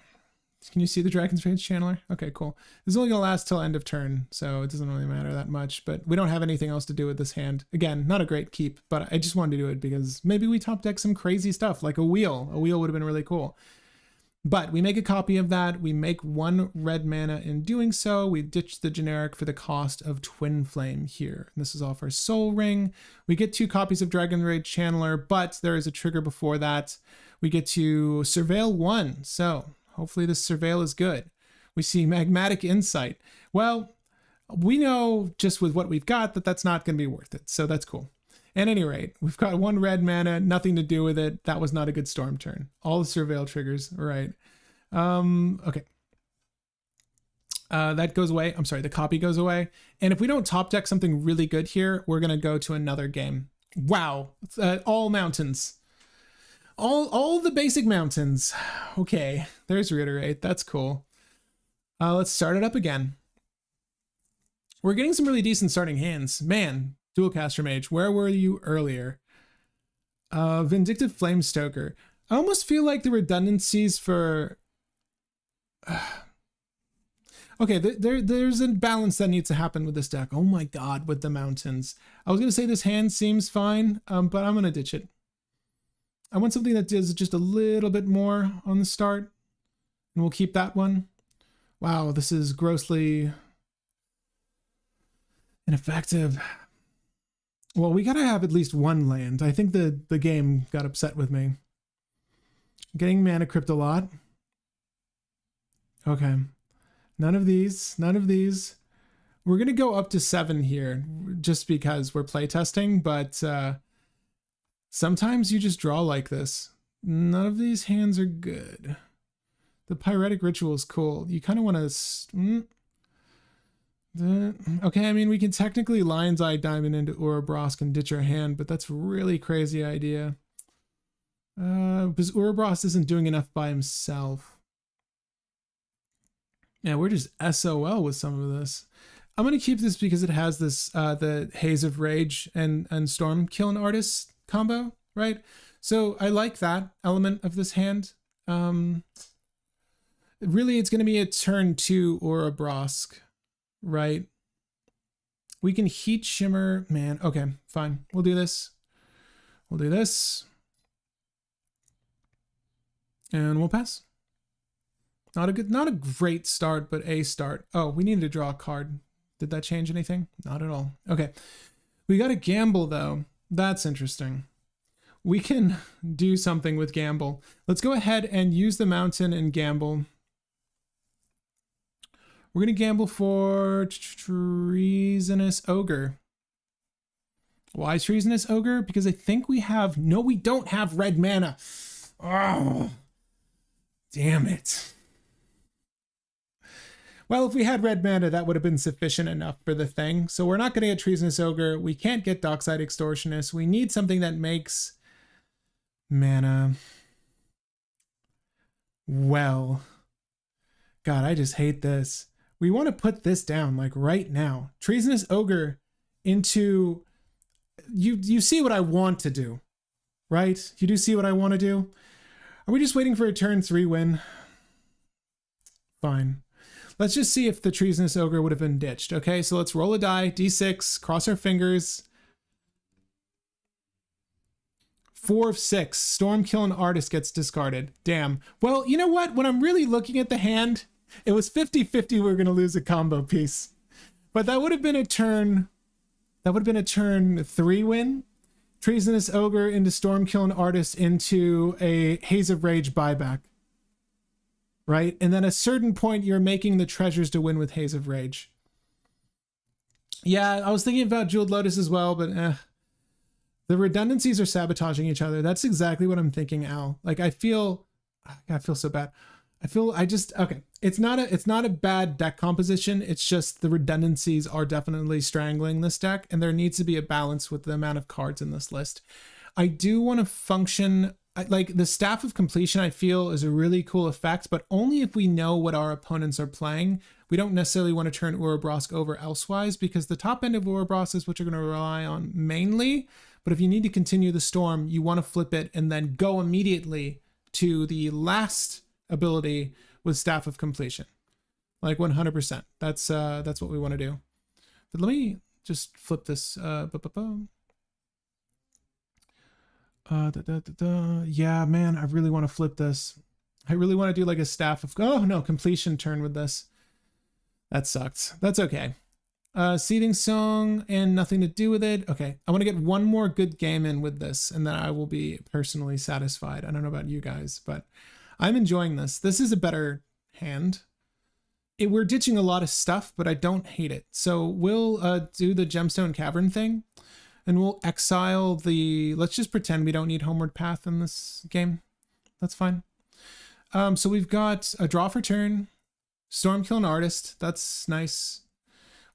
Can you see the Dragon's Rage Channeler? Okay, cool. This is only going to last till end of turn, so it doesn't really matter that much, but we don't have anything else to do with this hand. Again, not a great keep, but I just wanted to do it because maybe we top deck some crazy stuff, like a wheel. A wheel would have been really cool. But we make a copy of that. We make 1 red mana in doing so. We ditch the generic for the cost of Twin Flame here. And this is off our Soul Ring. We get 2 copies of Dragon Rage Channeler, but there is a trigger before that. We get to Surveil 1. So hopefully this Surveil is good. We see Magmatic Insight. Well, we know just with what we've got that that's not going to be worth it. So that's cool. At any rate, we've got 1 red mana, nothing to do with it. That was not a good storm turn. All the Surveil triggers, right. Okay. That goes away. I'm sorry, the copy goes away. And if we don't top deck something really good here, we're going to go to another game. Wow. All mountains. All the basic mountains. Okay, there's Reiterate. That's cool. Let's start it up again. We're getting some really decent starting hands. Man, Dualcaster Mage, where were you earlier? Vindictive Flamestoker. I almost feel like the redundancies for... Okay, there's a balance that needs to happen with this deck. Oh my god, with the mountains. I was going to say this hand seems fine, but I'm going to ditch it. I want something that does just a little bit more on the start, and we'll keep that one. Wow, this is grossly ineffective. Well, we got to have at least one land. I think the game got upset with me. Getting Mana Crypt a lot. Okay. None of these. None of these. We're going to go up to 7 here just because we're playtesting, but sometimes you just draw like this. None of these hands are good. The Pyretic Ritual is cool. You kind of want to... Okay, I mean, we can technically Lion's Eye Diamond into Urabrask and ditch our hand, but that's a really crazy idea. Because Urabrask isn't doing enough by himself. Yeah, we're just SOL with some of this. I'm going to keep this because it has this, the Haze of Rage and Storm Killing Artist combo, right? So I like that element of this hand. Really, it's going to be a turn 2 Urabrask, right? We can Heat Shimmer. Man, okay, fine. We'll do this. We'll do this. And we'll pass. Not a great start, but a start. Oh, we needed to draw a card. Did that change anything? Not at all. Okay. We got to gamble, though. That's interesting. We can do something with gamble. Let's go ahead and use the mountain and gamble. We're going to gamble for Treasonous Ogre. Why Treasonous Ogre? Because I think we have... No, we don't have red mana. Oh, damn it. Well, if we had red mana, that would have been sufficient enough for the thing. So we're not going to get Treasonous Ogre. We can't get Dockside Extortionist. We need something that makes mana. Well, God, I just hate this. We want to put this down like right now. Treasonous Ogre into... You see what I want to do, right? You do see what I want to do? Are we just waiting for a turn 3 win? Fine. Let's just see if the Treasonous Ogre would have been ditched. Okay, so let's roll a die, d6, cross our fingers. 4 of 6. Storm Killing Artist gets discarded. Damn. Well, you know what? When I'm really looking at the hand, it was 50-50 we were going to lose a combo piece. But that would have been a turn... That would have been a turn 3 win. Treasonous Ogre into Storm Killing Artist into a Haze of Rage buyback. Right? And then at a certain point, you're making the treasures to win with Haze of Rage. Yeah, I was thinking about Jeweled Lotus as well, but the redundancies are sabotaging each other. That's exactly what I'm thinking, Al. Like, I feel so bad. Okay. It's not a bad deck composition. It's just the redundancies are definitely strangling this deck, and there needs to be a balance with the amount of cards in this list. I do want to function... Like, the Staff of Completion, I feel, is a really cool effect, but only if we know what our opponents are playing. We don't necessarily want to turn Urabrask over elsewise, because the top end of Urabrask is what you're going to rely on mainly. But if you need to continue the storm, you want to flip it and then go immediately to the last ability with Staff of Completion. Like 100%. That's what we want to do. But let me just flip this. Yeah, man, I really want to flip this. I really want to do like a Staff of... Oh, no, Completion turn with this. That sucked. That's okay. Seething Song and nothing to do with it. Okay, I want to get one more good game in with this, and then I will be personally satisfied. I don't know about you guys, but I'm enjoying this. This is a better hand. We're ditching a lot of stuff, but I don't hate it. So we'll do the Gemstone Cavern thing. And we'll exile the... Let's just pretend we don't need Homeward Path in this game. That's fine. So we've got a draw for turn. Stormkiln Artist, that's nice.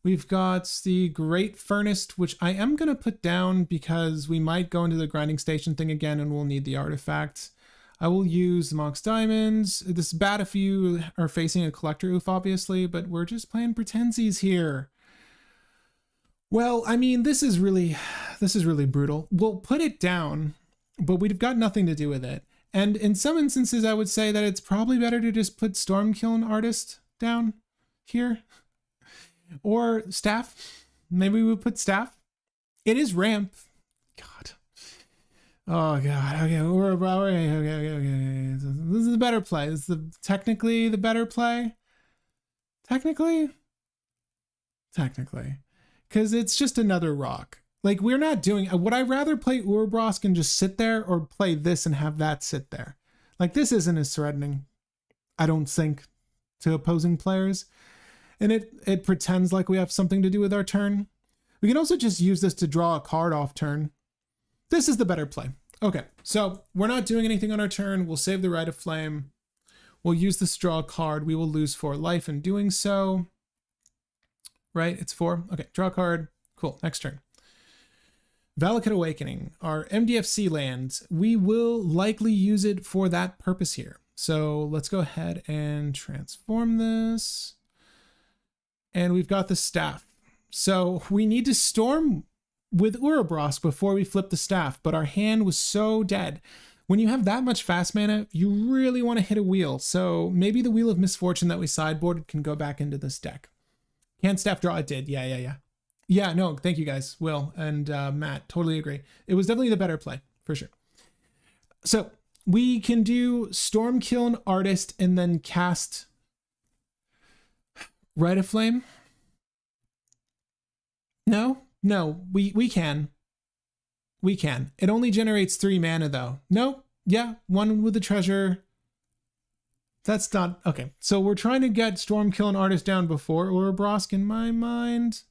We've got the Great Furnace, which I am going to put down because we might go into the grinding station thing again and we'll need the artifacts. I will use the Monk's Diamonds. This is bad if you are facing a collector oof, obviously, but we're just playing pretensies here. Well, I mean, this is really brutal. We'll put it down, but we've got nothing to do with it. And in some instances, I would say that it's probably better to just put Stormkiln Artist down here. Or Staff. Maybe we would put Staff. It is ramp. God. Oh god. Okay. Okay. This is the better play. This is technically the better play. Technically. Because it's just another rock. Like, we're not doing... Would I rather play Urabrask and just sit there, or play this and have that sit there? Like, this isn't as threatening, I don't think, to opposing players. And it pretends like we have something to do with our turn. We can also just use this to draw a card off turn. This is the better play. Okay, so we're not doing anything on our turn. We'll save the Rite of Flame. We'll use this to draw a card. We will lose 4 life in doing so. Right, it's 4. Okay, draw a card. Cool, next turn. Valakut Awakening, our MDFC land. We will likely use it for that purpose here. So let's go ahead and transform this. And we've got the Staff. So we need to storm with Urabrask before we flip the Staff, but our hand was so dead. When you have that much fast mana, you really want to hit a wheel. So maybe the Wheel of Misfortune that we sideboarded can go back into this deck. Can Staff draw? It did. Yeah. Yeah, no, thank you guys, Will and Matt. Totally agree. It was definitely the better play, for sure. So we can do Stormkiln Artist and then cast Rite of Flame. No, we can. We can. It only generates 3 mana though. No, yeah, 1 with the treasure. That's not, okay. So we're trying to get Stormkiln Artist down before Urabrask in my mind.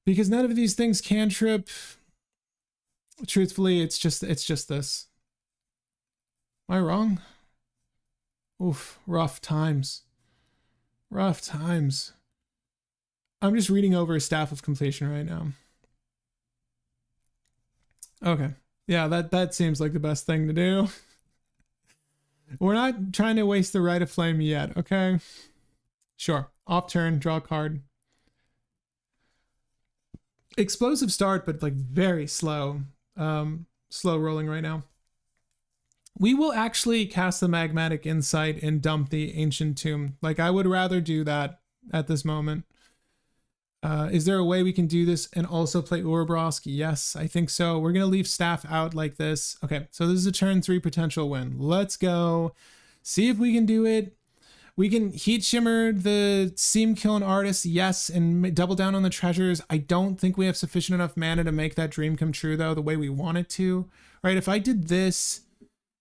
Because none of these things cantrip. Truthfully, it's just this. Am I wrong? Oof, rough times. Rough times. I'm just reading over Staff of Completion right now. Okay. Yeah, that seems like the best thing to do. We're not trying to waste the Rite of Flame yet, okay? Sure. Off turn, draw a card. Explosive start, but like very slow. Slow rolling right now. We will actually cast the Magmatic Insight and dump the Ancient Tomb. Like, I would rather do that at this moment. Is there a way we can do this and also play Urabrask? Yes, I think so. We're going to leave Staff out like this. Okay, so this is a turn 3 potential win. Let's go. See if we can do it. We can Heat Shimmer the Stormkiln Artist, yes, and double down on the treasures. I don't think we have sufficient enough mana to make that dream come true, though, the way we want it to. Right, if I did this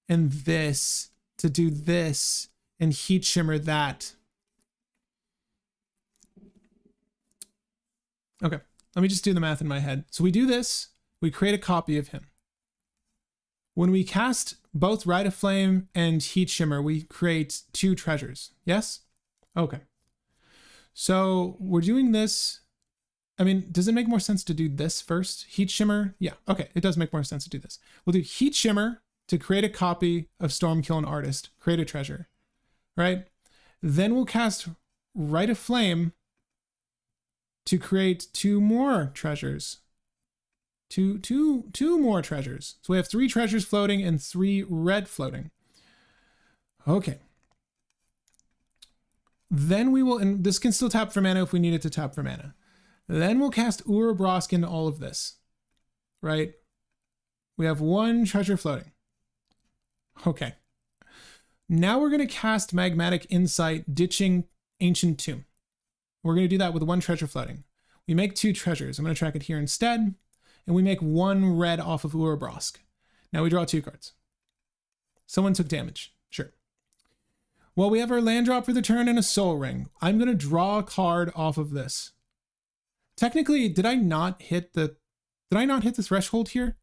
and this to do this and Heat Shimmer that. Okay, let me just do the math in my head. So we do this, we create a copy of him. When we cast both Rite of Flame and Heat Shimmer, we create 2 treasures. Yes? Okay. So we're doing this. I mean, does it make more sense to do this first? Heat Shimmer? Yeah, okay, it does make more sense to do this. We'll do Heat Shimmer to create a copy of Stormkiln Artist, create a treasure, right? Then we'll cast Rite of Flame to create 2 more treasures. Two more treasures. So we have 3 treasures floating and 3 red floating. Okay. Then we will, and this can still tap for mana if we need it to tap for mana. Then we'll cast Urabrask into all of this, right? We have 1 treasure floating. Okay. Now we're going to cast Magmatic Insight, ditching Ancient Tomb. We're going to do that with 1 treasure floating. We make 2 treasures. I'm going to track it here instead. And we make 1 red off of Urabrask. Now we draw 2 cards. Someone took damage. Sure. Well, we have our land drop for the turn and a Soul Ring. I'm going to draw a card off of this. Technically, did I not hit the threshold here?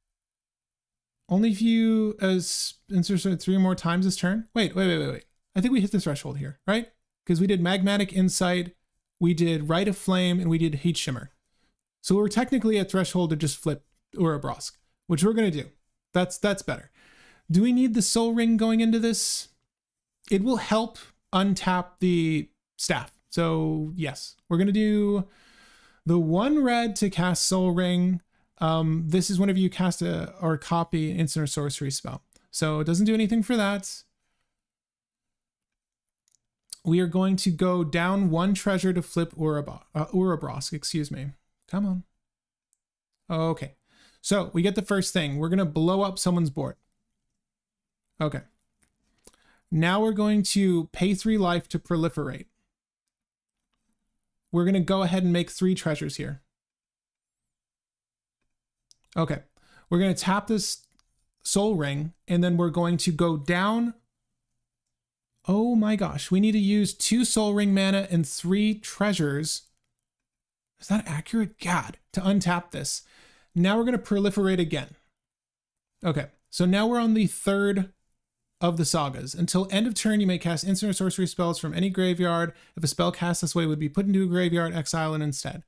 Only if you insert 3 more times this turn? Wait. I think we hit the threshold here, right? because we did Magmatic Insight, we did Rite of Flame, and we did Heat Shimmer. So we're technically at threshold to just flip Urabrask, which we're going to do. That's better. Do we need the Soul Ring going into this? It will help untap the staff. So yes, we're going to do the 1 red to cast Soul Ring. This is whenever you cast or copy an instant or sorcery spell. So it doesn't do anything for that. We are going to go down 1 treasure to flip Urabrask, excuse me. Come on. Okay. So we get the first thing. We're going to blow up someone's board. Okay. Now we're going to pay 3 life to proliferate. We're going to go ahead and make 3 treasures here. Okay. We're going to tap this Soul Ring, and then we're going to go down. Oh my gosh. We need to use 2 Soul Ring mana and 3 treasures. Is that accurate? God, to untap this. Now we're going to proliferate again. Okay. So now we're on the 3rd of the sagas. Until end of turn, you may cast instant or sorcery spells from any graveyard. If a spell cast this way would be put into a graveyard, exile it instead.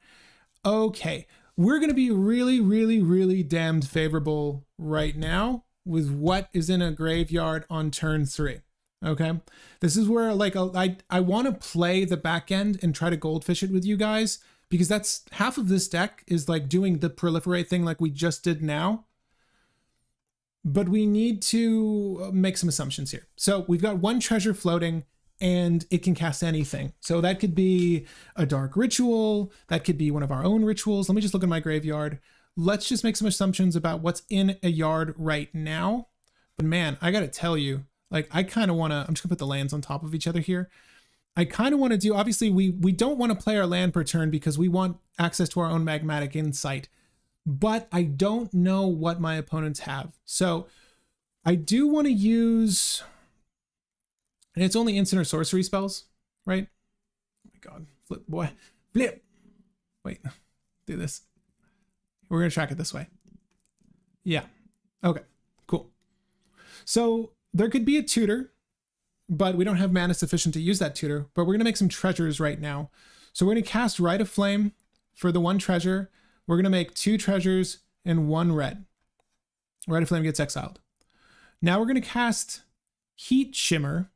Okay, we're going to be really, really, really damned favorable right now with what is in a graveyard on turn 3. Okay, this is where like I want to play the back end and try to goldfish it with you guys, because that's half of this deck is like doing the proliferate thing like we just did now. But we need to make some assumptions here. So we've got 1 treasure floating and it can cast anything. So that could be a dark ritual. That could be one of our own rituals. Let me just look at my graveyard. Let's just make some assumptions about what's in a yard right now. But man, I got to tell you, like, I kind of want to, I'm just gonna put the lands on top of each other here. I kind of want to do, obviously we don't want to play our land per turn because we want access to our own Magmatic Insight. But I don't know what my opponents have. So I do want to use, and it's only instant or sorcery spells, right? Oh my God, flip, boy, flip. Wait, do this. We're going to track it this way. Yeah. Okay, cool. So there could be a tutor, but we don't have mana sufficient to use that tutor, but we're going to make some treasures right now. So we're going to cast Rite of Flame for the 1 treasure. We're going to make 2 treasures and 1 red. Rite of Flame gets exiled. Now we're going to cast Heat Shimmer.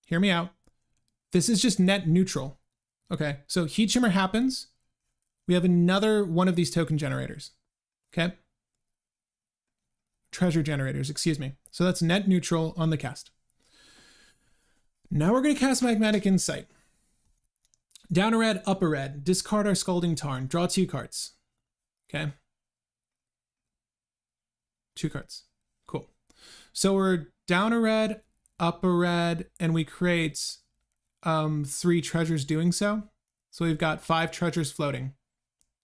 Hear me out. This is just net neutral. Okay, so Heat Shimmer happens. We have another one of these token generators. Okay. Treasure generators, excuse me. So that's net neutral on the cast. Now we're going to cast Magmatic Insight. Down a red, up a red. Discard our Scalding Tarn. Draw 2 cards. Okay. 2 cards. Cool. So we're down a red, up a red, and we create 3 treasures doing so. So we've got 5 treasures floating.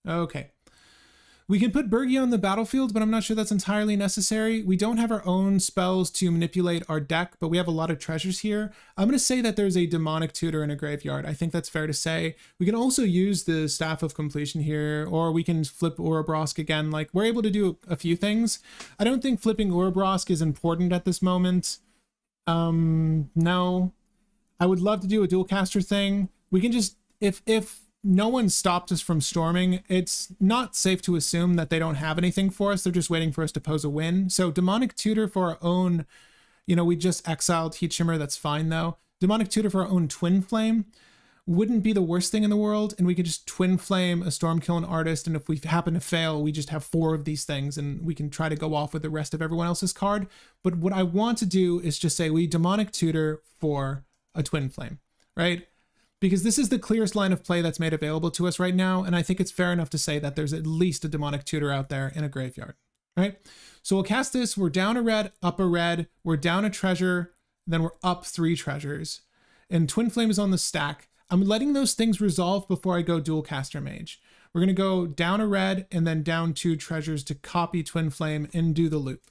Okay. We can put Birgi on the battlefield, but I'm not sure that's entirely necessary. We don't have our own spells to manipulate our deck, but we have a lot of treasures here. I'm going to say that there's a demonic tutor in a graveyard. I think that's fair to say. We can also use the Staff of Completion here, or we can flip Urabrask again. Like, we're able to do a few things. I don't think flipping Urabrask is important at this moment. No. I would love to do a dual caster thing. We can just, if no one stopped us from storming, it's not safe to assume that they don't have anything for us. They're just waiting for us to pose a win. So demonic tutor for our own, we just exiled Heat Shimmer. That's fine though. Demonic tutor for our own Twin Flame wouldn't be the worst thing in the world. And we could just Twin Flame a Stormkill and Artist. And if we happen to fail, we just have 4 of these things and we can try to go off with the rest of everyone else's card. But what I want to do is just say we demonic tutor for a Twin Flame, right? Because this is the clearest line of play that's made available to us right now. And I think it's fair enough to say that there's at least a demonic tutor out there in a graveyard, right? So we'll cast this. We're down a red, up a red. We're down a treasure. Then we're up 3 treasures. And Twin Flame is on the stack. I'm letting those things resolve before I go dual caster mage. We're going to go down a red and then down 2 treasures to copy Twin Flame and do the loop.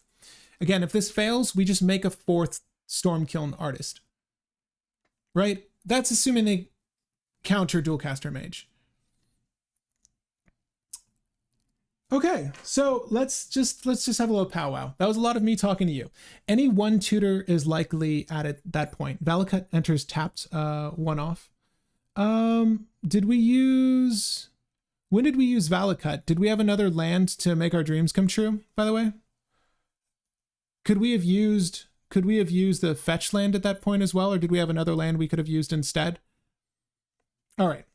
Again, if this fails, we just make a 4th Stormkill and Artist, right? That's assuming they counter dual caster mage. Okay, so let's just have a little powwow. That was a lot of me talking to you. Any 1 tutor is likely at that point. Valakut enters tapped 1 off. Did we use... When did we use Valakut? Did we have another land to make our dreams come true, by the way? Could we have used the fetch land at that point as well, or did we have another land we could have used instead? All right.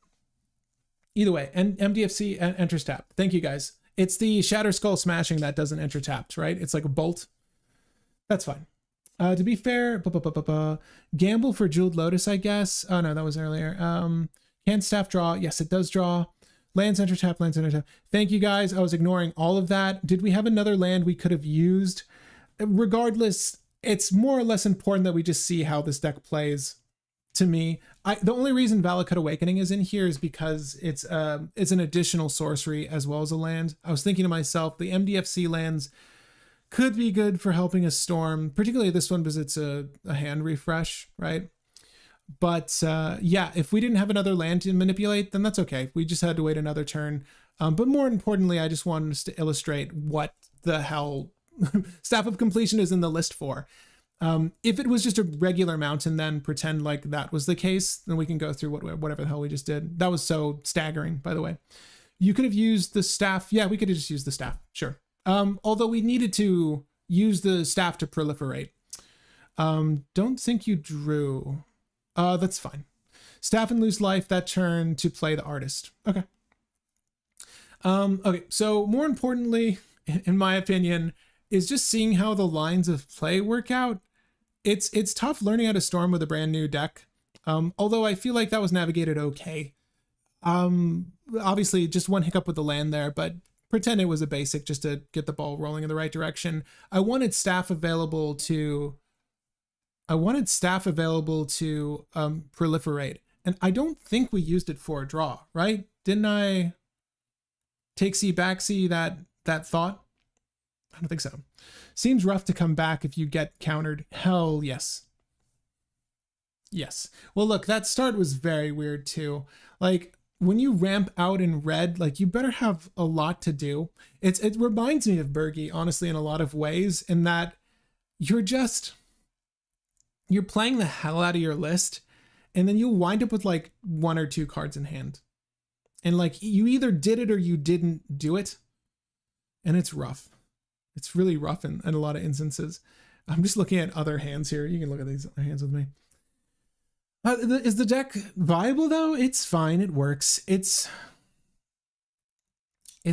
Either way, and MDFC enters tap. Thank you guys. It's the Shatter Skull Smashing that doesn't enter tapped, right? It's like a bolt. That's fine. To be fair, gamble for Jeweled Lotus, I guess. Oh no, that was earlier. Can staff draw? Yes, it does draw. Lands enter tap, lands enter tap. Thank you guys. I was ignoring all of that. Did we have another land we could have used? Regardless, it's more or less important that we just see how this deck plays. To me, the only reason Valakut Awakening is in here is because it's an additional sorcery as well as a land. I was thinking to myself, the MDFC lands could be good for helping us storm, particularly this one because it's a hand refresh, right? But yeah, if we didn't have another land to manipulate, then that's okay. We just had to wait another turn. But more importantly, I just wanted us to illustrate what the hell Staff of Completion is in the list for. If it was just a regular mountain, then pretend like that was the case, then we can go through whatever the hell we just did. That was so staggering, by the way. You could have used the staff. Yeah, we could have just used the staff. Sure. Although we needed to use the staff to proliferate. Don't think you drew. That's fine. Staff and lose life that turn to play the artist. Okay. Okay, so more importantly, in my opinion, is just seeing how the lines of play work out. It's tough learning how to storm with a brand new deck. Although I feel like that was navigated okay. Obviously just one hiccup with the land there, but pretend it was a basic just to get the ball rolling in the right direction. I wanted staff available to proliferate, and I don't think we used it for a draw, right? Didn't I take C backsy that thought? I don't think so. Seems rough to come back if you get countered. Hell yes. Yes. Well, look, that start was very weird too. Like when you ramp out in red, like you better have a lot to do. It reminds me of Bergie, honestly, in a lot of ways, in that you're playing the hell out of your list, and then you'll wind up with like 1 or 2 cards in hand. And like you either did it or you didn't do it. And it's rough. It's really rough in a lot of instances. I'm just looking at other hands here. You can look at these other hands with me. Is the deck viable though? It's fine. It works. It's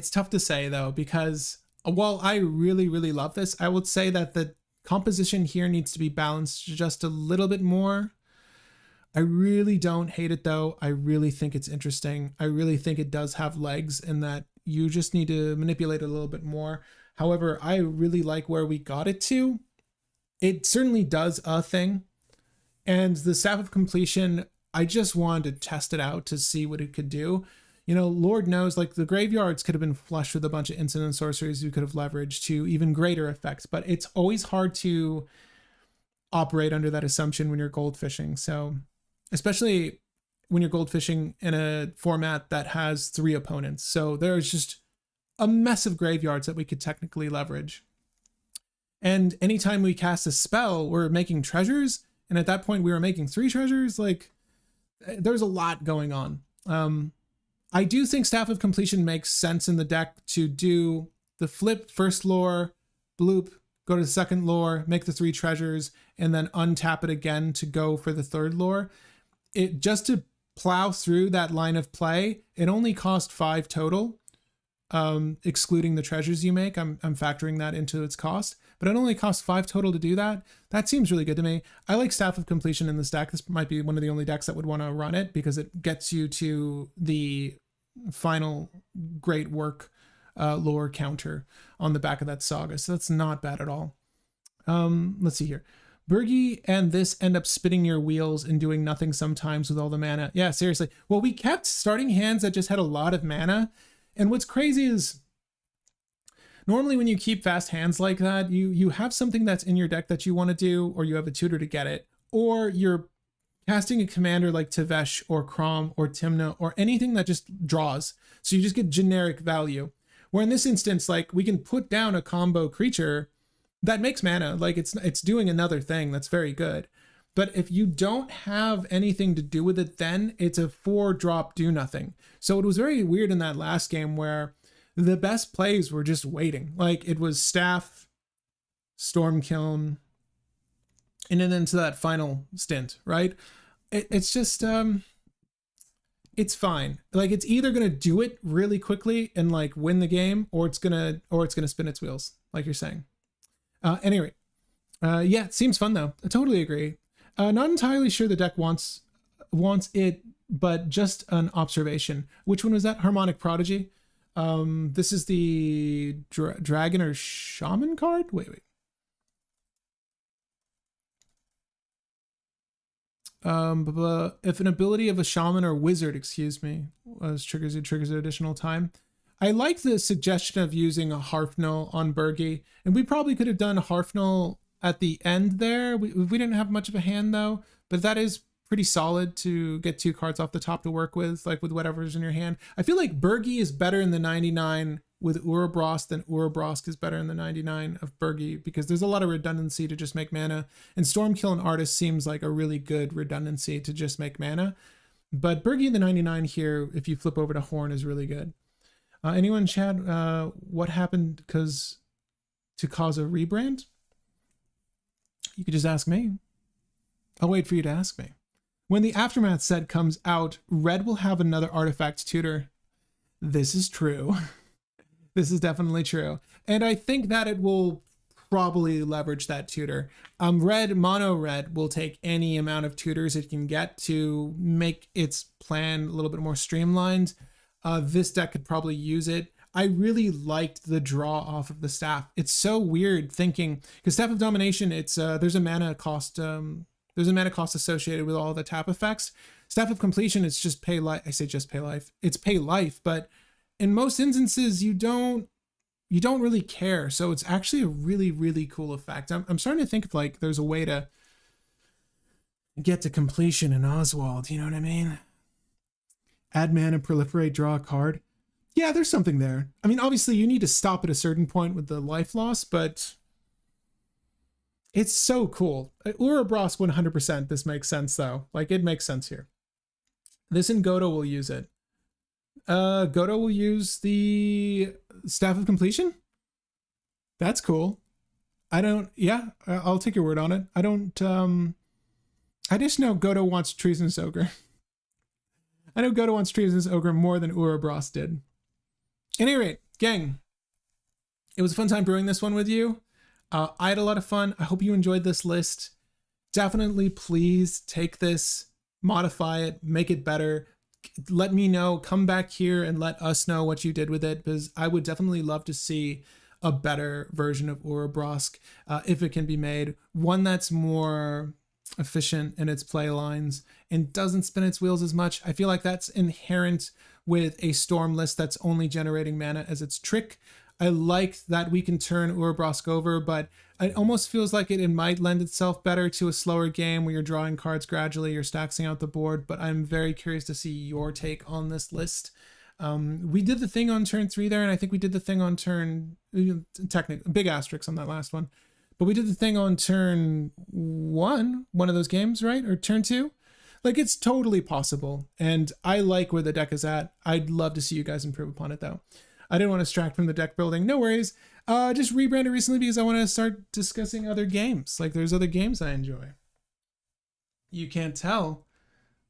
tough to say though, because while I really, really love this, I would say that the composition here needs to be balanced just a little bit more. I really don't hate it though. I really think it's interesting. I really think it does have legs, and that you just need to manipulate it a little bit more. However, I really like where we got it to. It certainly does a thing. And the Staff of Completion, I just wanted to test it out to see what it could do. You know, Lord knows, like the graveyards could have been flushed with a bunch of instant sorceries you could have leveraged to even greater effects, but it's always hard to operate under that assumption when you're goldfishing. So, especially when you're goldfishing in a format that has 3 opponents. So there's just a mess of graveyards that we could technically leverage. And anytime we cast a spell, we're making treasures. And at that point we were making 3 treasures. Like there's a lot going on. I do think Staff of Completion makes sense in the deck to do the flip first lore, bloop, go to the second lore, make the 3 treasures, and then untap it again to go for the 3rd lore. It just to plow through that line of play, it only cost 5 total, excluding the treasures you make. I'm factoring that into its cost, but it only costs 5 total to do that. That seems really good to me. I like Staff of Completion in this deck. This might be one of the only decks that would want to run it because it gets you to the final great work lore counter on the back of that saga. So that's not bad at all. Let's see here. Bergie and this end up spinning your wheels and doing nothing sometimes with all the mana. Yeah, seriously. Well, we kept starting hands that just had a lot of mana. And what's crazy is normally when you keep fast hands like that, you have something that's in your deck that you want to do, or you have a tutor to get it, or you're casting a commander like Tevesh or Crom or Timna or anything that just draws. So you just get generic value. Where in this instance, like we can put down a combo creature that makes mana, like it's doing another thing that's very good. But if you don't have anything to do with it, then it's a 4-drop do nothing. So it was very weird in that last game where the best plays were just waiting. Like it was Staff, Stormkiln, and then into that final stint, right? It's just it's fine. Like it's either gonna do it really quickly and like win the game, or it's gonna spin its wheels, like you're saying. Anyway, yeah, it seems fun though. I totally agree. Not entirely sure the deck wants it, but just an observation. Which one was that? Harmonic Prodigy. This is the Dragon or Shaman card. Wait. If an ability of a shaman or wizard, excuse me, triggers an additional time. I like the suggestion of using a Harfnell on Bergie, and we probably could have done a Harfnell at the end there. We didn't have much of a hand though, but that is pretty solid to get 2 cards off the top to work with, like with whatever's in your hand. I feel like Bergie is better in the 99 with Urabrask than Urabrask is better in the 99 of Bergie, because there's a lot of redundancy to just make mana, and Stormkill and Artist seems like a really good redundancy to just make mana. But Bergie in the 99 here, if you flip over to Horn, is really good. Anyone in chat, what happened to cause a rebrand? You could just ask me. I'll wait for you to ask me. When the Aftermath set comes out, Red will have another artifact tutor. This is true. This is definitely true. And I think that it will probably leverage that tutor. Mono red will take any amount of tutors it can get to make its plan a little bit more streamlined. This deck could probably use it. I really liked the draw off of the Staff. It's so weird thinking, because Staff of Domination, it's there's a mana cost. There's a mana cost associated with all the tap effects. Staff of Completion, it's just pay life. I say just pay life. It's pay life, but in most instances, you don't really care. So it's actually a really, really cool effect. I'm starting to think of like there's a way to get to completion in Oswald. You know what I mean? Add mana, proliferate, draw a card. Yeah, there's something there. I mean, obviously you need to stop at a certain point with the life loss, but it's so cool. Urabrask 100%. This makes sense though. Like it makes sense here. This and Godo will use it. Godo will use the Staff of Completion. That's cool. I'll take your word on it. I just know Godo wants Treasonous Ogre. I know Godo wants Treasonous Ogre more than Urabrask did. At any rate, gang, it was a fun time brewing this one with you. I had a lot of fun. I hope you enjoyed this list. Definitely please take this, modify it, make it better. Let me know, come back here and let us know what you did with it, because I would definitely love to see a better version of Urabrask if it can be made. One that's more efficient in its play lines and doesn't spin its wheels as much. I feel like that's inherent with a Storm list that's only generating mana as its trick. I like that we can turn Urabrask over, but it almost feels like it might lend itself better to a slower game where you're drawing cards gradually, you're stacking out the board, but I'm very curious to see your take on this list. We did the thing on turn 3 there, and I think we did the thing on turn, big asterisk on that last one, but we did the thing on turn 1 of those games, right? Or turn 2? Like, it's totally possible, and I like where the deck is at. I'd love to see you guys improve upon it, though. I didn't want to distract from the deck building. No worries. Just rebranded recently because I want to start discussing other games. Like, there's other games I enjoy. You can't tell,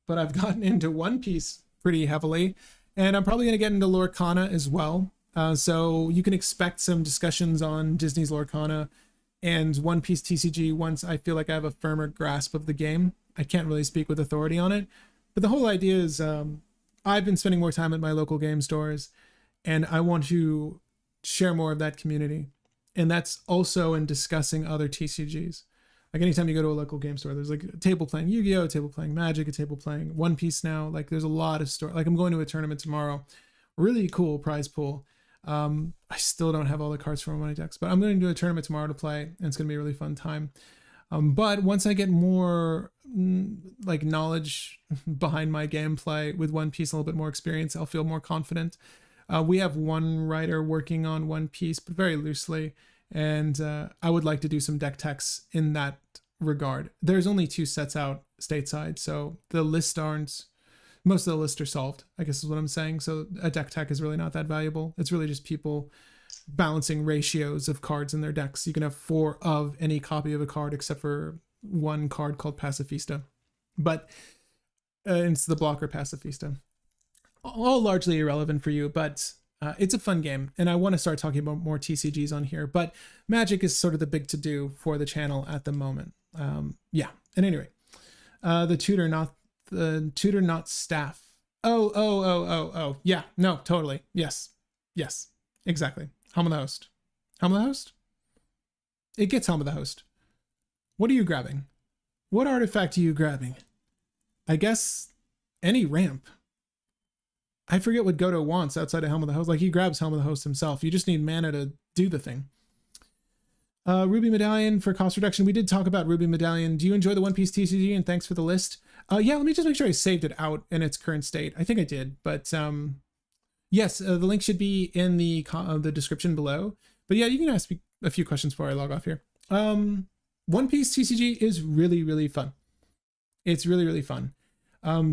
but I've gotten into One Piece pretty heavily, and I'm probably going to get into Lorcana as well. So you can expect some discussions on Disney's Lorcana and One Piece TCG once I feel like I have a firmer grasp of the game. I can't really speak with authority on it, but the whole idea is I've been spending more time at my local game stores, and I want to share more of that community. And that's also in discussing other TCGs. Like, anytime you go to a local game store, there's like a table playing Yu-Gi-Oh!, a table playing Magic, a table playing One Piece now. Like, there's a lot of store. Like, I'm going to a tournament tomorrow. Really cool prize pool. I still don't have all the cards from my decks, but I'm going to do a tournament tomorrow to play, and it's going to be a really fun time. But once I get more like knowledge behind my gameplay with One Piece, a little bit more experience, I'll feel more confident. We have one writer working on One Piece, but very loosely, and I would like to do some deck techs in that regard. There's only 2 sets out stateside, so the lists aren't, most of the lists are solved, I guess is what I'm saying. So a deck tech is really not that valuable. It's really just people balancing ratios of cards in their decks. You can have 4 of any copy of a card except for one card called Pacifista, but it's the blocker Pacifista. All largely irrelevant for you, but it's a fun game, and I want to start talking about more TCGs on here, but Magic is sort of the big to-do for the channel at the moment. Yeah, at any rate, the tutor not staff. Oh, yeah, no, totally, yes, exactly. Helm of the Host. Helm of the Host? It gets Helm of the Host. What are you grabbing? What artifact are you grabbing? I guess any ramp. I forget what Goto wants outside of Helm of the Host. Like, he grabs Helm of the Host himself. You just need mana to do the thing. Ruby Medallion for cost reduction. We did talk about Ruby Medallion. Do you enjoy the One Piece TCG? And thanks for the list. Yeah, let me just make sure I saved it out in its current state. I think I did, but yes, the link should be in the description below. But yeah, you can ask me a few questions before I log off here. One Piece TCG is really, really fun. It's really, really fun.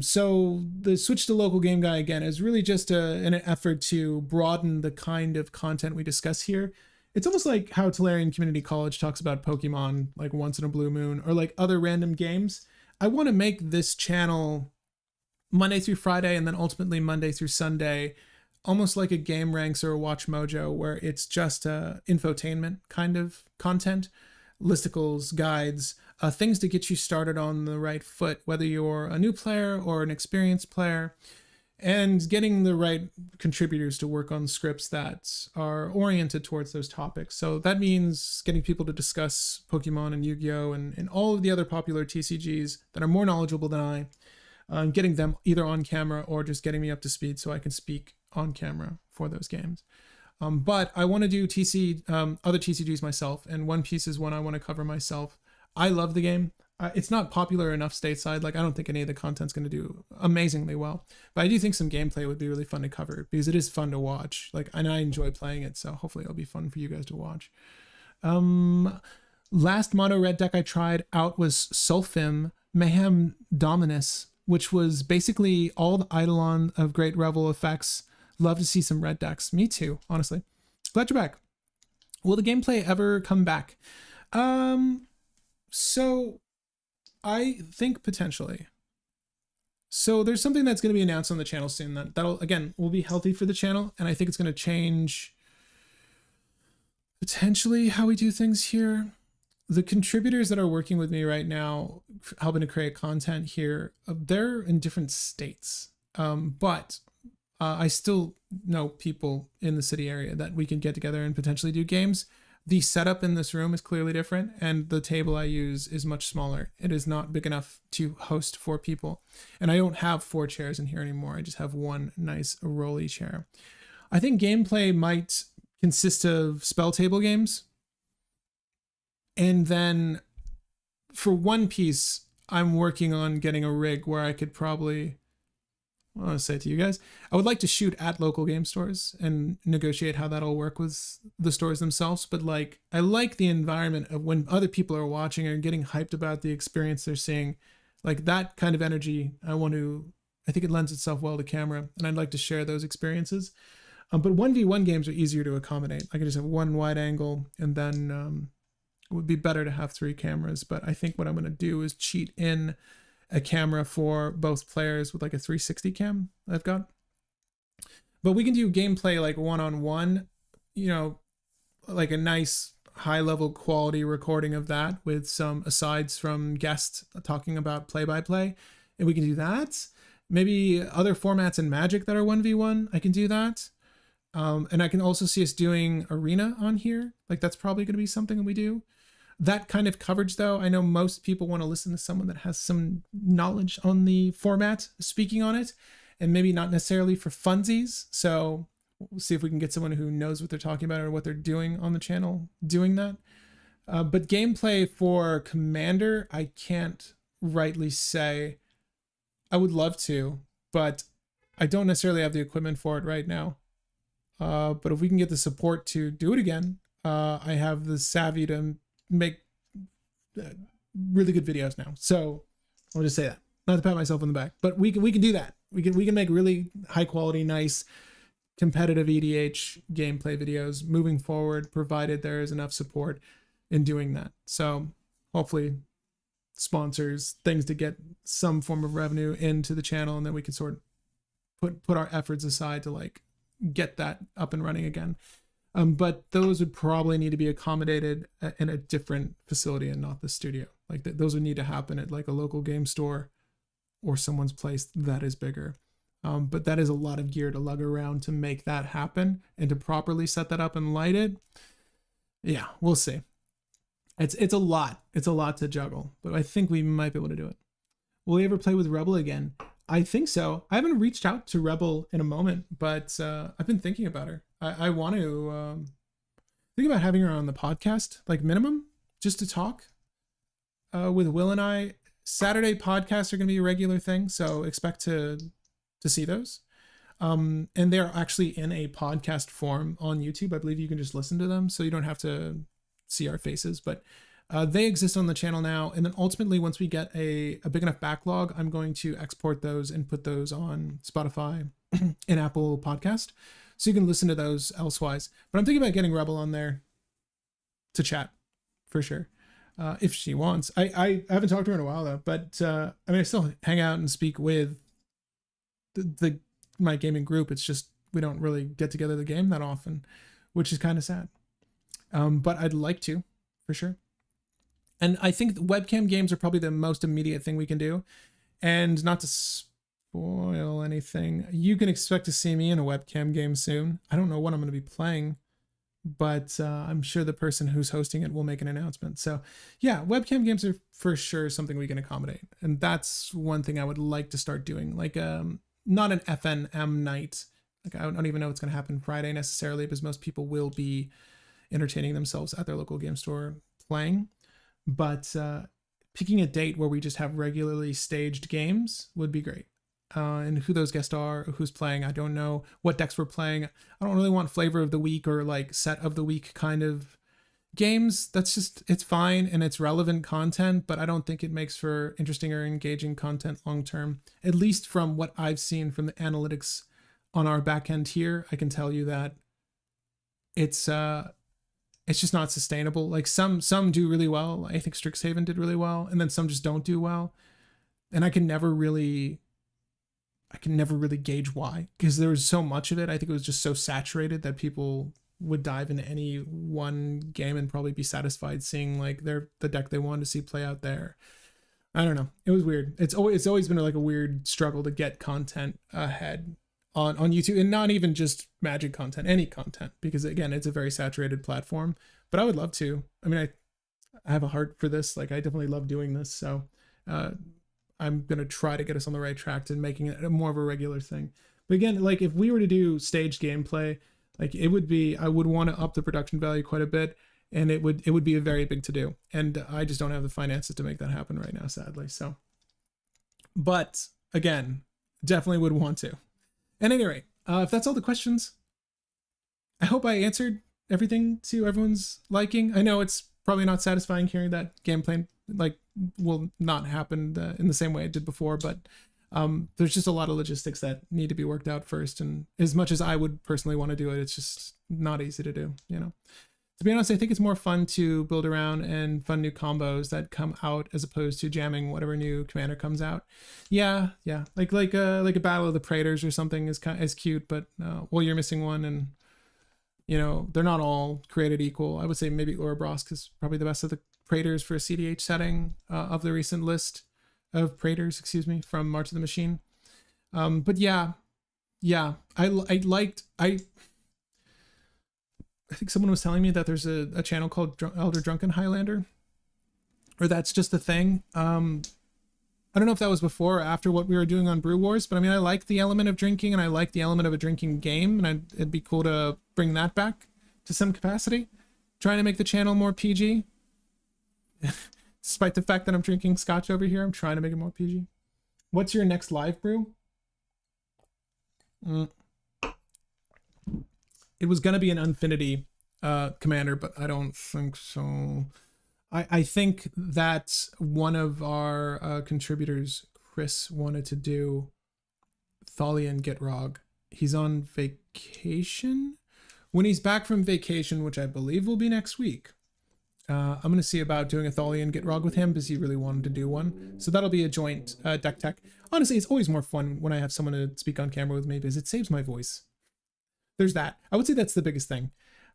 So the switch to local game guy again is really just an effort to broaden the kind of content we discuss here. It's almost like how Tolarian Community College talks about Pokemon like once in a blue moon, or like other random games. I want to make this channel Monday through Friday and then ultimately Monday through Sunday, almost like a Game Ranks or a Watch Mojo, where it's just infotainment kind of content, listicles, guides, things to get you started on the right foot, whether you're a new player or an experienced player, and getting the right contributors to work on scripts that are oriented towards those topics. So that means getting people to discuss Pokemon and Yu-Gi-Oh! And all of the other popular TCGs that are more knowledgeable than I, getting them either on camera or just getting me up to speed so I can speak on camera for those games. But I want to do other TCGs myself, and One Piece is one I want to cover myself. I love the game. It's not popular enough stateside. Like, I don't think any of the content's going to do amazingly well, but I do think some gameplay would be really fun to cover because it is fun to watch. Like, and I enjoy playing it, so hopefully it'll be fun for you guys to watch. Last mono red deck I tried out was Sulfim Mayhem Dominus, which was basically all the Eidolon of Great Revel effects. Love to see some red decks. Me too, honestly. Glad you're back. Will the gameplay ever come back? So I think potentially. So there's something that's going to be announced on the channel soon that'll, again, will be healthy for the channel. And I think it's going to change potentially how we do things here. The contributors that are working with me right now, helping to create content here, they're in different states. But I still know people in the city area that we can get together and potentially do games. The setup in this room is clearly different, and the table I use is much smaller. It is not big enough to host 4 people. And I don't have 4 chairs in here anymore. I just have one nice rolly chair. I think gameplay might consist of spell table games. And then for One Piece, I'm working on getting a rig where I could probably, I want to say it to you guys, I would like to shoot at local game stores and negotiate how that'll work with the stores themselves. But like, I like the environment of when other people are watching and getting hyped about the experience they're seeing. Like, that kind of energy, I think it lends itself well to camera, and I'd like to share those experiences. But 1v1 games are easier to accommodate. I could just have one wide angle, and then it would be better to have 3 cameras. But I think what I'm going to do is cheat in a camera for both players with like a 360 cam I've got. But we can do gameplay like one-on-one, you know, like a nice high-level quality recording of that with some asides from guests talking about play-by-play. And we can do that. Maybe other formats in Magic that are 1v1, I can do that. And I can also see us doing Arena on here. Like, that's probably going to be something that we do. That kind of coverage, though, I know most people want to listen to someone that has some knowledge on the format, speaking on it, and maybe not necessarily for funsies. So we'll see if we can get someone who knows what they're talking about or what they're doing on the channel doing that. But gameplay for Commander, I can't rightly say. I would love to, but I don't necessarily have the equipment for it right now. But if we can get the support to do it again, I have the savvy to make really good videos now. So I'll just say that, not to pat myself on the back, but we can do that. We can make really high quality, nice, competitive EDH gameplay videos moving forward, provided there is enough support in doing that. So hopefully sponsors, things to get some form of revenue into the channel, and then we can sort of put our efforts aside to like get that up and running again. But those would probably need to be accommodated in a different facility and not the studio. Like those would need to happen at like a local game store or someone's place that is bigger. But that is a lot of gear to lug around to make that happen and to properly set that up and light it. Yeah, we'll see. It's a lot. It's a lot to juggle, but I think we might be able to do it. Will we ever play with Rebel again? I think so. I haven't reached out to Rebel in a moment, but I've been thinking about her. I want to think about having her on the podcast, like minimum, just to talk with Will and I. Saturday podcasts are going to be a regular thing, so expect to see those. And they're actually in a podcast form on YouTube. I believe you can just listen to them, so you don't have to see our faces, but they exist on the channel now. And then ultimately, once we get a big enough backlog, I'm going to export those and put those on Spotify and Apple Podcast, so you can listen to those elsewise. But I'm thinking about getting Rebel on there to chat for sure, if she wants. I haven't talked to her in a while though, but I mean, I still hang out and speak with my gaming group. It's just we don't really get together the game that often, which is kind of sad. But I'd like to, for sure. And I think webcam games are probably the most immediate thing we can do. And not to spoil anything, you can expect to see me in a webcam game soon. I don't know what I'm going to be playing, but I'm sure the person who's hosting it will make an announcement. So yeah, webcam games are for sure something we can accommodate. And that's one thing I would like to start doing. Like, not an FNM night. Like, I don't even know what's going to happen Friday necessarily, because most people will be entertaining themselves at their local game store playing. But picking a date where we just have regularly staged games would be great. And who those guests are, who's playing, I don't know. What decks we're playing. I don't really want flavor of the week or like set of the week kind of games. That's just, it's fine and it's relevant content, but I don't think it makes for interesting or engaging content long term. At least from what I've seen from the analytics on our back end here, I can tell you that it's just not sustainable. Like some do really well. I think Strixhaven did really well, and then some just don't do well. And I can never really gauge why, because there was so much of it. I think it was just so saturated that people would dive into any one game and probably be satisfied seeing like the deck they wanted to see play out there. I don't know. It was weird. It's always been like a weird struggle to get content ahead on YouTube, and not even just Magic content, any content, because again, it's a very saturated platform. But I would love to. I mean, I have a heart for this. Like, I definitely love doing this. So I'm gonna try to get us on the right track to making it more of a regular thing. But again, like if we were to do staged gameplay, like I would want to up the production value quite a bit, and it would be a very big to do. And I just don't have the finances to make that happen right now, sadly. So, but again, definitely would want to. At any rate, if that's all the questions, I hope I answered everything to everyone's liking. I know it's probably not satisfying hearing that gameplay like will not happen in the same way it did before, but there's just a lot of logistics that need to be worked out first. And as much as I would personally want to do it, it's just not easy to do, you know. To be honest, I think it's more fun to build around and fun new combos that come out as opposed to jamming whatever new commander comes out. Yeah. Like a Battle of the Praetors or something is cute, but well, you're missing one, and you know they're not all created equal. I would say maybe Urabrask is probably the best of the Praetors for a cEDH setting of the recent list of Praetors, from March of the Machine. But yeah, I think someone was telling me that there's a channel called Elder Drunken Highlander, or that's just a thing. I don't know if that was before or after what we were doing on Brew Wars, but I mean, I like the element of drinking, and I like the element of a drinking game, and it'd be cool to bring that back to some capacity. Trying to make the channel more PG. Despite the fact that I'm drinking scotch over here, I'm trying to make it more PG. What's your next live brew? It was going to be an Infinity commander, but I don't think so. I think that one of our contributors, Chris, wanted to do Thalian Gitrog. He's on vacation. When he's back from vacation, which I believe will be next week, I'm going to see about doing a Thalian Gitrog with him because he really wanted to do one. So that'll be a joint deck tech. Honestly, it's always more fun when I have someone to speak on camera with me because it saves my voice. There's that. I would say that's the biggest thing.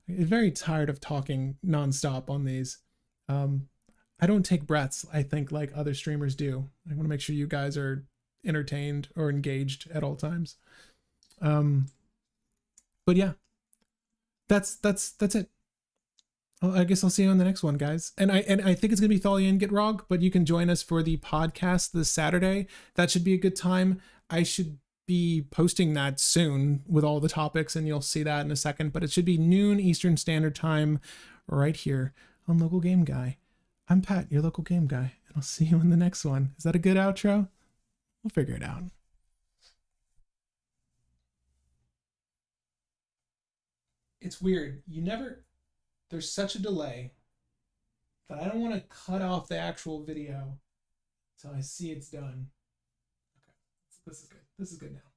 I'm very tired of talking nonstop on these. I don't take breaths, I think, like other streamers do. I want to make sure you guys are entertained or engaged at all times. But yeah, that's it. I guess I'll see you on the next one, guys. And I think it's gonna be Thalian Gitrog, but you can join us for the podcast this Saturday. That should be a good time. I should be posting that soon with all the topics, and you'll see that in a second. But it should be noon Eastern Standard Time, right here on Local Game Guy. I'm Pat, your local game guy, and I'll see you in the next one. Is that a good outro? We'll figure it out. It's weird. There's such a delay that I don't want to cut off the actual video until I see it's done. Okay, this is good. This is good now.